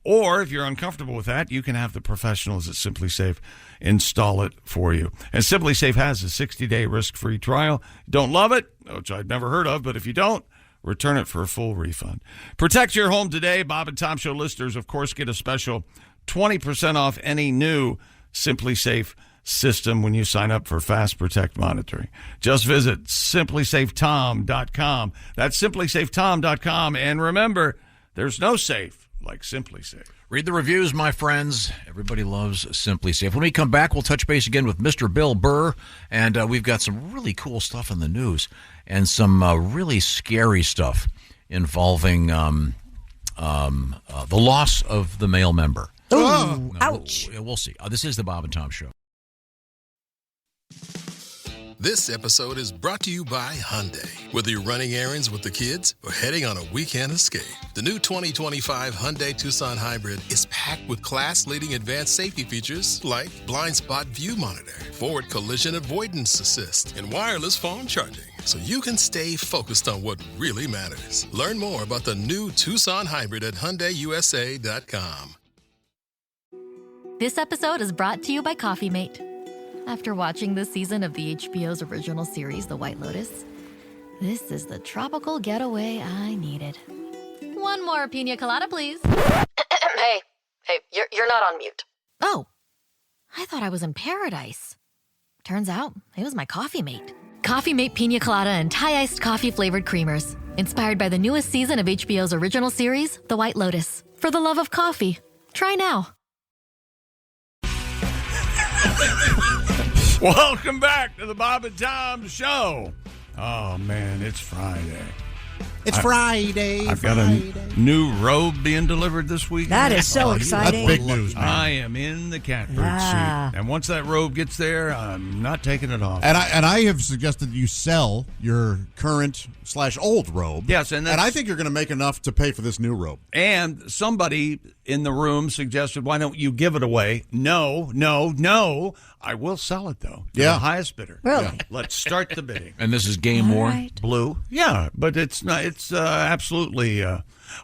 Or if you're uncomfortable with that, you can have the professionals at Simply Safe install it for you. And Simply Safe has a 60-day risk-free trial. Don't love it, which I'd never heard of, but if you don't, return it for a full refund. Protect your home today. Bob and Tom Show listeners, of course, get a special 20% off any new Simply Safe system when you sign up for Fast Protect monitoring. Just visit simplysafetom.com. That's simplysafetom.com. And remember, there's no safe like Simply Safe. Read the reviews, my friends. Everybody loves Simply Safe. When we come back, we'll touch base again with Mr. Bill Burr, and we've got some really cool stuff in the news and some really scary stuff involving the loss of the male member. Ooh, ouch. We'll see. This is the Bob and Tom Show. This episode is brought to you by Hyundai. Whether you're running errands with the kids or heading on a weekend escape, the new 2025 Hyundai Tucson Hybrid is packed with class-leading advanced safety features like blind spot view monitor, forward collision avoidance assist, and wireless phone charging, so you can stay focused on what really matters. Learn more about the new Tucson Hybrid at HyundaiUSA.com. This episode is brought to you by Coffee Mate. After watching this season of the HBO's original series, The White Lotus, this is the tropical getaway I needed. One more pina colada, please. Hey, you're not on mute. Oh, I thought I was in paradise. Turns out it was my Coffee Mate. Coffee Mate pina colada and Thai-iced coffee-flavored creamers. Inspired by the newest season of HBO's original series, The White Lotus. For the love of coffee. Try now. Welcome back to the Bob and Tom Show. Oh, man, it's Friday. It's Friday. I've got a new robe being delivered this week. That is so exciting. That's big news, man. I am in the catbird seat. And once that robe gets there, I'm not taking it off. And I have suggested that you sell your current/old robe. Yes, and I think you're going to make enough to pay for this new robe. And somebody in the room suggested, why don't you give it away? No. I will sell it, though. To the highest bidder. Really? Yeah. Let's start the bidding. And this is game worn blue? Yeah, but it's not. It's absolutely...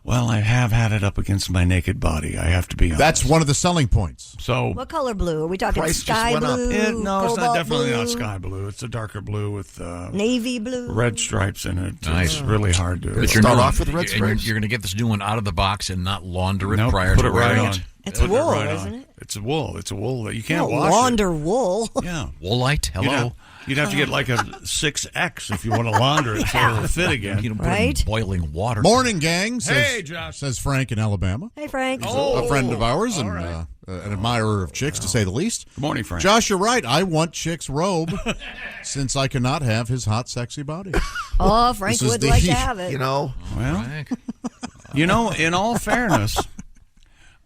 well, I have had it up against my naked body. I have to be honest. That's one of the selling points. So, what color blue? Are we talking Price sky just went up. blue? no, it's not definitely blue? not sky blue. It's a darker blue with navy blue, red stripes in it. Nice. It's really hard to Start off with red stripes. You're going to get this new one out of the box and not launder it prior put to it right wearing on. it. It's wool, isn't it? It's a wool. It's a wool that you can't No, wash. launder wool. Yeah, woolite. Hello. You'd have to get like a 6X if you want to launder it so it'll fit again. You know, put it in boiling water. Morning, gang. Hey, Josh. Says Frank in Alabama. Hey, Frank. He's a friend of ours and an admirer of chicks, to say the least. Good morning, Frank. Josh, you're right. I want Chick's robe since I cannot have his hot, sexy body. Oh, Frank would like to have it. You know, well, in all fairness,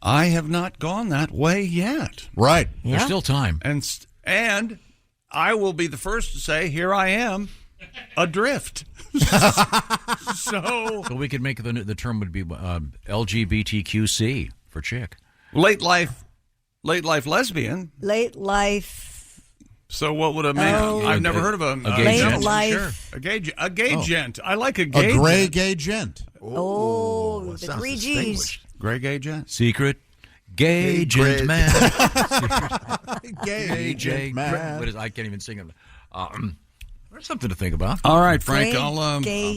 I have not gone that way yet. Right. Yeah. There's still time. And I will be the first to say, here I am, adrift. So we could make the term would be LGBTQC for chick. Late life lesbian. Late life. So what would it mean? I've never heard of a gay gent. Life. Sure. A gay gent. I like a gay gent. A gray gent. gay gent. Oh, the 3 Gs. Gray gay gent. Secret gay gent man. Gay gent man. What is, I can't even sing it. There's something to think about. All right, Frank.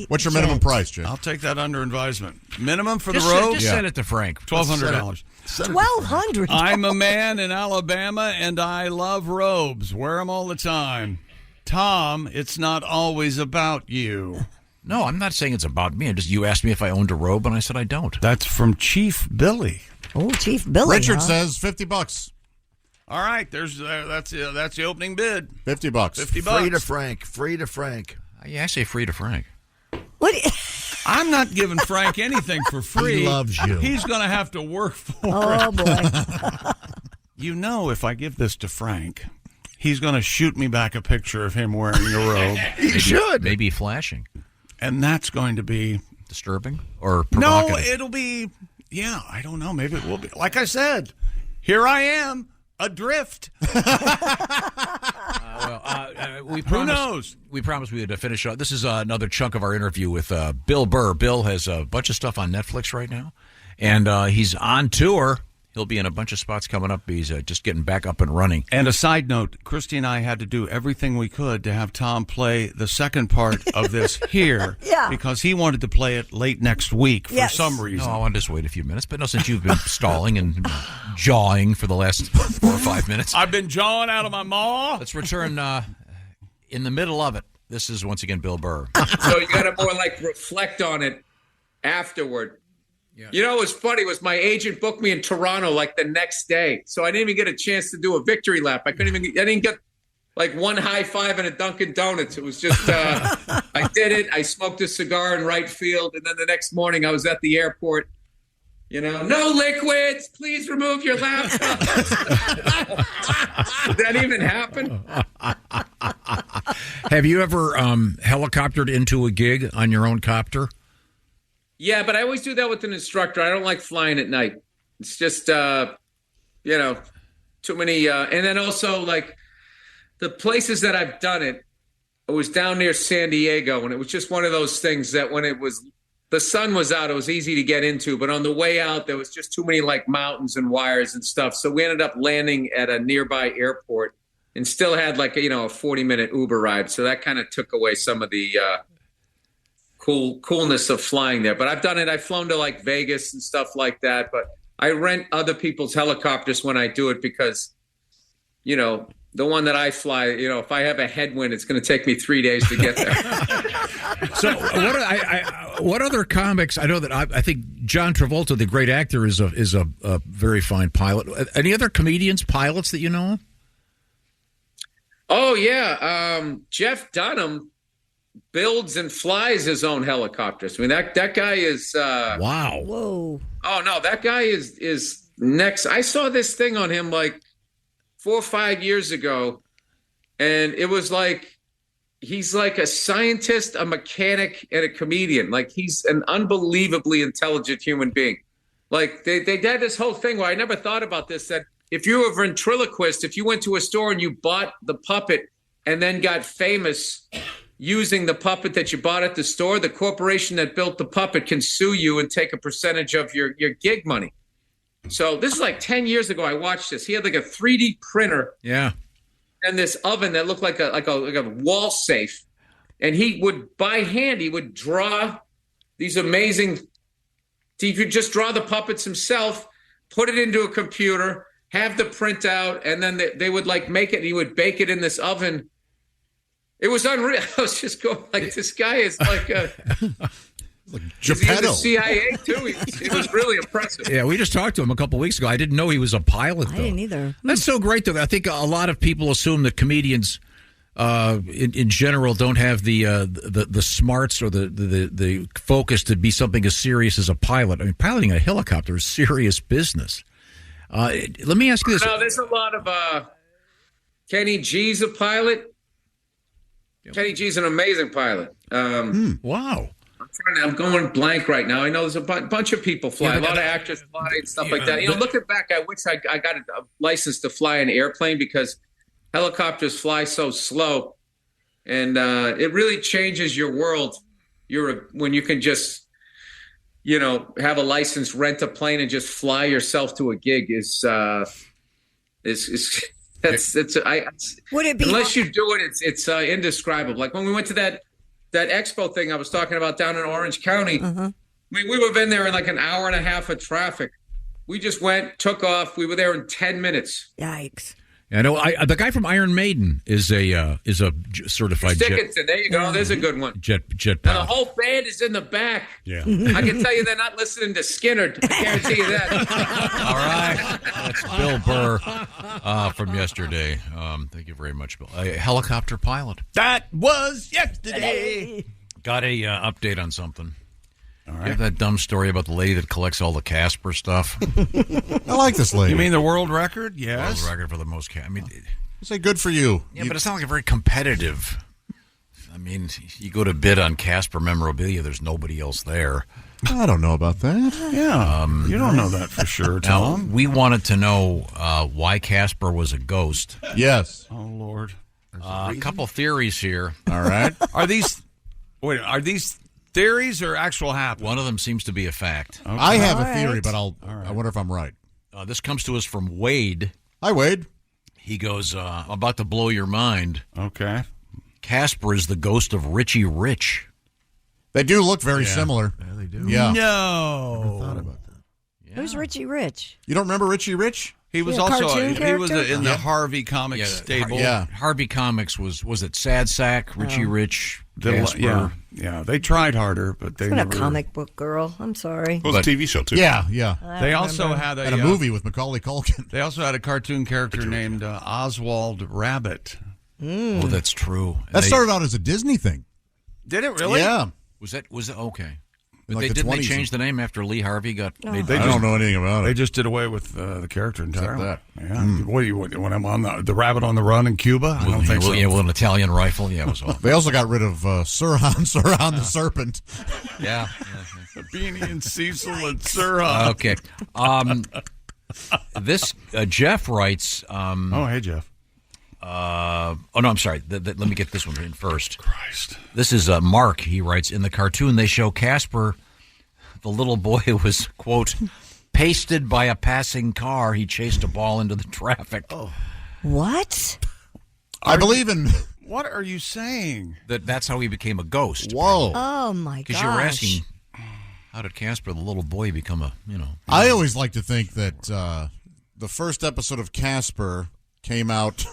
What's your minimum price, Jim? I'll take that under advisement. Minimum for the robe? Just send it to Frank. $1,200. $1,200. I'm a man in Alabama, and I love robes. Wear them all the time. Tom, it's not always about you. No, I'm not saying it's about me. You asked me if I owned a robe, and I said I don't. That's from Chief Billy. Oh, Chief Billy. Richard says $50. All right, that's the opening bid. $50. $50. Free to Frank. Yeah, I say free to Frank. What? I'm not giving Frank anything for free. He loves you. He's going to have to work for it. Oh, boy. You know, if I give this to Frank, he's going to shoot me back a picture of him wearing a robe. He should. Maybe flashing. And that's going to be... disturbing or provocative? No, it'll be... Yeah, I don't know. Maybe it will be. Like I said, here I am, adrift. Who knows? We promised we would finish up. This is another chunk of our interview with Bill Burr. Bill has a bunch of stuff on Netflix right now, and he's on tour. He'll be in a bunch of spots coming up. He's just getting back up and running. And a side note, Christy and I had to do everything we could to have Tom play the second part of this here. Yeah. Because he wanted to play it late next week for some reason. No, I wanted to just wait a few minutes. But no, since you've been stalling and jawing for the last 4 or 5 minutes. I've been jawing out of my maw. Let's return in the middle of it. This is, once again, Bill Burr. So you got to more like reflect on it afterward. Yeah. You know, what was funny was my agent booked me in Toronto like the next day. So I didn't even get a chance to do a victory lap. I didn't get like one high five and a Dunkin' Donuts. It was just, I did it. I smoked a cigar in right field. And then the next morning I was at the airport, you know, no liquids, please remove your laptop. Did that even happen? Have you ever helicoptered into a gig on your own copter? Yeah, but I always do that with an instructor. I don't like flying at night. It's just, too many. And then also, like, the places that I've done it, it was down near San Diego, and it was just one of those things that when the sun was out, it was easy to get into. But on the way out, there was just too many, like, mountains and wires and stuff. So we ended up landing at a nearby airport and still had, like, a 40-minute Uber ride. So that kind of took away some of the coolness of flying there. But I've done it. I've flown to like Vegas and stuff like that. But I rent other people's helicopters when I do it because, the one that I fly, if I have a headwind, it's going to take me 3 days to get there. So what other comics? I know that I think John Travolta, the great actor, is a very fine pilot. Any other comedians, pilots that you know of? Oh, yeah. Jeff Dunham builds and flies his own helicopters. I mean, that guy is wow. Whoa. Oh no, that guy is next. I saw this thing on him like 4 or 5 years ago, and it was like he's like a scientist, a mechanic, and a comedian. Like he's an unbelievably intelligent human being. Like they had this whole thing where I never thought about this, that if you were a ventriloquist, if you went to a store and you bought the puppet and then got famous using the puppet that you bought at the store, the corporation that built the puppet can sue you and take a percentage of your gig money. So this is like 10 years ago. I watched this. He had like a 3D printer. Yeah. And this oven that looked like a wall safe. And he would, by hand, he would draw these amazing, he could just draw the puppets himself, put it into a computer, have the printout, and then they would like make it. He would bake it in this oven. It was unreal. I was just going like, this guy is like a is he in the CIA too? It was really impressive. Yeah, we just talked to him a couple weeks ago. I didn't know he was a pilot, though. I didn't either. That's so great, though. I think a lot of people assume that comedians, in general, don't have the smarts or the focus to be something as serious as a pilot. I mean, piloting a helicopter is serious business. Let me ask you this. No, there's a lot of Kenny G's a pilot. Kenny G's an amazing pilot. Wow. I'm going blank right now. I know there's a bunch of people fly. A lot of actors fly and stuff like that. You know, looking back, I wish I got a license to fly an airplane because helicopters fly so slow. And it really changes your world. When you can just, have a license, rent a plane, and just fly yourself to a gig Would it be unless you do it, it's indescribable. Like when we went to that expo thing I was talking about down in Orange County, I mean, we would have been there in like an hour and a half of traffic. We just went, took off. We were there in 10 minutes. Yikes. I know the guy from Iron Maiden is a certified Dickinson. There you go. There's a good one. Jet And the whole band is in the back. Yeah. I can tell you they're not listening to Skinner. I guarantee you that. All right. That's Bill Burr from yesterday. Thank you very much, Bill. A helicopter pilot. That was yesterday. Got a update on something. All right. You have that dumb story about the lady that collects all the Casper stuff. I like this lady. You mean the world record? Yes. World record for the most. I mean, say good for you. Yeah, but it's not like a very competitive. I mean, you go to bid on Casper memorabilia. There's nobody else there. I don't know about that. Yeah, you don't know that for sure, Tom. Now, we wanted to know why Casper was a ghost. Yes. Oh Lord. A couple theories here. All right. Are these theories or actual happen? One of them seems to be a fact. Okay. I have a theory, but I wonder if I'm right. This comes to us from Wade. Hi, Wade. He goes, about to blow your mind. Okay. Casper is the ghost of Richie Rich. They do look very similar. Yeah, they do. Yeah. No. Never thought about that. Yeah. Who's Richie Rich? You don't remember Richie Rich? He was a also cartoon in the Harvey Comics stable. Harvey Comics was it Sad Sack, Richie Rich, Casper? Yeah. They tried harder, but they It's been never. a comic book girl. I'm sorry. Well, it's a TV show, too. Yeah. They also had a movie with Macaulay Culkin. They also had a cartoon character named Oswald Rabbit. Oh, that's true. That started out as a Disney thing. Did it really? Yeah. Was that okay? But Like didn't the they 20s. change the name after Lee Harvey got made? I don't know anything about it. They just did away with the character entirely. that. Yeah. What do you when I'm on the rabbit on the run in Cuba? I don't think so. Yeah, an Italian rifle. Yeah, it was all. They also got rid of Sirhan the Serpent. Yeah. Beanie and Cecil and Sirhan. Okay. This Jeff writes. Oh, hey, Jeff. Oh, no, I'm sorry. Let me get this one in first. Christ. This is Mark. He writes, in the cartoon, they show Casper, the little boy who was, quote, pasted by a passing car. He chased a ball into the traffic. Oh. What? I believe in... What are you saying? That's how he became a ghost. Whoa. Oh, my gosh. Because you were asking, how did Casper, the little boy, become a, I always like to think that the first episode of Casper came out...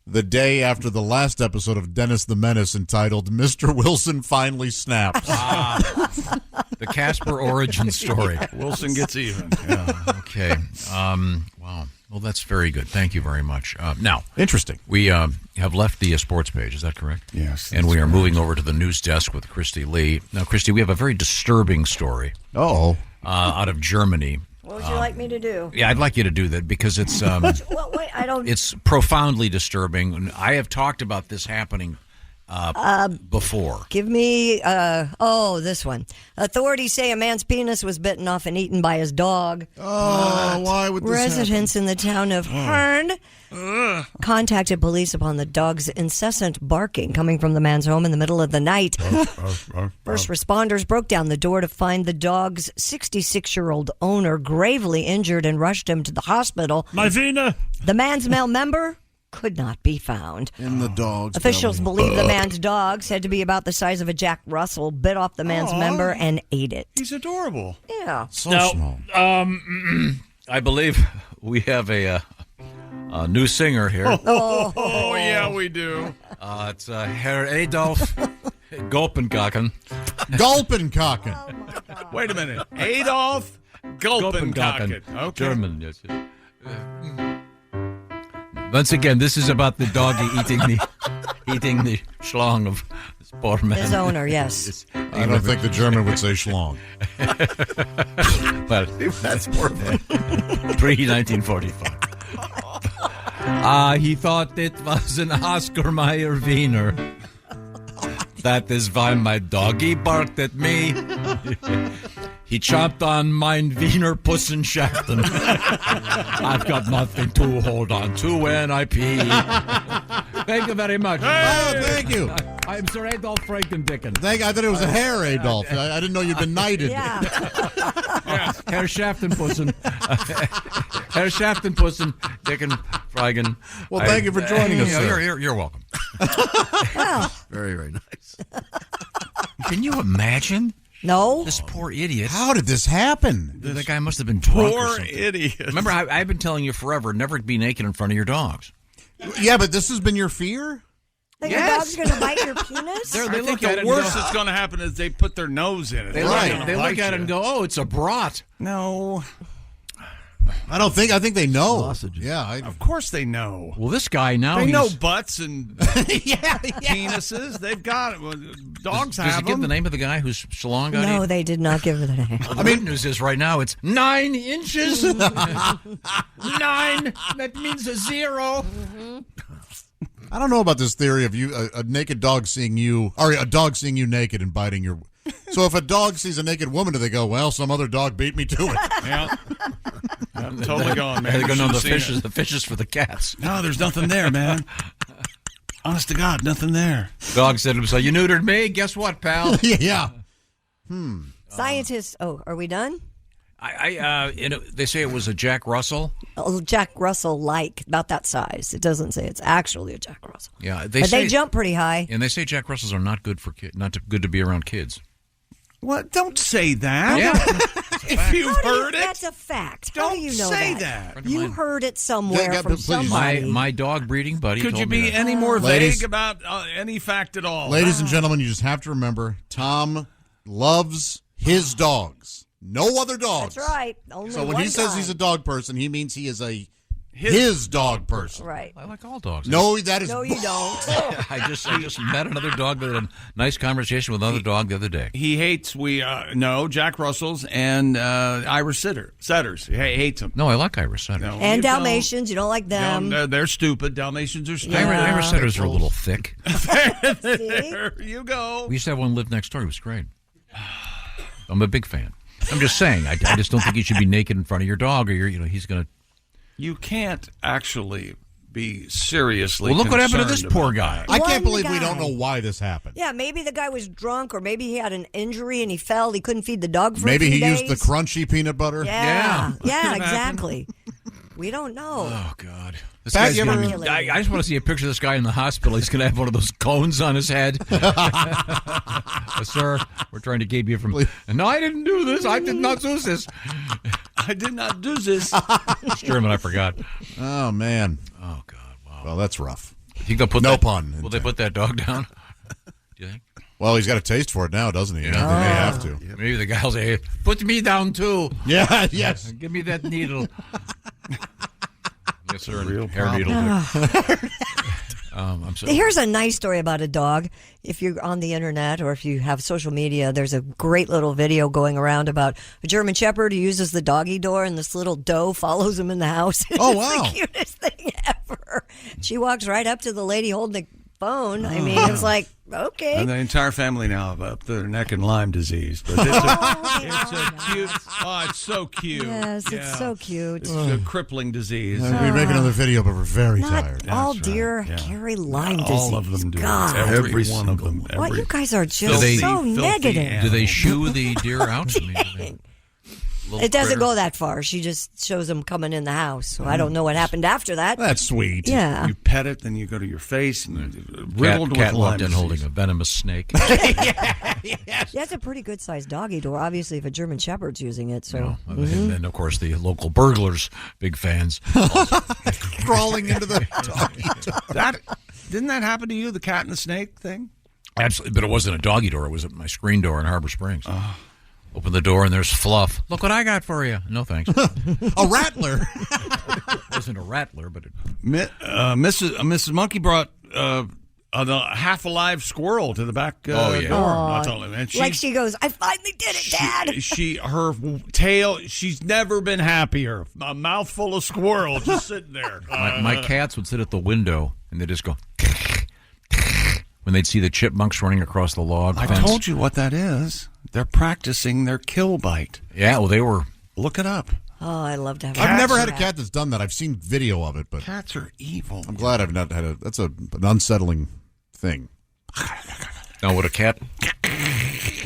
the day after the last episode of Dennis the Menace entitled Mr. Wilson Finally Snaps. The Casper origin story. Wilson gets even. Yeah. Okay. Wow. Well, that's very good. Thank you very much. Now, interesting. We have left the sports page. Is that correct? Yes. And we are moving over to the news desk with Christy Lee. Now, Christy, we have a very disturbing story. Out of Germany. What would you like me to do? Yeah, I'd like you to do that because it's wait, I don't. it's profoundly disturbing. I have talked about this happening before. Give me, this one. Authorities say a man's penis was bitten off and eaten by his dog. Why would this Residents in the town of Herne contacted police upon the dog's incessant barking coming from the man's home in the middle of the night. First responders broke down the door to find the dog's 66-year-old owner gravely injured and rushed him to the hospital. My Vina! The man's male member could not be found. In the dog's Officials belly. believe the man's dog, said to be about the size of a Jack Russell, bit off the man's member and ate it. He's adorable. Yeah. Small. I believe we have a new singer here. Oh, yeah, we do. It's Herr Adolf Gulpenkaken. Gulpenkaken. Wait a minute. Adolf Gulpenkaken. Okay. German, yes. Once again, this is about the doggy eating the schlong of this poor man. His owner, yes. I don't think the German would say schlong. Well, that's perfect. Pre-1945. He thought it was an Oscar Mayer Wiener. That is why my doggy barked at me. He chomped on mine Wiener Pussenschaften. I've got nothing to hold on to when I pee. Thank you very much. Oh, thank you. I'm Sir Adolf Frankendicken. I thought it was a hair, Adolf. I didn't know you'd been knighted. Yeah. Herr Schaftenpussen. Herr Schaftenpussen, Dicken, Freigen. Well, thank you for joining us, sir. You're welcome. Very, very nice. Can you imagine? No. This poor idiot. How did this happen? The guy must have been drunk or Poor something. idiot. Remember, I've been telling you forever, never be naked in front of your dogs. Yeah, but this has been your fear? That your dog's going to bite your penis? I think the worst that's going to happen is they put their nose in it. They look at it and go, oh, it's a brat. No. I think they know. Sausages. Yeah. Of course they know. Well, this guy now They he's... know butts and penises. They've got it. Well, dogs Does have it give them. the name of the guy whose salon got No, eaten? they did not give her the name. Well, the good news is right now it's 9 inches. 9. That means a 0. I don't know about this theory of you a naked dog seeing you, or a dog seeing you naked and biting your. So if a dog sees a naked woman, do they go, well, some other dog beat me to it? Yeah. Totally gone, man. They go, no, You the should've seen fish is for the cats. No, there's nothing there, man. Honest to God, nothing there. Dog said to himself, you neutered me? Guess what, pal? Yeah. Scientists, are we done? They say it was a Jack Russell. Jack Russell-like, about that size. It doesn't say it's actually a Jack Russell. Yeah, They jump pretty high. And they say Jack Russells are not good for good to be around kids. What? Don't say that. Yeah. If you've heard it. That's a fact. How Don't do you know say that? that. You heard it somewhere Yeah, from please. somebody. My dog breeding buddy Could told you me be that. any more Ladies- vague about any fact at all? Ladies and gentlemen, you just have to remember, Tom loves his dogs. No other dogs. That's right. Only So when one he says kind. he's a dog person, he means he is his dog person. Right. I like all dogs. No, that is. No, you don't. I just met another dog that had a nice conversation with another dog the other day. He hates Jack Russells and Irish setters. He hates them. No, I like Irish setters. No, And you don't. Dalmatians, you don't like them. They're stupid. Dalmatians are stupid. Irish setters are a little thick. There you go. We used to have one live next door. He was great. I'm a big fan. I'm just saying. I just don't think you should be naked in front of your dog, or he's going to. You can't actually be seriously. Well, look what happened to this concerned poor about guy. I can't One believe we don't guy. know why this happened. Yeah, maybe the guy was drunk, or maybe he had an injury and he fell. He couldn't feed the dog for Maybe a few he days. used the crunchy peanut butter. Yeah, Could've happened. exactly. We don't know. Oh God! This Pat, guy's you ever- gonna be, I just want to see a picture of this guy in the hospital. He's going to have one of those cones on his head. Sir, we're trying to keep you from. No, I didn't do this. I did not do this. I did not do this. It's German. I forgot. Oh man. Oh God! Wow. Well, that's rough. You think they'll put No that, pun Will they put that dog down? Do you think? Well, he's got a taste for it now, doesn't he? Yeah. They may have to. Maybe the guy will say, "Hey, put me down too." Yeah. Yes. Give me that needle. That's a real hair needle. I'm sorry. Here's a nice story about a dog. If you're on the internet or if you have social media, there's a great little video going around about a German Shepherd who uses the doggy door, and this little doe follows him in the house. Oh, It's wow. the cutest thing ever. She walks right up to the lady holding the phone. I mean, it was like, okay. And the entire family now have up their neck and Lyme disease. But it's a cute. Oh, it's so cute. Yes, it's so cute. It's a crippling disease. We make another video, but we're very Not tired. all deer carry Lyme disease. All of them do. God. Every one of them. Well, you guys are just Filthy, so negative. Do they shoo the deer out? I mean, It doesn't go that far. She just shows them coming in the house. So I don't know what happened after that. That's sweet. Yeah. You pet it, then you go to your face, and riddled cat with Lyme walked in disease. holding a venomous snake. That's a pretty good sized doggy door. Obviously, if a German Shepherd's using it, so And then, of course, the local burglars, big fans. Crawling into the doggy door. Didn't that happen to you, the cat and the snake thing? Absolutely, but it wasn't a doggy door. It was at my screen door in Harbor Springs. Open the door and there's Fluff. Look what I got for you. No thanks. A rattler. It wasn't a rattler, but Mrs. Monkey brought a half-alive squirrel to the back door. Not totally, man. like she goes, I finally did it, Dad. Her tail, she's never been happier. A mouthful of squirrel just sitting there. my cats would sit at the window and they just go when they'd see the chipmunks running across the log I fence. told you what that is. They're practicing their kill bite. Yeah, well, they were. Look it up. Oh, I love to have I've never had a cat that's done that. I've seen video of it, but cats are evil. I'm glad I've not had a. That's an unsettling thing. Now, would a cat?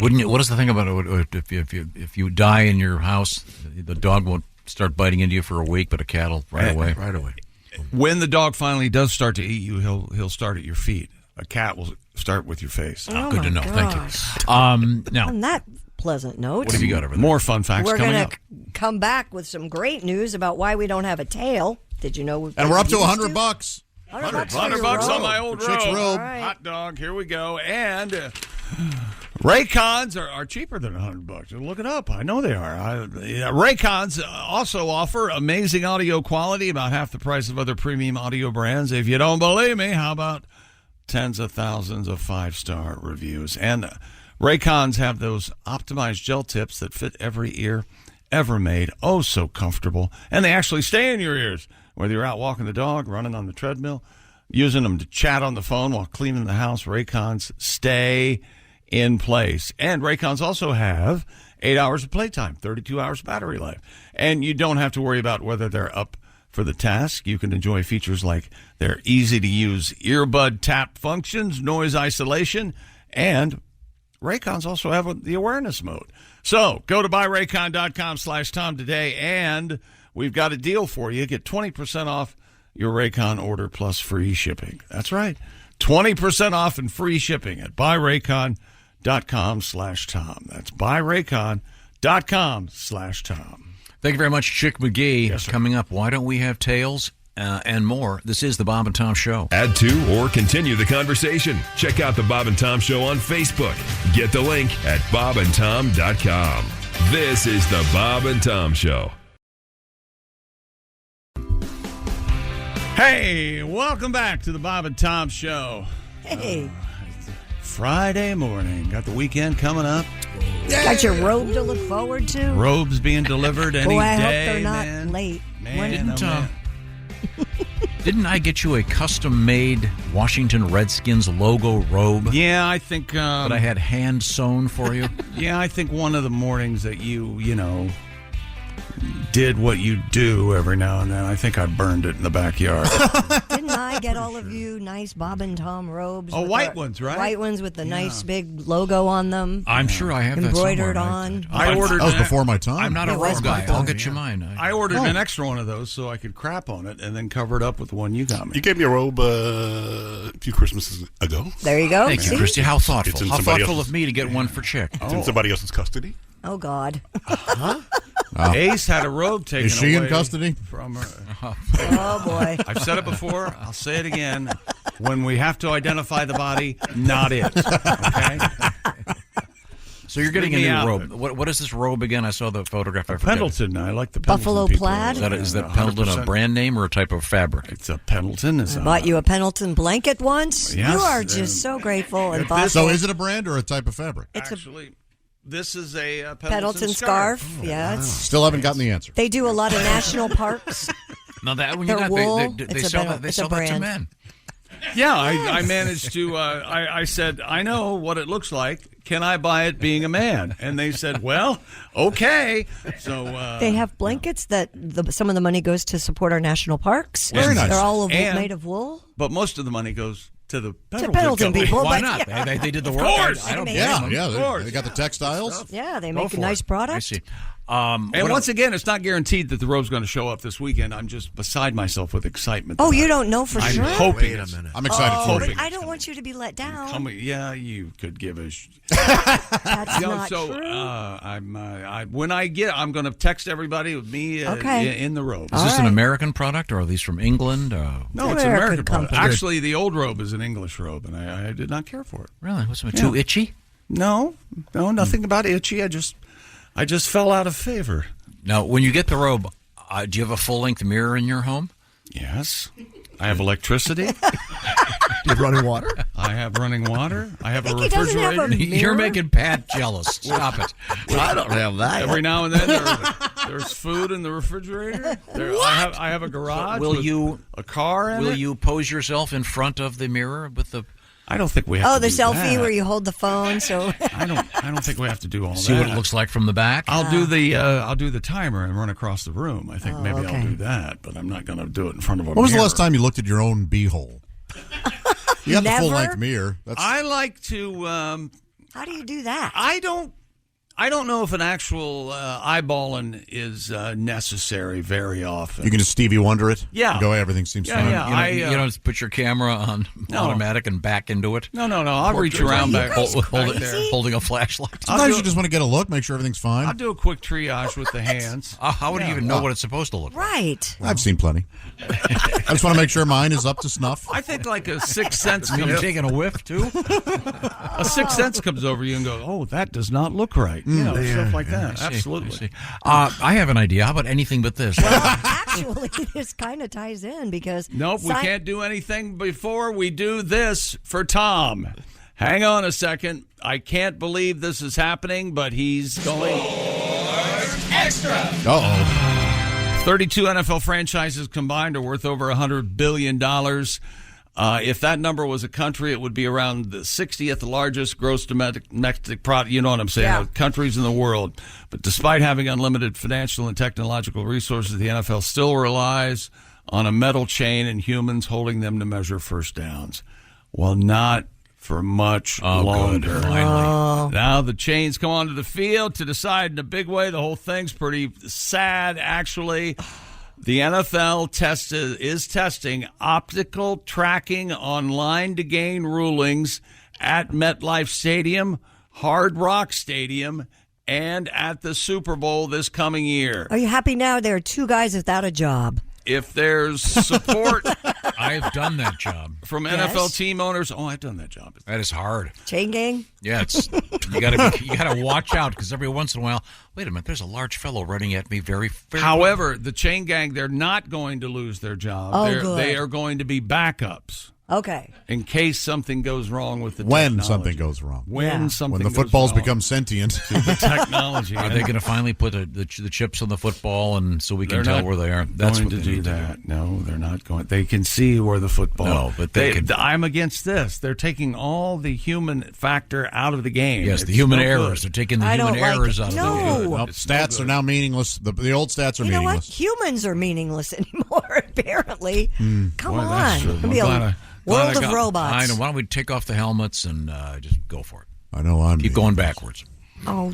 Wouldn't you? What is the thing about it? If you die in your house, the dog won't start biting into you for a week, but a cat will right away. When the dog finally does start to eat you, he'll start at your feet. A cat will start with your face. Oh, good to know. gosh. Thank you. Now, On that pleasant note, what have you got over there? More fun facts we're coming going up. to come back with some great news about why we don't have a tail. Did you know? And we're up to $100. $100 $100 on my old Chick's robe. robe. Right. Hot dog. Here we go. And Raycons are cheaper than $100. Look it up. I know they are. Raycons also offer amazing audio quality, about half the price of other premium audio brands. If you don't believe me, how about tens of thousands of 5-star reviews? And Raycons have those optimized gel tips that fit every ear ever made. Oh, so comfortable. And they actually stay in your ears, whether you're out walking the dog, running on the treadmill, using them to chat on the phone while cleaning the house. Raycons stay in place. And Raycons also have 8 hours of playtime, 32 hours battery life. And you don't have to worry about whether they're up for the task. You can enjoy features like their easy-to-use earbud tap functions, noise isolation, and Raycons also have the awareness mode. So go to buyraycon.com/Tom today, and we've got a deal for you. Get 20% off your Raycon order plus free shipping. That's right. 20% off and free shipping at buyraycon.com/Tom. That's buyraycon.com/Tom. Thank you very much, Chick McGee. Yes, coming up, why don't we have tails and more? This is the Bob and Tom Show. Add to or continue the conversation. Check out the Bob and Tom Show on Facebook. Get the link at bobandtom.com. This is the Bob and Tom Show. Hey, welcome back to the Bob and Tom Show. Hey. Friday morning. Got the weekend coming up. Got your robe to look forward to? Robes being delivered any Boy, I day. hope they're not man. late. Man, Didn't I get you a custom-made Washington Redskins logo robe? Yeah, I think... that I had hand-sewn for you? Yeah, I think one of the mornings that you did what you do every now and then, I think I burned it in the backyard. Didn't I get all of you nice Bob and Tom robes? Oh, with white ones, right? White ones with the nice big logo on them. I'm sure I have embroidered that on. I ordered That was before my time. I'm not a robe guy. I'll get you mine. I ordered an extra one of those so I could crap on it and then cover it up with the one you got me. You gave me a robe a few Christmases ago. There you go. Thank See? you, Christy. How thoughtful. It's in How somebody thoughtful else's- of me to get one for Chick. It's in somebody else's custody. Oh, God. Ace had a robe taken away. Is she in custody? From her. Oh, boy. I've said it before. I'll say it again. When we have to identify the body, not it. Okay? So you're getting a new robe. What is this robe again? I saw the photograph. I forget. Pendleton. I like the Pendleton Buffalo people. plaid? Is that Pendleton a brand name or a type of fabric? It's a Pendleton. I bought you a Pendleton blanket once. Yes, You are just so grateful and thoughtful. So is it a brand or a type of fabric? Actually, this is a Pendleton scarf. Yeah, it's, Still haven't gotten the answer. they do a lot of national parks. No, that when Their you got wool, they it's a sell ben- that they it's a sell that to brand. men. Yeah, I managed to. I said, I know what it looks like. Can I buy it being a man? And they said, well, okay. So They have blankets that some of the money goes to support our national parks. Very nice. They're all And- made of wool. but most of the money goes to the Pendleton company. people. Why but not? yeah. They did the Of work. course. I don't blame Yeah, them. yeah. They got the textiles. Yeah, they Go make a for nice it. product. I see. And what once again, it's not guaranteed that the robe's going to show up this weekend. I'm just beside myself with excitement. Oh, you don't know for I'm sure? hoping. Wait a minute. I'm excited for But it. I don't want you to be let down. Yeah, you could give a. That's You know, not so true. when I get, I'm going to text everybody with me Okay. in the robe. Is this All an right. American product or are these from England? No, It's it's an an American American product. company. Actually, the old robe is an English robe, and I did not care for it. Really? What's it too itchy? No, nothing about itchy. I just fell out of favor. Now, when you get the robe, do you have a full-length mirror in your home? Yes, I have electricity. You have running water? I have running water. I have a He doesn't have refrigerator. a mirror? You're making Pat jealous. Stop it. I don't have that. Every now and then there's food in the refrigerator. I have a garage. Will with you a car in Will it. you pose yourself in front of the mirror with the? I don't think we have. Oh, to the do selfie that. where you hold the phone. So I don't think we have to do all See that. what it looks like from the back. I'll do the timer and run across the room. I think maybe okay. I'll do that, but I'm not going to do it in front of a When was the mirror. last time you looked at your own beehole? You got the Never? full length mirror. That's I like to. how do you do that? I don't know if an actual eyeballing is necessary very often. you can just Stevie Wonder it. Yeah. And go. Everything seems Yeah, fine. yeah. You don't put your camera on No. automatic and back into it. No. I'll reach around back, Holding a flashlight. Sometimes you just want to get a look, make sure everything's fine. I'll do a quick triage with the hands. How would you even know what it's supposed to look like? Right. I've seen plenty. I just want to make sure mine is up to snuff. I think like a sixth sense You comes. taking a whiff too? A sixth sense comes over you and goes, "Oh, that does not look right." You know, stuff like that. I see, Absolutely. I see. I have an idea. How about anything but this? Actually, this kind of ties in because Nope, we can't do anything before we do this for Tom. Hang on a second. I can't believe this is happening, but he's going. Extra! Uh-oh. 32 NFL franchises combined are worth over $100 billion. If that number was a country, it would be around the 60th largest gross domestic product. You know what I'm saying? Yeah. Countries in the world. But despite having unlimited financial and technological resources, the NFL still relies on a metal chain and humans holding them to measure first downs. Well, not for much longer. Good. Finally. Now the chains come onto the field to decide in a big way. The whole thing's pretty sad, actually. The NFL is testing optical tracking on line to gain rulings at MetLife Stadium, Hard Rock Stadium, and at the Super Bowl this coming year. Are you happy now? There are two guys without a job. If there's support I've done that job from Yes. NFL team owners, I've done that job. That is hard. Chain gang? Yeah, it's you gotta watch out because every once in a while, wait a minute, there's a large fellow running at me very However, the chain gang, they're not going to lose their job. Oh, good. They are going to be backups Okay. in case something goes wrong with the When technology. something goes wrong. When something When the goes footballs wrong. become sentient. The technology. Are they going to finally put the chips on the football and so we can They're tell not where they are? That's going what to they do need that. No, they're not going. They can see where the football. No, but they can- I'm against this. They're taking all the human factor out of the game. Yes, the It's human no errors. good. They're taking the I human don't like errors it. out of No. the game. Nope, It's no stats are good. now meaningless. The old stats are You know what? meaningless. Humans are meaningless anymore, apparently. Come Boy, on. that's true. It'll be I'm a glad world I of got- robots. I know. Why don't we take off the helmets and just go for it? I know I'm Keep going backwards. Oh,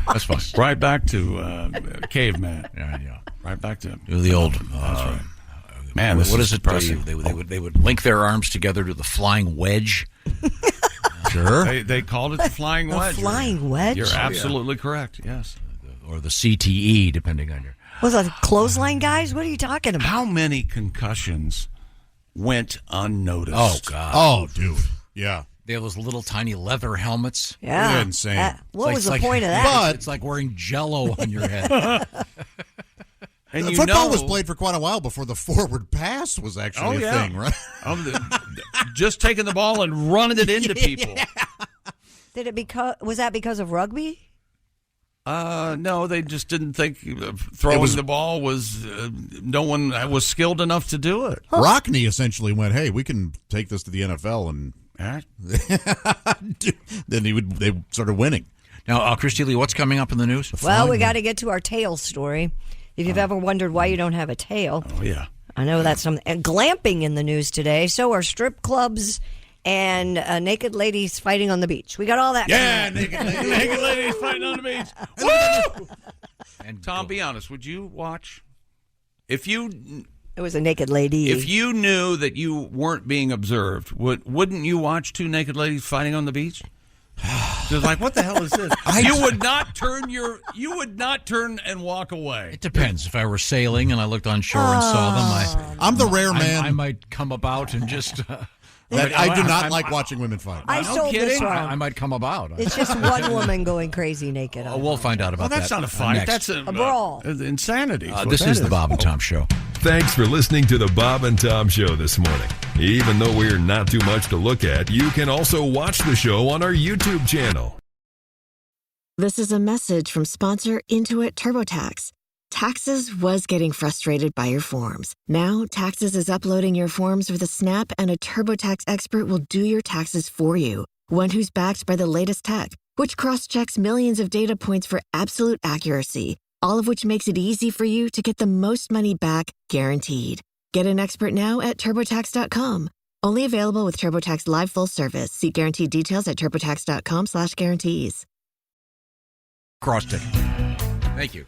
That's fine. Right back to caveman. Yeah. Right back to Do the old. man. This what is is it? depressing. They would link their arms together to the flying wedge. Sure. They called it the flying the wedge. flying wedge? You're absolutely correct. Yes. Or the CTE, depending on your. Was that clothesline guys? What are you talking about? How many concussions went unnoticed? Oh God. Oh, dude. Yeah. They have those little tiny leather helmets. Yeah. They're insane. What was the point of that? It's like wearing Jell-O on your head. And football was played for quite a while before the forward pass was actually a thing, right? Just taking the ball and running it into people. Did it was that because of rugby? No, they just didn't think throwing the ball was no one was skilled enough to do it. Rockney essentially went, "Hey, we can take this to the NFL," and then they started winning. Now, Christy Lee, what's coming up in the news? Well, we got to get to our tail story. If you've ever wondered why you don't have a tail. Oh, yeah. I know that's something. And glamping in the news today. So are strip clubs and naked ladies fighting on the beach. We got all that. Yeah, naked ladies fighting on the beach. Woo! And Tom, be honest. Would you watch? If you... It was a naked lady. If you knew that you weren't being observed, wouldn't you watch two naked ladies fighting on the beach? Just like, what the hell is this? You would not turn and walk away. It depends. If I were sailing and I looked on shore and saw them, I'm the rare man. I might come about and just. I do not like watching women fight. I sold this wrong. I might come about. It's just one woman going crazy naked. We'll find out about that. That's not a fight. Next. That's a brawl. Insanity. This is the Bob and Tom Show. Thanks for listening to the Bob and Tom Show this morning. Even though we're not too much to look at, you can also watch the show on our YouTube channel. This is a message from sponsor Intuit TurboTax. Taxes was getting frustrated by your forms. Now, Taxes is uploading your forms with a snap, and a TurboTax expert will do your taxes for you. One who's backed by the latest tech, which cross-checks millions of data points for absolute accuracy, all of which makes it easy for you to get the most money back, guaranteed. Get an expert now at TurboTax.com. Only available with TurboTax Live Full Service. See guaranteed details at TurboTax.com/guarantees. Cross-check. Thank you.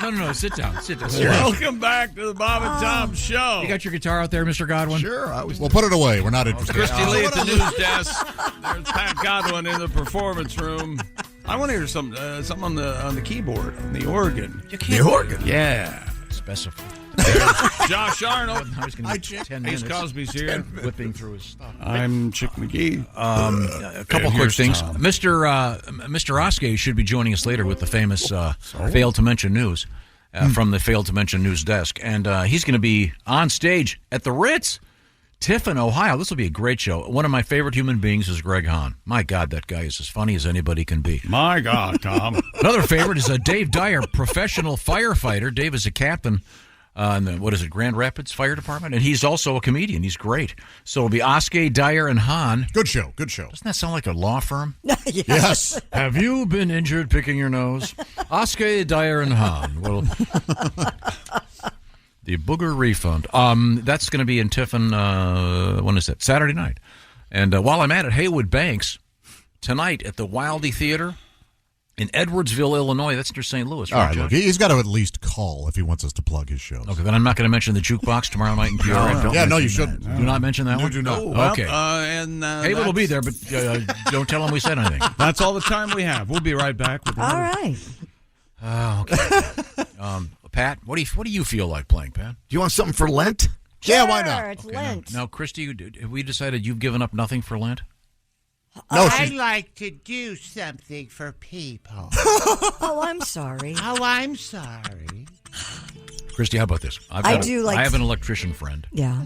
No. Sit down. Welcome back to the Bob and Tom Show. You got your guitar out there, Mr. Godwin? Sure. We'll put it away. We're not interested. Christy Lee at the news desk. There's Pat Godwin in the performance room. I want to hear something on the keyboard, on the organ. The organ? Yeah. Specify. There's Josh Arnold. I was going to 10 minutes. Ace Cosby's here. Whipping through his stuff. I'm Chick McGee. A couple quick things. Tom. Mr. Oskay should be joining us later with the famous Failed to Mention News from the Failed to Mention News desk. And he's going to be on stage at the Ritz, Tiffin, Ohio. This will be a great show. One of my favorite human beings is Greg Hahn. My God, that guy is as funny as anybody can be. My God, Tom. Another favorite is Dave Dyer, professional firefighter. Dave is a captain in the, Grand Rapids Fire Department, and he's also a comedian. He's great. So it'll be Oskay, Dyer, and Hahn. Good show. Doesn't that sound like a law firm? Yes. Have you been injured picking your nose? Oskay, Dyer, and Hahn. Well, the booger refund. That's going to be in Tiffin, when is it? Saturday night. And while I'm at it, Haywood Banks, tonight at the Wildy Theater in Edwardsville, Illinois. That's near St. Louis. All right, look, he's got to at least call if he wants us to plug his shows. Okay, then I'm not going to mention the jukebox tomorrow night in Peoria. No, you shouldn't. Do not mention that one? Do not. Okay. Haywood will be there, but don't tell him we said anything. That's all the time we have. We'll be right back. With all right. Okay. Pat, what do you feel like playing, Pat? Do you want something for Lent? Sure, yeah, why not? It's Lent. Now, Christy, have we decided you've given up nothing for Lent? No, I like to do something for people. Oh, I'm sorry. Oh, I'm sorry. Christy, how about this? I have an electrician friend. Yeah.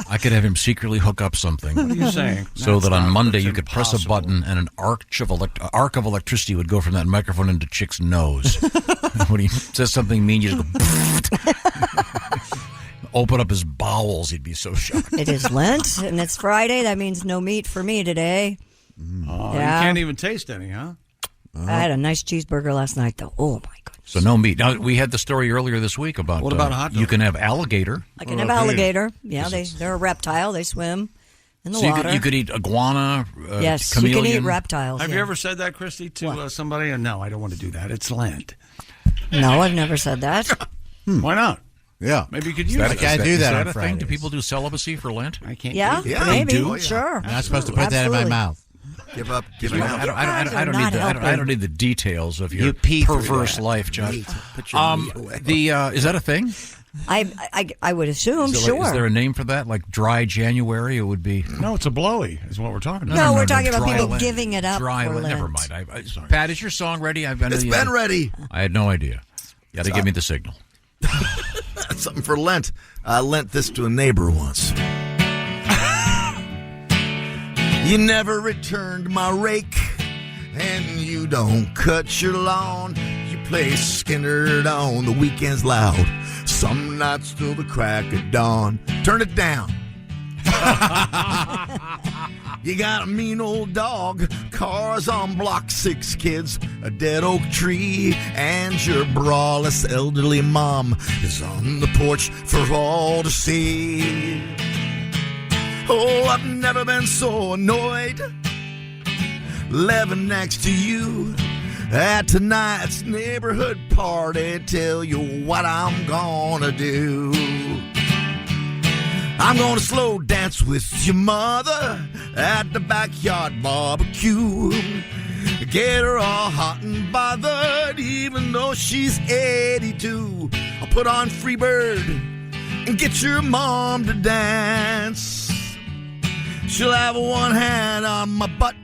I could have him secretly hook up something. What are you saying? So that on Monday you could press a button and an arc of electricity would go from that microphone into Chick's nose. When he says something mean, you just go... Open up his bowels, he'd be so shocked. It is Lent, and it's Friday. That means no meat for me today. Oh, yeah. You can't even taste any, huh? I had a nice cheeseburger last night, though. Oh, my goodness. So no meat. Now, we had the story earlier this week about... What about a hot dog? You can have alligator. I can have alligator. Yeah, they're a reptile. They swim in the water. You could eat iguana, yes, chameleon. you can eat reptiles. Have you ever said that, Christy, to somebody? No, I don't want to do that. It's Lent. No, I've never said that. Why not? Yeah. Maybe you could use it. I can't do that on a Fridays. thing? Do people do celibacy for Lent? I can't. Yeah, maybe. Do? Sure. I'm not supposed to put that in my mouth. Give up. I don't need the details of your perverse life, Josh. Put your meat away. Is that a thing? I would assume, sure. Is there a name for that? Like dry January? It would be. No, it's a blowy, is what we're talking about. No, we're talking about people Lent. giving it up Dry for Lent. Lent. Never mind. Pat, is your song ready? It's been ready. I had no idea. You got to give me the signal. Something for Lent. I lent this to a neighbor once. You never returned my rake, and you don't cut your lawn. You play Skinner on the weekends loud. Some nights till the crack of dawn. Turn it down. You got a mean old dog, cars on block 6, kids, a dead oak tree, and your braless elderly mom is on the porch for all to see. Oh, I've never been so annoyed living next to you at tonight's neighborhood party. Tell you what I'm gonna do. I'm gonna slow dance with your mother at the backyard barbecue. Get her all hot and bothered, even though she's 82. I'll put on Freebird and get your mom to dance. She'll have one hand on my butt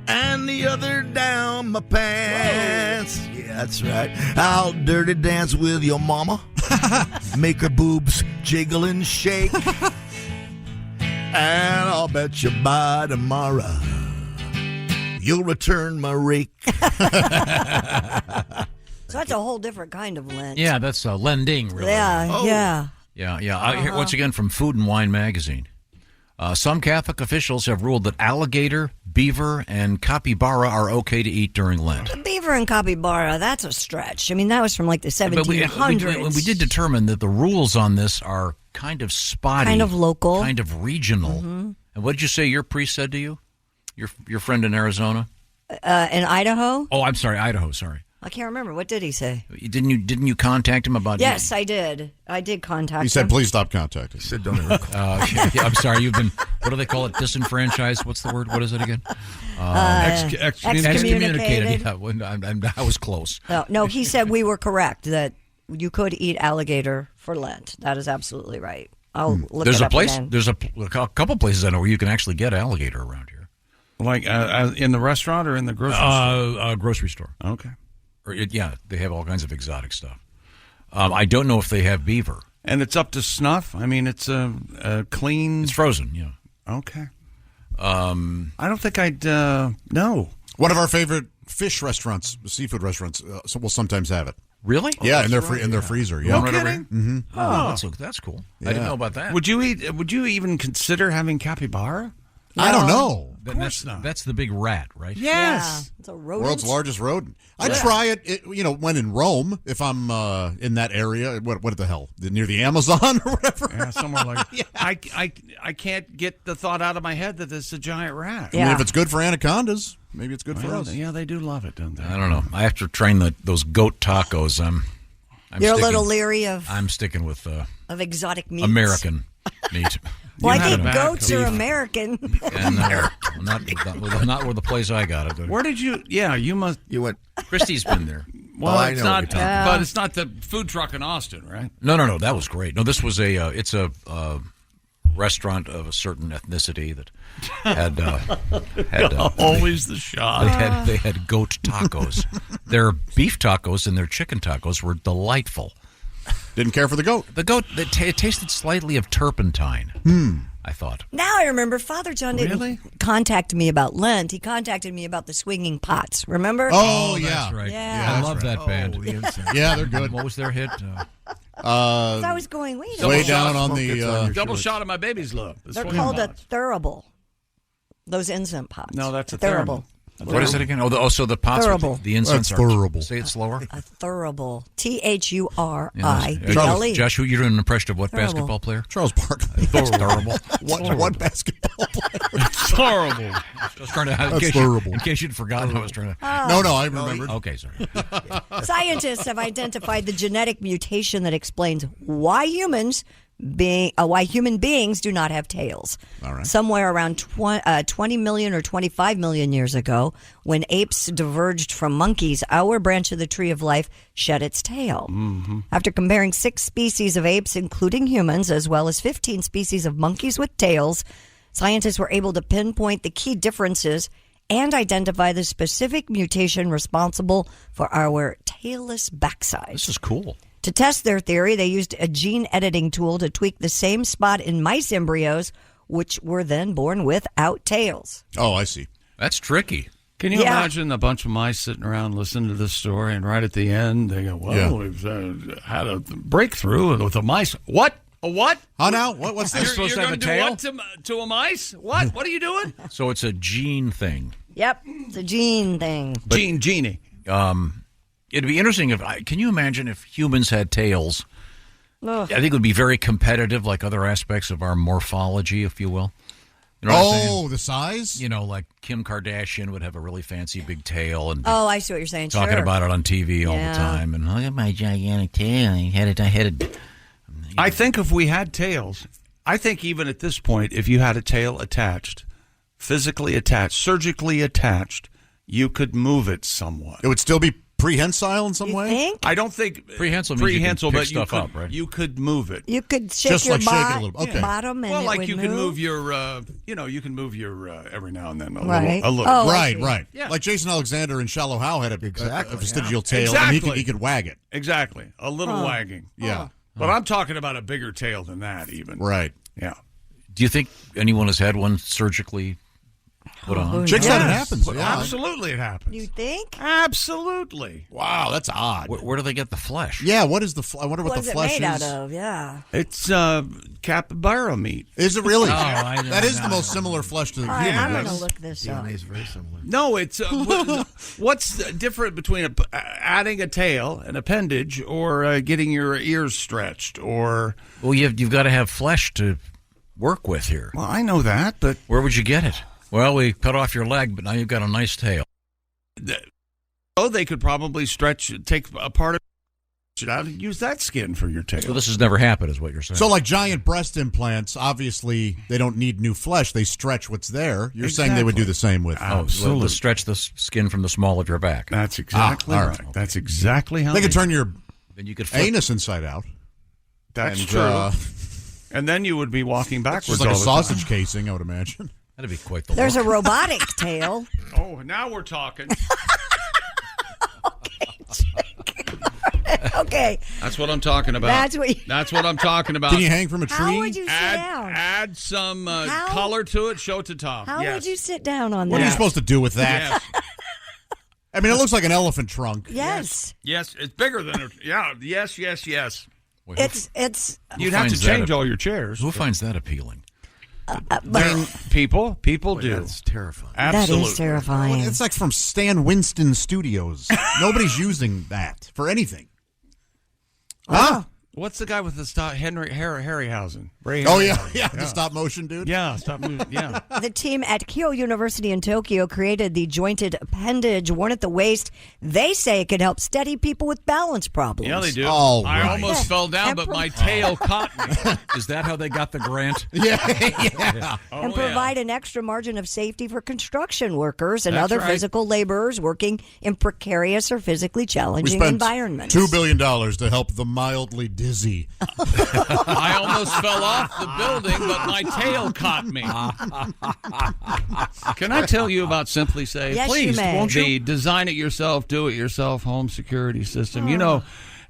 and the other down my pants. Whoa. Yeah, that's right. I'll dirty dance with your mama. Make her boobs jiggle and shake. And I'll bet you by tomorrow you'll return my rake. So that's a whole different kind of Lent. Yeah, that's lending, really. Yeah. I hear once again from Food and Wine magazine. Some Catholic officials have ruled that alligator, beaver, and capybara are okay to eat during Lent. Beaver and capybara, that's a stretch. I mean, that was from like the 1700s. But we did determine that the rules on this are kind of spotty. Kind of local. Kind of regional. Mm-hmm. And what did you say your priest said to you? Your friend in Arizona? In Idaho? Oh, I'm sorry, Idaho, sorry. I can't remember. What did he say? Didn't you contact him about? Yes, I did. I did contact him. He said, "Please stop contacting." He said, "Don't ever." I'm sorry. You've been. What do they call it? Disenfranchised. What's the word? What is it again? Excommunicated. Yeah, I was close. No. He said we were correct that you could eat alligator for Lent. That is absolutely right. I'll look There's it a up place. again. There's a couple places I know where you can actually get alligator around here. Like in the restaurant or in the grocery store? Grocery store. Okay. Yeah, they have all kinds of exotic stuff. I don't know if they have beaver. And it's up to snuff? I mean, it's a clean... It's frozen, yeah. Okay. I don't think I'd know. One of our favorite fish restaurants, seafood restaurants, will sometimes have it. Really? Yeah, in their freezer. Yeah. No kidding? Mm-hmm. Oh, that's cool. Yeah. I didn't know about that. Would you even consider having capybara? I don't know. That's the big rat, right? Yes. Yeah, it's a rodent. World's largest rodent. I'd try it, when in Rome, if I'm in that area. What the hell? Near the Amazon or whatever? Yeah, somewhere like I can't get the thought out of my head that it's a giant rat. I mean, if it's good for anacondas, maybe it's good for us. Yeah, they do love it, don't they? I don't know. I have to train those goat tacos. You're a little leery of... I'm sticking with of exotic meats. American meat. Well, I think goats are American. And, not where the place I got it. Where did you? Yeah, you went. Christy's been there. Well, I it's know not, what you're but it's not the food truck in Austin, right? No, that was great. No, this was it's a restaurant of a certain ethnicity that had always the shot. They had goat tacos. Their beef tacos and their chicken tacos were delightful. Didn't care for the goat. The goat, it tasted slightly of turpentine, I thought. Now I remember Father John didn't contact me about Lent. He contacted me about the swinging pots. Remember? Oh, yeah. That's right. Yeah. I love that band. Yeah, they're good. What was their hit? I was going, wait a way minute. down on the... double shot of my baby's love. They're called a thurible. Those incense pots. No, that's a thurible. What is it again? So the pots, Thurible. The incense are thurible. Say it slower. A thurible. Thurible. Josh, you're doing an impression of what Thurible. basketball player? Charles Barkley. Thurible. What basketball player? Horrible. Just trying to. In case you'd forgotten, I was trying to. No, I remembered. Okay, sorry. Scientists have identified the genetic mutation that explains why humans why human beings do not have tails. All right. Somewhere around 20 million or 25 million years ago, when apes diverged from monkeys, our branch of the tree of life shed its tail. Mm-hmm. After comparing 6 species of apes, including humans, as well as 15 species of monkeys with tails, scientists were able to pinpoint the key differences and identify the specific mutation responsible for our tailless backside. This is cool. To test their theory, they used a gene editing tool to tweak the same spot in mice embryos, which were then born without tails. Oh, I see. That's tricky. Can you imagine a bunch of mice sitting around listening to this story, and right at the end, they go, well, we've had a breakthrough with the mice. What? A what? Oh, now? What's this? You're supposed to have a do tail? what to a mice? What? What are you doing? So it's a gene thing. Yep, it's a gene thing. Genie. It'd be interesting can you imagine if humans had tails? Ugh. I think it would be very competitive, like other aspects of our morphology, if you will. You know what I'm saying? The size? You know, like Kim Kardashian would have a really fancy big tail and I see what you're saying. talking Sure. about it on TV all the time. And look at my gigantic tail. I think if we had tails, I think even at this point, if you had a tail attached, physically attached, surgically attached, you could move it somewhat. It would still be prehensile in some way? Think? I don't think prehensile means you can pick but stuff you could, up, right? You could move it. You could shake Just your like shake it a little bit. Okay. bottom and Well, it like would you move. can move your, you can move your every now and then a Right. little. Oh, Right. Yeah. Like Jason Alexander in Shallow Hal had a vestigial tail, Exactly. and he could wag it. Exactly. A little wagging. Yeah. But I'm talking about a bigger tail than that even. Right. Yeah. Do you think anyone has had one surgically put on? Chicks said it happens. Well, Yeah. absolutely it happens. You think? Absolutely. Wow, that's odd. Where do they get the flesh? Yeah, what is I wonder what What's the it flesh made is. out of? Yeah. It's capybara meat. Is it really? I that is the most similar flesh to the All right, human. I'm going to yes. look this up. is very similar. No, it's what's different between adding a tail, an appendage, or getting your ears stretched, or Well, you've got to have flesh to work with here. well, I know that, but Where would you get it? Well, we cut off your leg, but now you've got a nice tail. they could probably take a part of it out and use that skin for your tail. So this has never happened, is what you're saying. So, like giant breast implants, obviously they don't need new flesh; they stretch what's there. You're saying they would do the same with? to stretch the skin from the small of your back. That's exactly all right. right. That's exactly how They could turn your Then you could flip. anus inside out. That's and, true. And then you would be walking backwards Just like a all the sausage time. casing, I would imagine. That'd be quite the There's look. a robotic tail. Oh, now we're talking. Okay. That's what I'm talking about. That's what I'm talking about. Can you hang from a tree? How would you sit down? Add some How- color to it. Show it to Tom. How Yes. would you sit down on What that? are you supposed to do with that? Yes. I mean, it looks like an elephant trunk. Yes. Yes, it's bigger than a. Yeah. Yes. Wait, It's You'd have to finds that change all your chairs. Who finds that appealing? People do. That's terrifying. Absolutely. that is terrifying. It's like from Stan Winston Studios. Nobody's using that for anything. Huh? What's the guy with the stop? Harryhausen. Oh, yeah. The stop motion dude? Yeah, stop moving. Yeah. The team at Kyoto University in Tokyo created the jointed appendage worn at the waist. They say it could help steady people with balance problems. Yeah, they do. Oh, I right. almost fell down, And but my tail caught me. Is that how they got the grant? Yeah. And provide an extra margin of safety for construction workers and That's other right. physical laborers working in precarious or physically We challenging spent environments. $2 billion to help the mildly dizzy. I almost fell off the building, but my tail caught me. Can I tell you about Simply Safe? Yes, Please, you may. won't you? The design it yourself, do it yourself home security system. You know,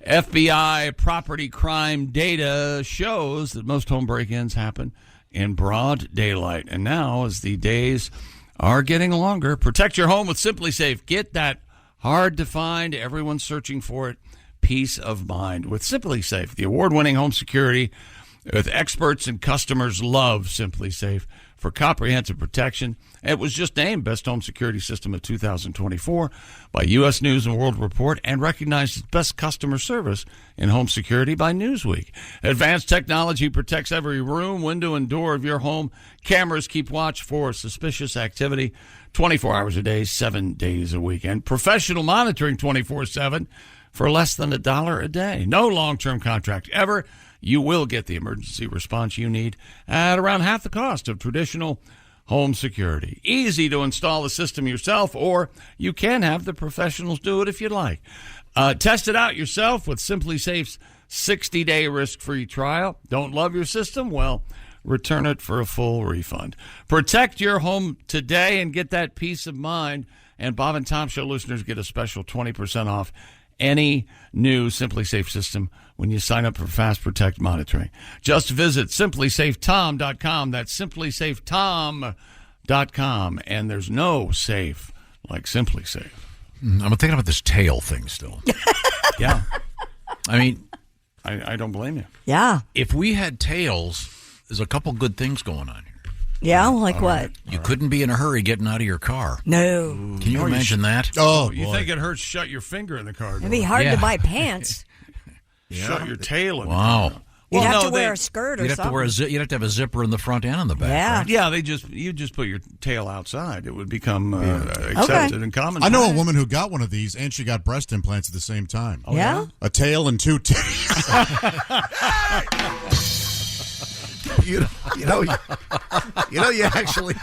FBI property crime data shows that most home break-ins happen in broad daylight. And now, as the days are getting longer, protect your home with Simply Safe. Get that hard to find, everyone's searching for it, peace of mind with Simply Safe, the award-winning home security with experts and customers love Simply Safe for comprehensive protection. It was just named Best Home Security System of 2024 by U.S. News and World Report and recognized as Best Customer Service in Home Security by Newsweek. Advanced technology protects every room, window, and door of your home. Cameras keep watch for suspicious activity 24 hours a day, 7 days a week. And professional monitoring 24/7 for less than $1 a day. No long-term contract ever. you will get the emergency response you need at around half the cost of traditional home security. Easy to install the system yourself, or you can have the professionals do it if you'd like. Test it out yourself with Simply Safe's 60-day risk-free trial. Don't love your system? Well, return it for a full refund. Protect your home today and get that peace of mind. And Bob and Tom Show listeners get a special 20% off any new Simply Safe system when you sign up for Fast Protect monitoring. Just visit simplysafetom.com. That's simplysafetom.com. And there's no safe like Simply Safe. I'm thinking about this tail thing still. Yeah. I mean, I don't blame you. Yeah. If we had tails, there's a couple good things going on here. Yeah, like what? You couldn't be in a hurry getting out of your car. No. Can you imagine that? Oh, you think it hurts? Shut your finger in the car door. It'd be hard to buy pants. Shut your tail in Wow. the car. You'd have to wear a skirt or you'd have something. to wear you'd have to have a zipper in the front and in the back. Yeah. right? Yeah, you just put your tail outside. It would become accepted and common. I know a woman who got one of these, and she got breast implants at the same time. Oh, yeah? A tail and two titties. You actually.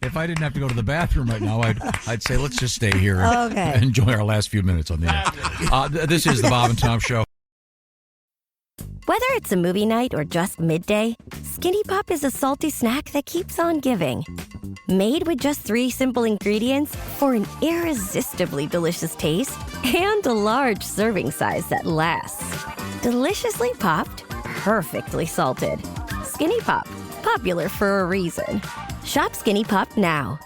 If I didn't have to go to the bathroom right now, I'd say let's just stay here Okay. and enjoy our last few minutes on the air. This is the Bob and Tom Show. Whether it's a movie night or just midday, Skinny Pop is a salty snack that keeps on giving. Made with just 3 simple ingredients for an irresistibly delicious taste and a large serving size that lasts. Deliciously popped, perfectly salted. Skinny Pop, popular for a reason. Shop Skinny Pop now.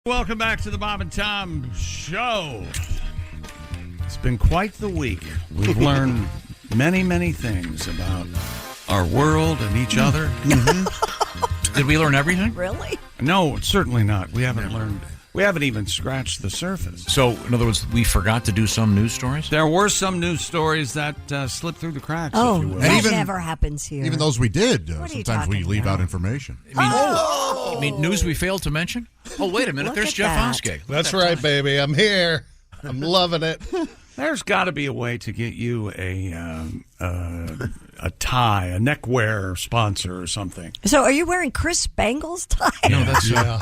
Welcome back to the Bob and Tom Show. It's been quite the week. We've learned many, many things about our world and each other. Did we learn everything? Really? No, certainly not. We haven't learned. We haven't even scratched the surface. So, in other words, we forgot to do some news stories? There were some news stories that slipped through the cracks, Oh, if you will. that never happens here. Even those we did. What are you Sometimes we talking leave about? out information. I mean, news we failed to mention? Oh, wait a minute. Look There's at Jeff that. Oskay. That's right, baby. I'm here. I'm loving it. There's got to be a way to get you a tie, a neckwear sponsor or something. So are you wearing Chris Spangle's tie? No, that's Yeah.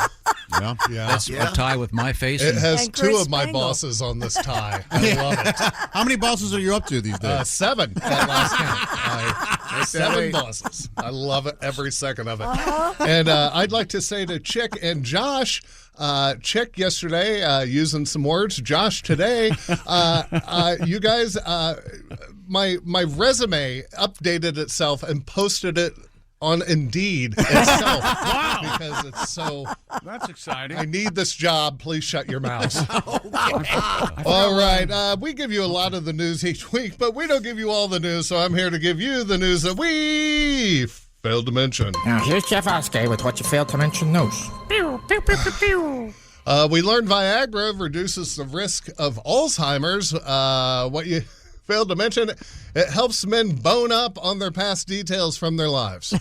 that's a tie with my face. It and- has And 2 Chris of my Spangle. bosses on this tie. I love it. How many bosses are you up to these days? 7 at last count. 7 bosses. I love it, every second of it. And I'd like to say to Chick and Josh, Chick yesterday, using some words, Josh today, you guys, my resume updated itself and posted it on Indeed itself. Wow. Because it's so... That's exciting. I need this job. Please shut your mouth. All right. We give you a lot of the news each week, but we don't give you all the news, so I'm here to give you the news that we failed to mention. Now, here's Jeff Oskay with what you failed to mention news. We learned Viagra reduces the risk of Alzheimer's. What you failed to mention, it helps men bone up on their past details from their lives.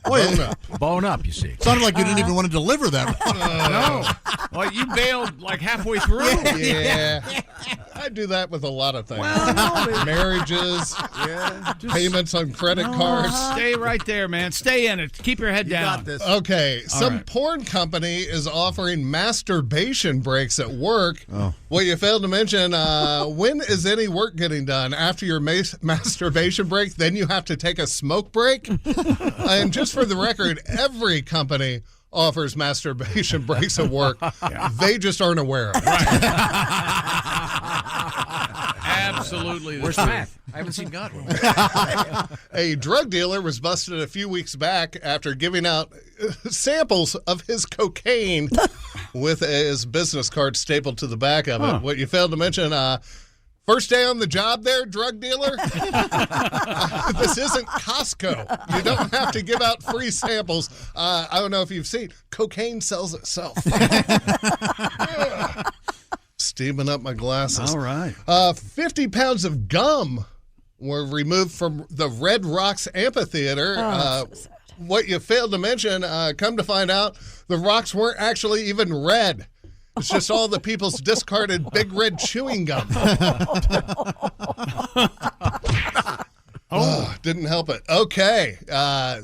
Bone up. Bone up, you see. Sounded like you didn't even want to deliver that. No. Well, you bailed like halfway through. Yeah. I do that with a lot of things. Marriages, payments on credit cards. Stay right there, man. Stay in it. Keep your head down. Okay, some right. porn company is offering masturbation breaks at work. Well, you failed to mention, when is any work getting done? After your masturbation break, then you have to take a smoke break? And just for the record, every company offers masturbation breaks at work. They just aren't aware of it. Absolutely. Where's Matt? I haven't seen God. A drug dealer was busted a few weeks back after giving out samples of his cocaine with his business card stapled to the back of it. What you failed to mention, first day on the job there, drug dealer? This isn't Costco. You don't have to give out free samples. I don't know if you've seen. Cocaine sells itself. Steaming up my glasses. All right. 50 pounds of gum were removed from the Red Rocks Amphitheater. So sad. What you failed to mention, come to find out, the rocks weren't actually even red. It's just all the people's discarded Big Red chewing gum. Oh, didn't help it. Okay.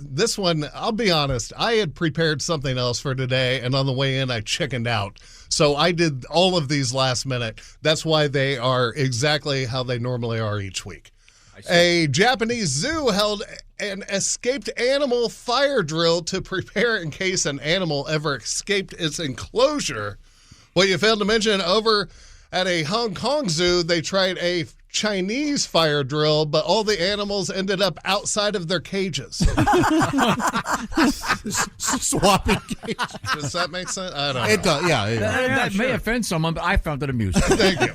This one, I'll be honest, I had prepared something else for today, and on the way in, I chickened out. So I did all of these last minute. That's why they are exactly how they normally are each week. A Japanese zoo held an escaped animal fire drill to prepare in case an animal ever escaped its enclosure. What you failed to mention, over at a Hong Kong zoo, they tried a Chinese fire drill, but all the animals ended up outside of their cages. Swapping cages. Does that make sense? I don't know. It does, yeah. That may offend someone, but I found it amusing. Thank you.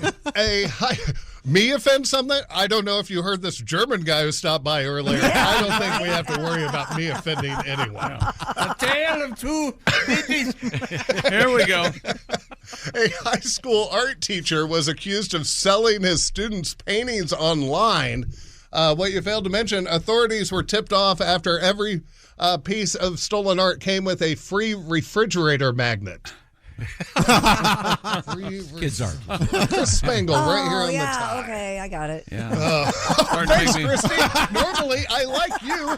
Me offend something? I don't know if you heard this German guy who stopped by earlier. I don't think we have to worry about me offending anyone. A tale of two cities. Here we go. A high school art teacher was accused of selling his students' paintings online. What you failed to mention, authorities were tipped off after every piece of stolen art came with a free refrigerator magnet. Kids art. Spangle right here on the yeah, tie. okay, I got it. Yeah. Thanks, Christy. Normally, I like you.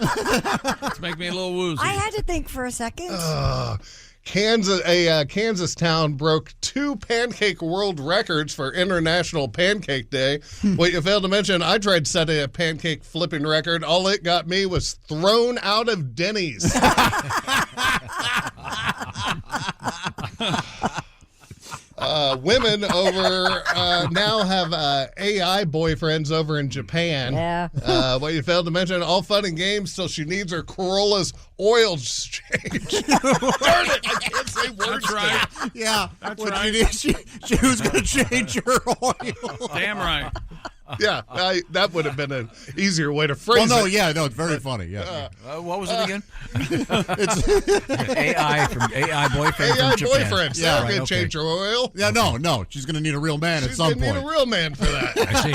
It's make me a little woozy. I had to think for a second. Kansas town broke 2 pancake world records for International Pancake Day. What you failed to mention, I tried setting a pancake flipping record. All it got me was thrown out of Denny's. Women over now have AI boyfriends over in Japan. Yeah. What you failed to mention, all fun and games till she needs her Corolla's oil change. Darn it, I can't say words. That's right. Yeah. That's What right. She was going to change her oil. Damn right. Yeah, that would have been an easier way to phrase Well, no, it. yeah, no, it's very funny. Yeah. What was it again? It's AI boyfriend AI from Japan. boyfriend. Yeah, Yeah, right, gonna change her oil. yeah, no. She's going to need a real man at She's some gonna point. need a real man for that. I see.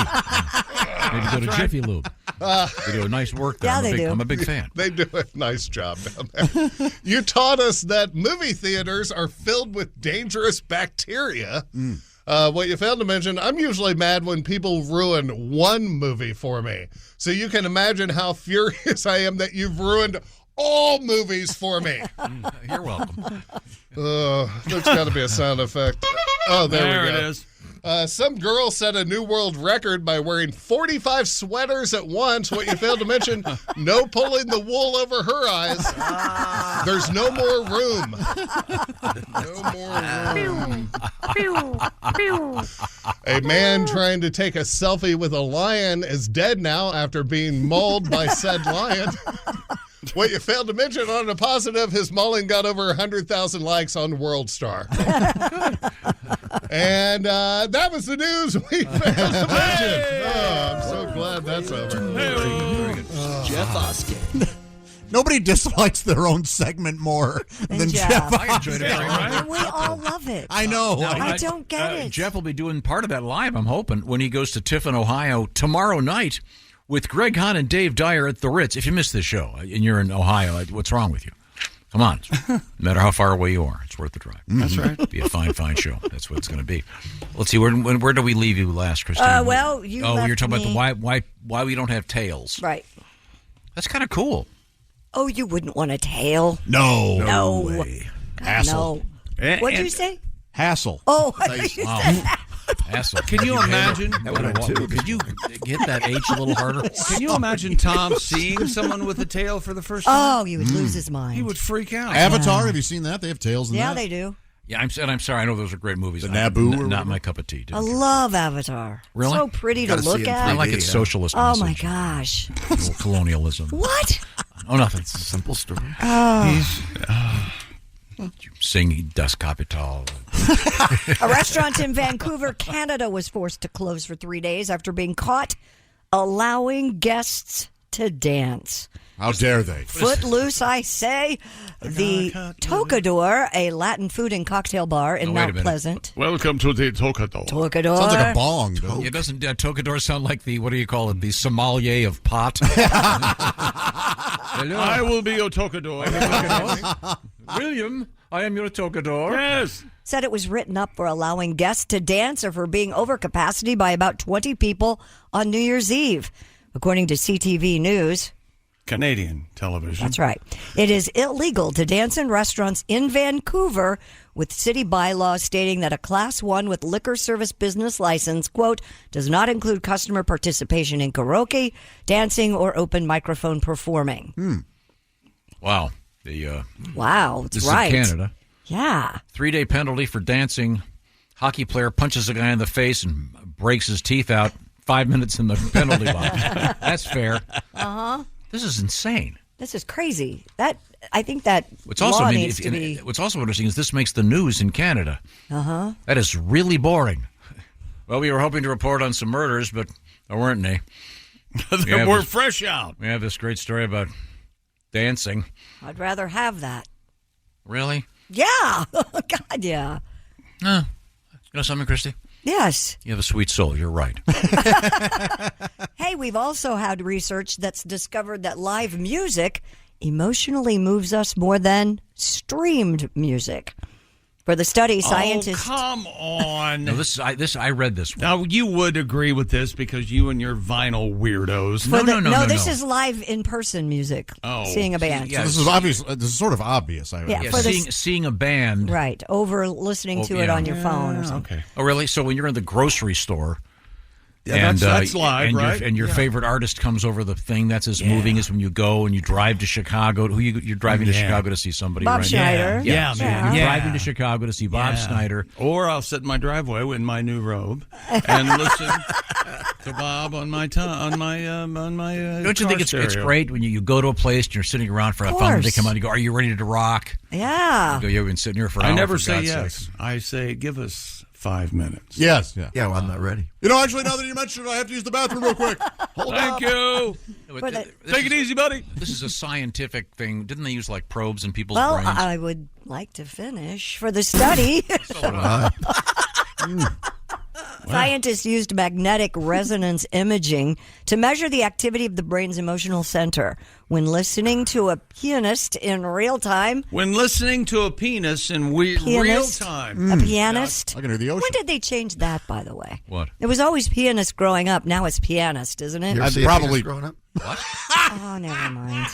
Maybe go to Jiffy Lube. They do a nice work there. Yeah, they do. I'm a big fan. They do a nice job down there. You taught us that movie theaters are filled with dangerous bacteria. What you failed to mention, I'm usually mad when people ruin one movie for me. So you can imagine how furious I am that you've ruined all movies for me. You're welcome. There's got to be a sound effect. Oh, there we go. It is. Some girl set a new world record by wearing 45 sweaters at once. What you failed to mention, no pulling the wool over her eyes. There's no more room. No more room. A man trying to take a selfie with a lion is dead now after being mauled by said lion. What you failed to mention, on a positive, his mauling got over 100,000 likes on World Star. And that was the news we failed to mention. Oh, I'm so glad that's over. Jeff Oskay. Nobody dislikes their own segment more than Jeff. I enjoyed it very much. We all love it. I know. I don't get it. Jeff will be doing part of that live, I'm hoping, when he goes to Tiffin, Ohio tomorrow night with Greg Hahn and Dave Dyer at the Ritz. If you missed this show and you're in Ohio, what's wrong with you? Come on. No matter how far away you are, it's worth the drive. That's right. It'll be a fine, fine show. That's what it's going to be. Let's see. Where do we leave you last, Christine? Well, you left you're talking me- about why we don't have tails. Right. That's kind of cool. Oh, you wouldn't want a tail? No way. Hassle. No. What'd you say? Hassle. Oh, Wow. Hassle. Can you imagine? Could you get that H a little harder? Can you imagine Tom seeing someone with a tail for the first time? Oh, he would lose his mind. He would freak out. Avatar, have you seen that? They have tails in Yeah, that. they do. Yeah, I'm sorry. I know those are great movies. The Naboo or Not whatever? my cup of tea. I love Avatar. Really? So pretty to Gotta see look it in at. I like its socialist Oh, my message. gosh. Little colonialism. What? Oh, nothing. It's a simple story. You sing Das Kapital. A restaurant in Vancouver, Canada was forced to close for 3 days after being caught allowing guests to dance. How dare they? Footloose, I say. The Tocador, a Latin food and cocktail bar in Oh, wait a Mount minute. Pleasant. Welcome to the Tocador. Tocador. Sounds like a bong. though. It doesn't Tocador sound like the, what do you call it, the sommelier of pot? I will be your Tocador. William, I am your tocador. Yes. Said it was written up for allowing guests to dance or for being over capacity by about 20 people on New Year's Eve, according to CTV News. Canadian television. That's right. It is illegal to dance in restaurants in Vancouver, with city bylaws stating that a Class 1 with liquor service business license, quote, does not include customer participation in karaoke, dancing, or open microphone performing. Wow. Wow, that's this right. is in Canada. Yeah. 3-day penalty for dancing. Hockey player punches a guy in the face and breaks his teeth out. 5 minutes in the penalty box. That's fair. Uh-huh. This is insane. This is crazy. I think that What's also, law needs to be... What's also interesting is this makes the news in Canada. Uh-huh. That is really boring. Well, we were hoping to report on some murders, but there weren't any. We're fresh out. We have this great story about dancing. I'd rather have that. Really? Yeah. God, yeah. You know something, Christy? Yes. You have a sweet soul. You're right. Hey, we've also had research that's discovered that live music emotionally moves us more than streamed music. For the study, scientists... Oh, come on. No, I read this one. Now, you would agree with this because you and your vinyl weirdos. No, this is live in-person music. Seeing a band. So this is obvious. This is sort of obvious. Seeing a band. Right, over listening to it on your phone or something. Okay. Oh, really? So when you're in the grocery store... Yeah, that's live, and right? Your favorite artist comes over the thing. That's as moving as when you go and you drive to Chicago. You're driving to Chicago to see somebody, Bob right? Schneider. Yeah, man. You're driving to Chicago to see Bob Schneider. Or I'll sit in my driveway in my new robe and listen to Bob on my Don't you think it's great when you go to a place and you're sitting around for a phone and they come out and you go, "Are you ready to rock?" Yeah. You go, "You've been sitting here for an hour." I never for say God's yes. sakes. I say, give us 5 minutes. Yes. Yeah. Yeah, well, I'm not ready. You know, actually, now that you mentioned it, I have to use the bathroom real quick. Thank you. Take it easy, buddy. This is a scientific thing. Didn't they use like probes in people's Well, brains? I would like to finish. For the study, scientists used magnetic resonance imaging to measure the activity of the brain's emotional center when listening to a pianist in real time. When listening to a penis in real time. A pianist? I can hear the ocean. When did they change that, by the way? What? It was always pianist growing up. Now it's pianist, isn't it? You ever see a penis growing up? What? Oh, never mind.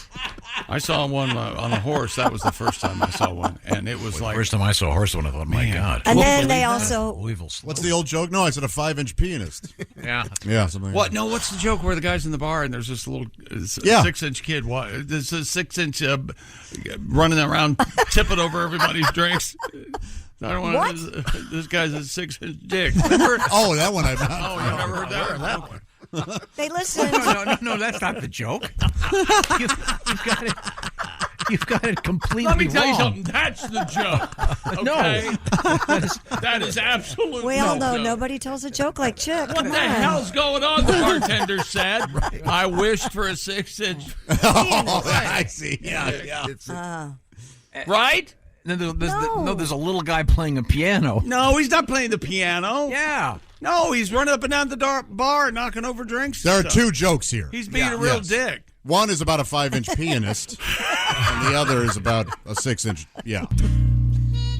I saw one on a horse. That was the first time I saw one. And it was like... First time I saw a horse, I thought, my God. And then they also... What's the old joke? No, I said a 5-inch pianist. Yeah. Yeah, something like What? No, what's the joke where the guy's in the bar and there's this little 6-inch kid? There's a 6-inch running around tipping over everybody's drinks. I don't want this guy's a 6-inch dick. Oh, that one I've you never heard that one? They listened. No, that's not the joke. You've got it completely Let me tell you wrong. something. That's the joke. Okay? That is absolutely We all know nobody tells a joke like Chick. What the hell's going on? The bartender said. I wished for a 6-inch. I see. Yeah. Right? There's a little guy playing a piano. No, he's not playing the piano. Yeah. No, he's running up and down the bar, knocking over drinks. There are two jokes here. He's being a real dick. One is about a 5-inch pianist, and the other is about a 6-inch. Yeah.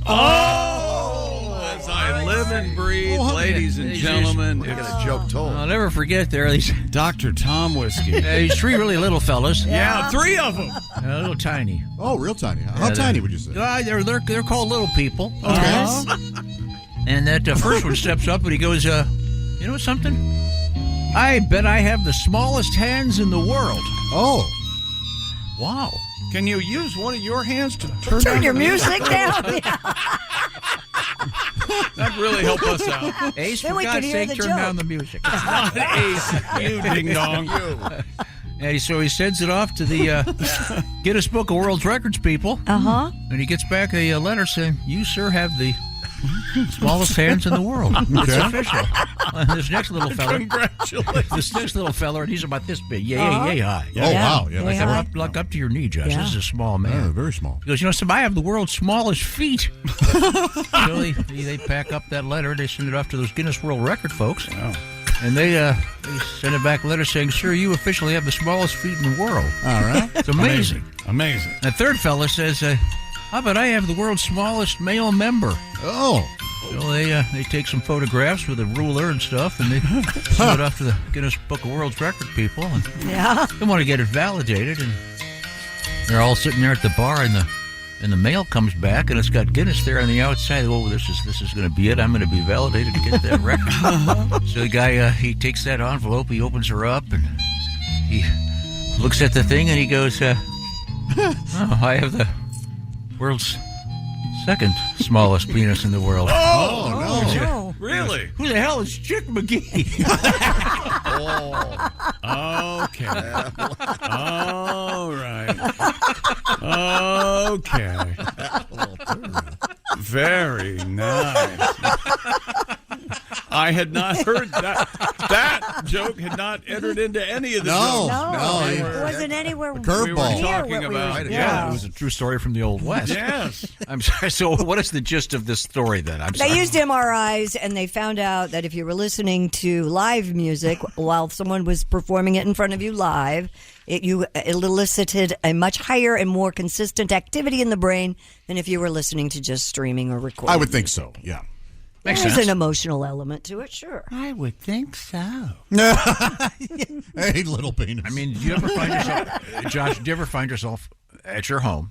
As I live and breathe, ladies and gentlemen. We got a joke told. I'll never forget these Dr. Tom Whiskey. these 3 really little fellas. Yeah, 3 of them. A little tiny. Oh, real tiny. How tiny would you say? They're called little people. Okay. And that first one steps up and he goes, you know something? I bet I have the smallest hands in the world. Oh. Wow. Can you use one of your hands to turn Turn your music down. That'd really help us out. Ace, Then for we can God's hear sake, the turn joke. down the music. Not Ace, you ding dong. And so he sends it off to the Guinness Book of World Records people. Uh-huh. And he gets back a letter saying, "You, sir, have the smallest hands in the world." It's official. And this next little fella. Congratulations. This next little fella, and he's about this big. Yay high. Oh, wow. Yeah, Yay high. Look up to your knee, Josh. Yeah. This is a small man. Yeah, very small. He goes, you know, I have the world's smallest feet. So they pack up that letter. They send it off to those Guinness World Record folks. Wow. And they send it back a letter saying, "Sir, you officially have the smallest feet in the world." All right. It's amazing. Amazing. The third fella says, but I have the world's smallest male member. Oh. So they take some photographs with a ruler and stuff, and they send it off to the Guinness Book of World Record people. And they want to get it validated, and they're all sitting there at the bar, and the mail comes back, and it's got Guinness there on the outside. Oh, this is going to be it. I'm going to be validated to get that record. So the guy, he takes that envelope, he opens her up, and he looks at the thing, and he goes, oh, I have the world's second smallest penis in the world. Oh, no. Really? Who the hell is Chick McGee? Okay. All right. Okay. Very nice. I had not heard that. That joke had not entered into any of the jokes. No, it wasn't anywhere. Curveball. We were talking about. Yeah, it was a true story from the Old West. Yes. I'm sorry. So, what is the gist of this story then? They used MRIs, and they found out that if you were listening to live music while someone was performing it in front of you live, it elicited a much higher and more consistent activity in the brain than if you were listening to just streaming or recording. I would think so, yeah. Makes There's sense. an emotional element to it, sure. I would think so. Hey, little penis. I mean, do you ever find yourself, Josh, do you ever find yourself at your home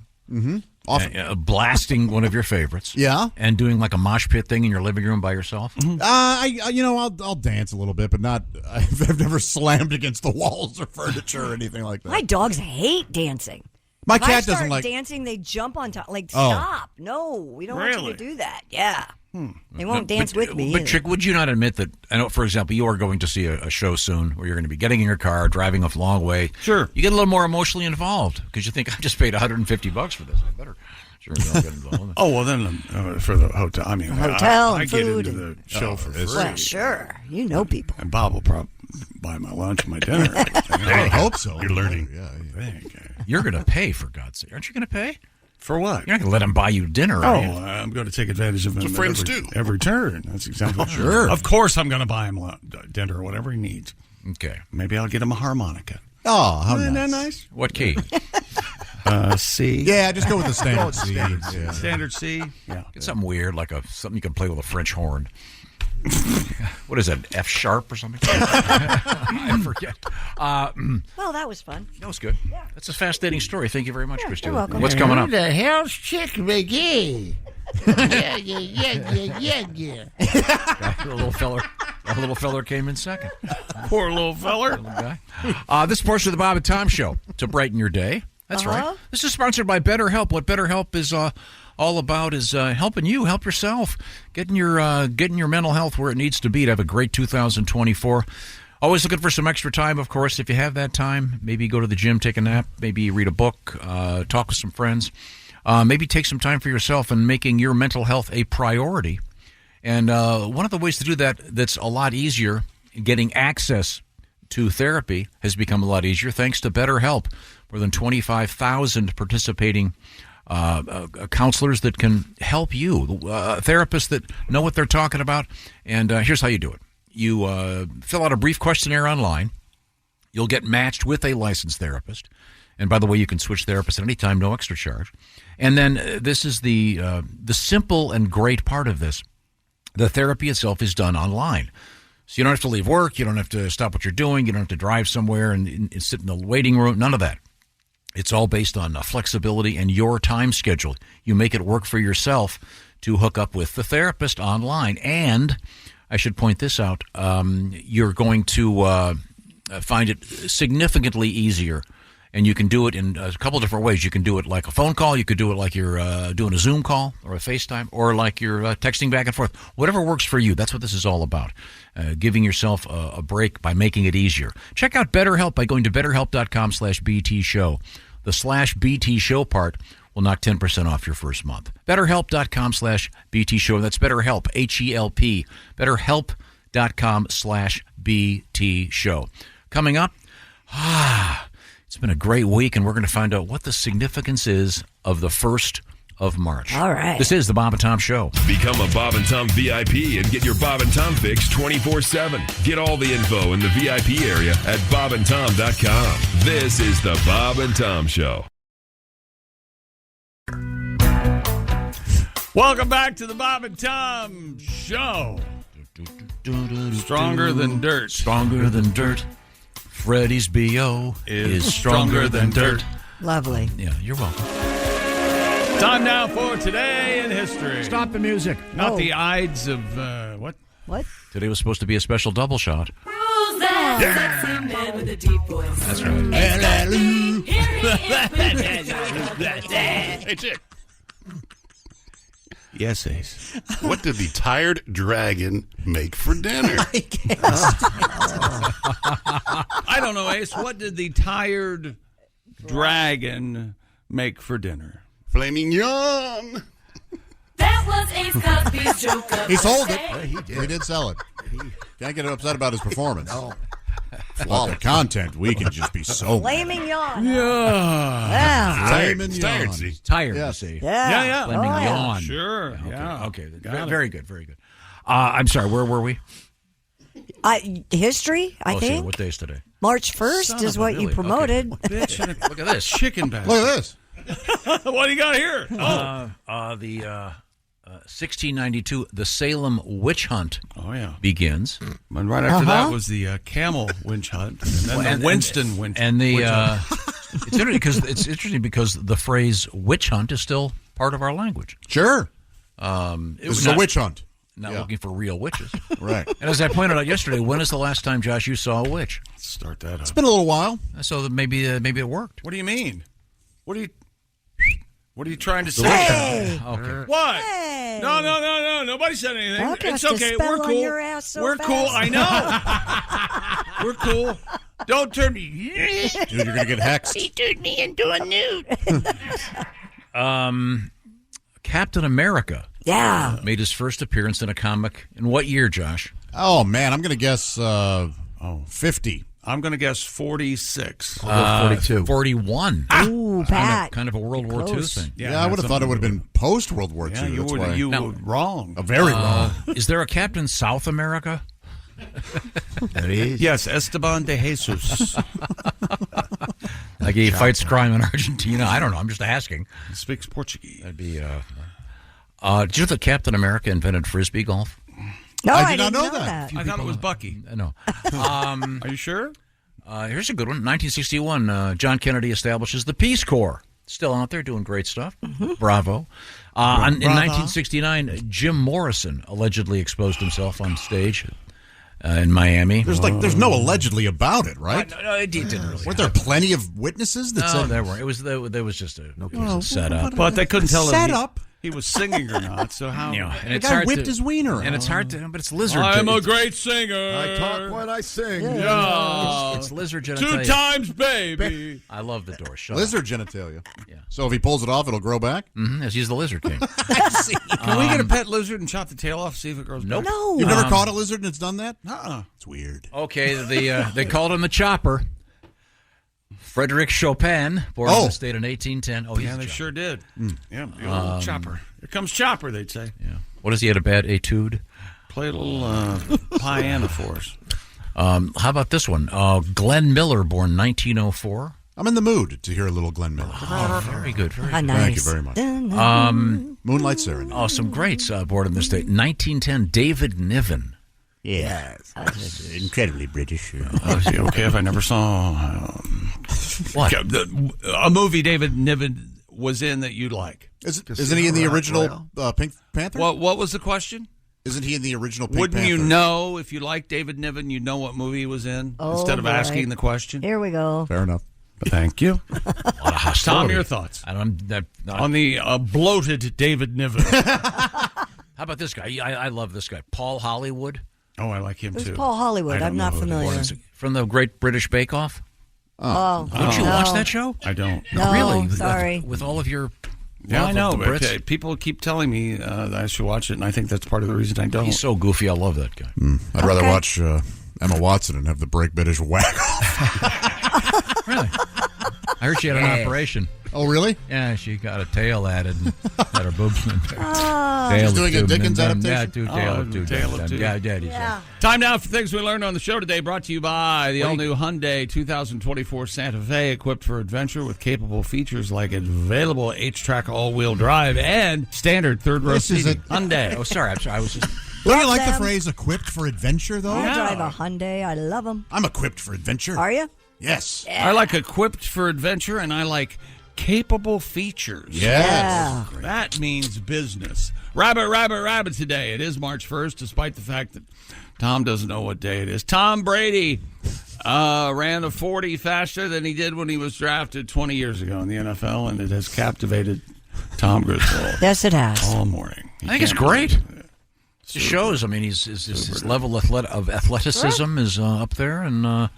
blasting one of your favorites? Yeah. And doing like a mosh pit thing in your living room by yourself? I'll dance a little bit, but not. I've never slammed against the walls or furniture or anything like that. My dogs hate dancing. My If cat I doesn't start like dancing. They jump on top. Like, Oh. stop! No, we don't want you Really? to do that. Yeah, they won't dance with me. But either. Chick, would you not admit that? I know, for example, you are going to see a show soon where you're going to be getting in your car, driving a long way. Sure. You get a little more emotionally involved because you think, I just paid $150 for this. I better sure I'll get involved. Oh, well, then for the hotel. I mean, Hotel I and get food into the show for free. Well, sure, you know people. And Bob will probably buy my lunch, my dinner. I hope so. You're learning. You're going to pay, for God's sake. Aren't you going to pay? For what? You're not going to let him buy you dinner, Oh, are you? I'm going to take advantage of him friends do. every turn. That's exactly Sure. Of course, I'm going to buy him dinner or whatever he needs. Okay. Maybe I'll get him a harmonica. Oh, how Isn't nice. that nice? What key? C. Yeah, just go with the standard C. Yeah. Standard C. Yeah. Get something weird, like something you can play with a French horn. What is that, F sharp or something? I forget. Well, that was fun. That was good. That's a fascinating story. Thank you very much, Christy. you're welcome. What's coming up? Who the hell's Chick McGee? yeah. A little feller came in second. Poor little feller. Little guy. This portion of the Bob and Tom Show to brighten your day. That's right. This is sponsored by BetterHelp. What BetterHelp is all about is helping you help yourself, getting your mental health where it needs to be to have a great 2024. Always looking for some extra time, of course. If you have that time, maybe go to the gym, take a nap, maybe read a book, talk with some friends. Maybe take some time for yourself and making your mental health a priority. And one of the ways to do that that's a lot easier, getting access to therapy has become a lot easier thanks to BetterHelp. More than 25,000 participating counselors that can help you, therapists that know what they're talking about. And here's how you do it. You fill out a brief questionnaire online. You'll get matched with a licensed therapist. And by the way, you can switch therapists at any time, no extra charge. And then this is the simple and great part of this. The therapy itself is done online. So you don't have to leave work. You don't have to stop what you're doing. You don't have to drive somewhere and sit in the waiting room. None of that. It's all based on flexibility and your time schedule. You make it work for yourself to hook up with the therapist online. And I should point this out. You're going to find it significantly easier. And you can do it in a couple different ways. You can do it like a phone call. You could do it like you're doing a Zoom call or a FaceTime, or like you're texting back and forth. Whatever works for you. That's what this is all about. Giving yourself a break by making it easier. Check out BetterHelp by going to BetterHelp.com/BT Show. The /BT Show part will knock 10% off your first month. BetterHelp.com/BT Show. That's BetterHelp, HELP. BetterHelp.com/BT Show. Coming up, it's been a great week, and we're going to find out what the significance is of the 1st of March. All right. This is the Bob and Tom Show. Become a Bob and Tom VIP and get your Bob and Tom fix 24/7. Get all the info in the VIP area at bobandtom.com. This is the Bob and Tom Show. Welcome back to the Bob and Tom Show. Stronger than dirt. Stronger than dirt. Freddy's B.O. is stronger than dirt. Lovely. Yeah, you're welcome. Time now for Today in History. Stop the music. Not the Ides of, what? What? Today was supposed to be a special double shot. Who's that sexy man with a deep voice? That's right. Hey, Chick. Yes, Ace. What did the tired dragon make for dinner? I don't know, Ace. What did the tired dragon make for dinner? Flaming yawn. That was Ace Cosby's joke of He sold the it. day. He did sell it. Can't get upset about his performance. No. Well, the content, we can just be so Flaming yawn. Yeah. Flaming It's tired, yawn. see? Tired, Yes. you see. Yeah. Flaming Oh, yeah. yawn. Sure. Yeah. Okay. Got it. Very good. Very good. I'm sorry. Where were we? History, I See, think. what day is today? March 1st Son is of a what you really- promoted. Bitch and a Look at this. chicken bag. Look at this. What do you got here? The 1692, the Salem witch hunt begins. And right after that was the camel winch hunt, and then the Winston winch. And the witch hunt. it's interesting because the phrase witch hunt is still part of our language. Sure. This is a witch hunt. Not looking for real witches. Right. And as I pointed out yesterday, when is the last time, Josh, you saw a witch? Let's start that up. It's been a little while. So that maybe it worked. What do you mean? What are you trying to say? Hey. Okay. What? Hey. No. Nobody said anything. Don't It's have to okay. spell We're on cool. your ass so We're cool. fast. I know. We're cool. Don't turn me. Dude, you're going to get hexed. He turned me into a nude. Captain America. Yeah. Made his first appearance in a comic in what year, Josh? Oh, man. I'm going to guess 50. I'm going to guess 46. 42. 41. Ooh, Pat. Kind of a World War II Close. thing. Yeah, I would have thought it would have been post-World War II. Yeah, you That's were why. wrong. Very wrong. Is there a Captain South America? There is. Yes, Esteban de Jesus. Like he fights crime in Argentina. I don't know. I'm just asking. He speaks Portuguese. That'd be. Did you know that Captain America invented frisbee golf? No, I I did not didn't know that. I thought it was Bucky. No. Are you sure? Here's a good one. 1961, John Kennedy establishes the Peace Corps. Still out there doing great stuff. Bravo. In 1969, Jim Morrison allegedly exposed himself on stage in Miami. There's no allegedly about it, right? No, it didn't really. Weren't there plenty of witnesses that No, said there weren't. There was just a setup. But they couldn't tell set him up? he was singing or not. So how? You know, and The it's guy hard whipped to, his wiener. and it's hard to, but it's lizard. I'm a it's, great singer. I talk what I sing. Yeah. it's lizard 2 genitalia. times, baby. I love the door. Shut lizard genitalia. Yeah. So if he pulls it off, it'll grow back? Yes, he's the lizard king. Can we get a pet lizard and chop the tail off, see if it grows Nope. back? No. You've never caught a lizard and it's done that? Uh-uh. It's weird. Okay, they called him the Chopper. Frederick Chopin, born in the state in 1810. Oh, he's Yeah, a they chopper. sure did. Yeah, the old Chopper. Here comes Chopper, they'd say. Yeah. What does he had a bad etude? Play a little piano for us. How about this one? Glenn Miller, born 1904. I'm in the mood to hear a little Glenn Miller. Oh, very good. Very good. Nice. Thank you very much. Moonlight Serenade. Oh, some greats born in the state. 1910, David Niven. Yes. Incredibly British. Is he okay if I never saw What? a movie David Niven was in that you'd like? Isn't he in the original Pink Panther? What was the question? Isn't he in the original Pink Wouldn't Panther? you know if you like David Niven, you know what movie he was in instead of boy. asking the question? Here we go. Fair enough. Thank you. A lot of hostility. Tom, your thoughts on the bloated David Niven? How about this guy? I love this guy, Paul Hollywood. Oh, I like him Who's too. Paul Hollywood? I'm not familiar. From the Great British Bake Off. Oh, Don't you watch that show? I don't. No, really? sorry. With all of your Yeah, I know. the But Brits. people keep telling me that I should watch it, and I think that's part of the reason I don't. He's so goofy. I love that guy. I'd rather watch Emma Watson and have the Break British whack off. Really? I heard she had an operation. Oh, really? Yeah, she got a tail added and had her boobs in there. She's doing a Dickens adaptation? Yeah, Tale of Two. Yeah, Daddy. Yeah. Time now for things we learned on the show today, brought to you by the all-new Hyundai 2024 Santa Fe, equipped for adventure with capable features like available H-Track all-wheel drive and standard third-row This is seating. a- Hyundai. Oh, sorry. I'm sorry. I was just... Don't you like the them. phrase equipped for adventure, though? I drive a Hyundai. I love them. I'm equipped for adventure. Are you? Yes. I like equipped for adventure, and I like capable features. Yes. Yeah. That means business. Rabbit today. It is March 1st, despite the fact that Tom doesn't know what day it is. Tom Brady ran a 40 faster than he did when he was drafted 20 years ago in the NFL, and it has captivated Tom Griswold. Yes, it has. All morning. I think it's great. It shows. I mean, his level of athleticism is up there, and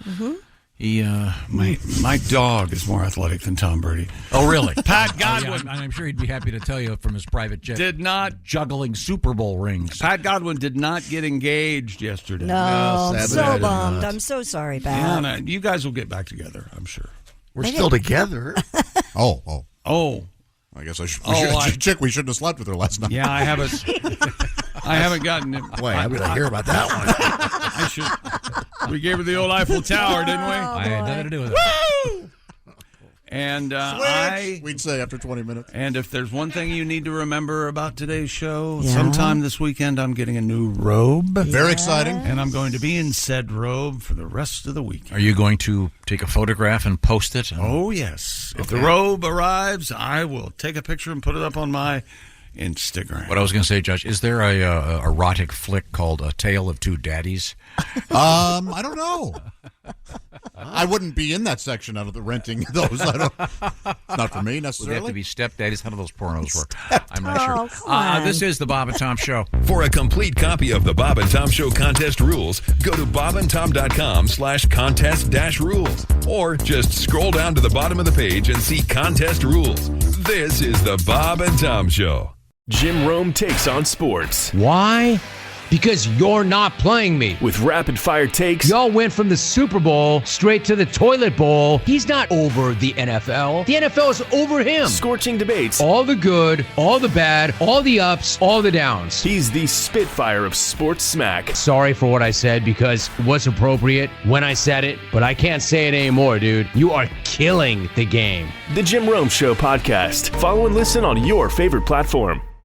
he. My dog is more athletic than Tom Brady. Oh, really? Pat Godwin. Yeah, I'm sure he'd be happy to tell you from his private jet. Did not juggling Super Bowl rings. Pat Godwin did not get engaged yesterday. No, I'm sadly, I so did bummed. not. I'm so sorry, Yeah, Pat. no, you guys will get back together, I'm sure. We're still together. Oh. Oh. I guess I should. Oh, Chick, we shouldn't have slept with her last night. Yeah, I haven't. I haven't gotten it. Boy, I'm going to hear about that one. I should. We gave her the old Eiffel Tower, didn't we? I had nothing to do with it. Woo! And we'd say after 20 minutes. And if there's one thing you need to remember about today's show, sometime this weekend I'm getting a new robe. Very exciting. And I'm going to be in said robe for the rest of the week. Are you going to take a photograph and post it? Oh, yes. If the robe arrives, I will take a picture and put it up on my Instagram. What I was going to say, Judge, is there a erotic flick called A Tale of Two Daddies? I don't know. I wouldn't be in that section out of the renting those. It's not for me Would necessarily. they have to be stepdaddies? How do those pornos work? I'm not Oh, sure. come on. This is the Bob and Tom Show. For a complete copy of the Bob and Tom Show contest rules, go to bobandtom.com/contest-rules or just scroll down to the bottom of the page and see contest rules. This is the Bob and Tom Show. Jim Rome takes on sports. Why? Because you're not playing me. With rapid fire takes. Y'all went from the Super Bowl straight to the toilet bowl. He's not over the NFL. The NFL is over him. Scorching debates. All the good, all the bad, all the ups, all the downs. He's the Spitfire of sports smack. Sorry for what I said because it was appropriate when I said it, but I can't say it anymore, dude. You are killing the game. The Jim Rome Show podcast. Follow and listen on your favorite platform.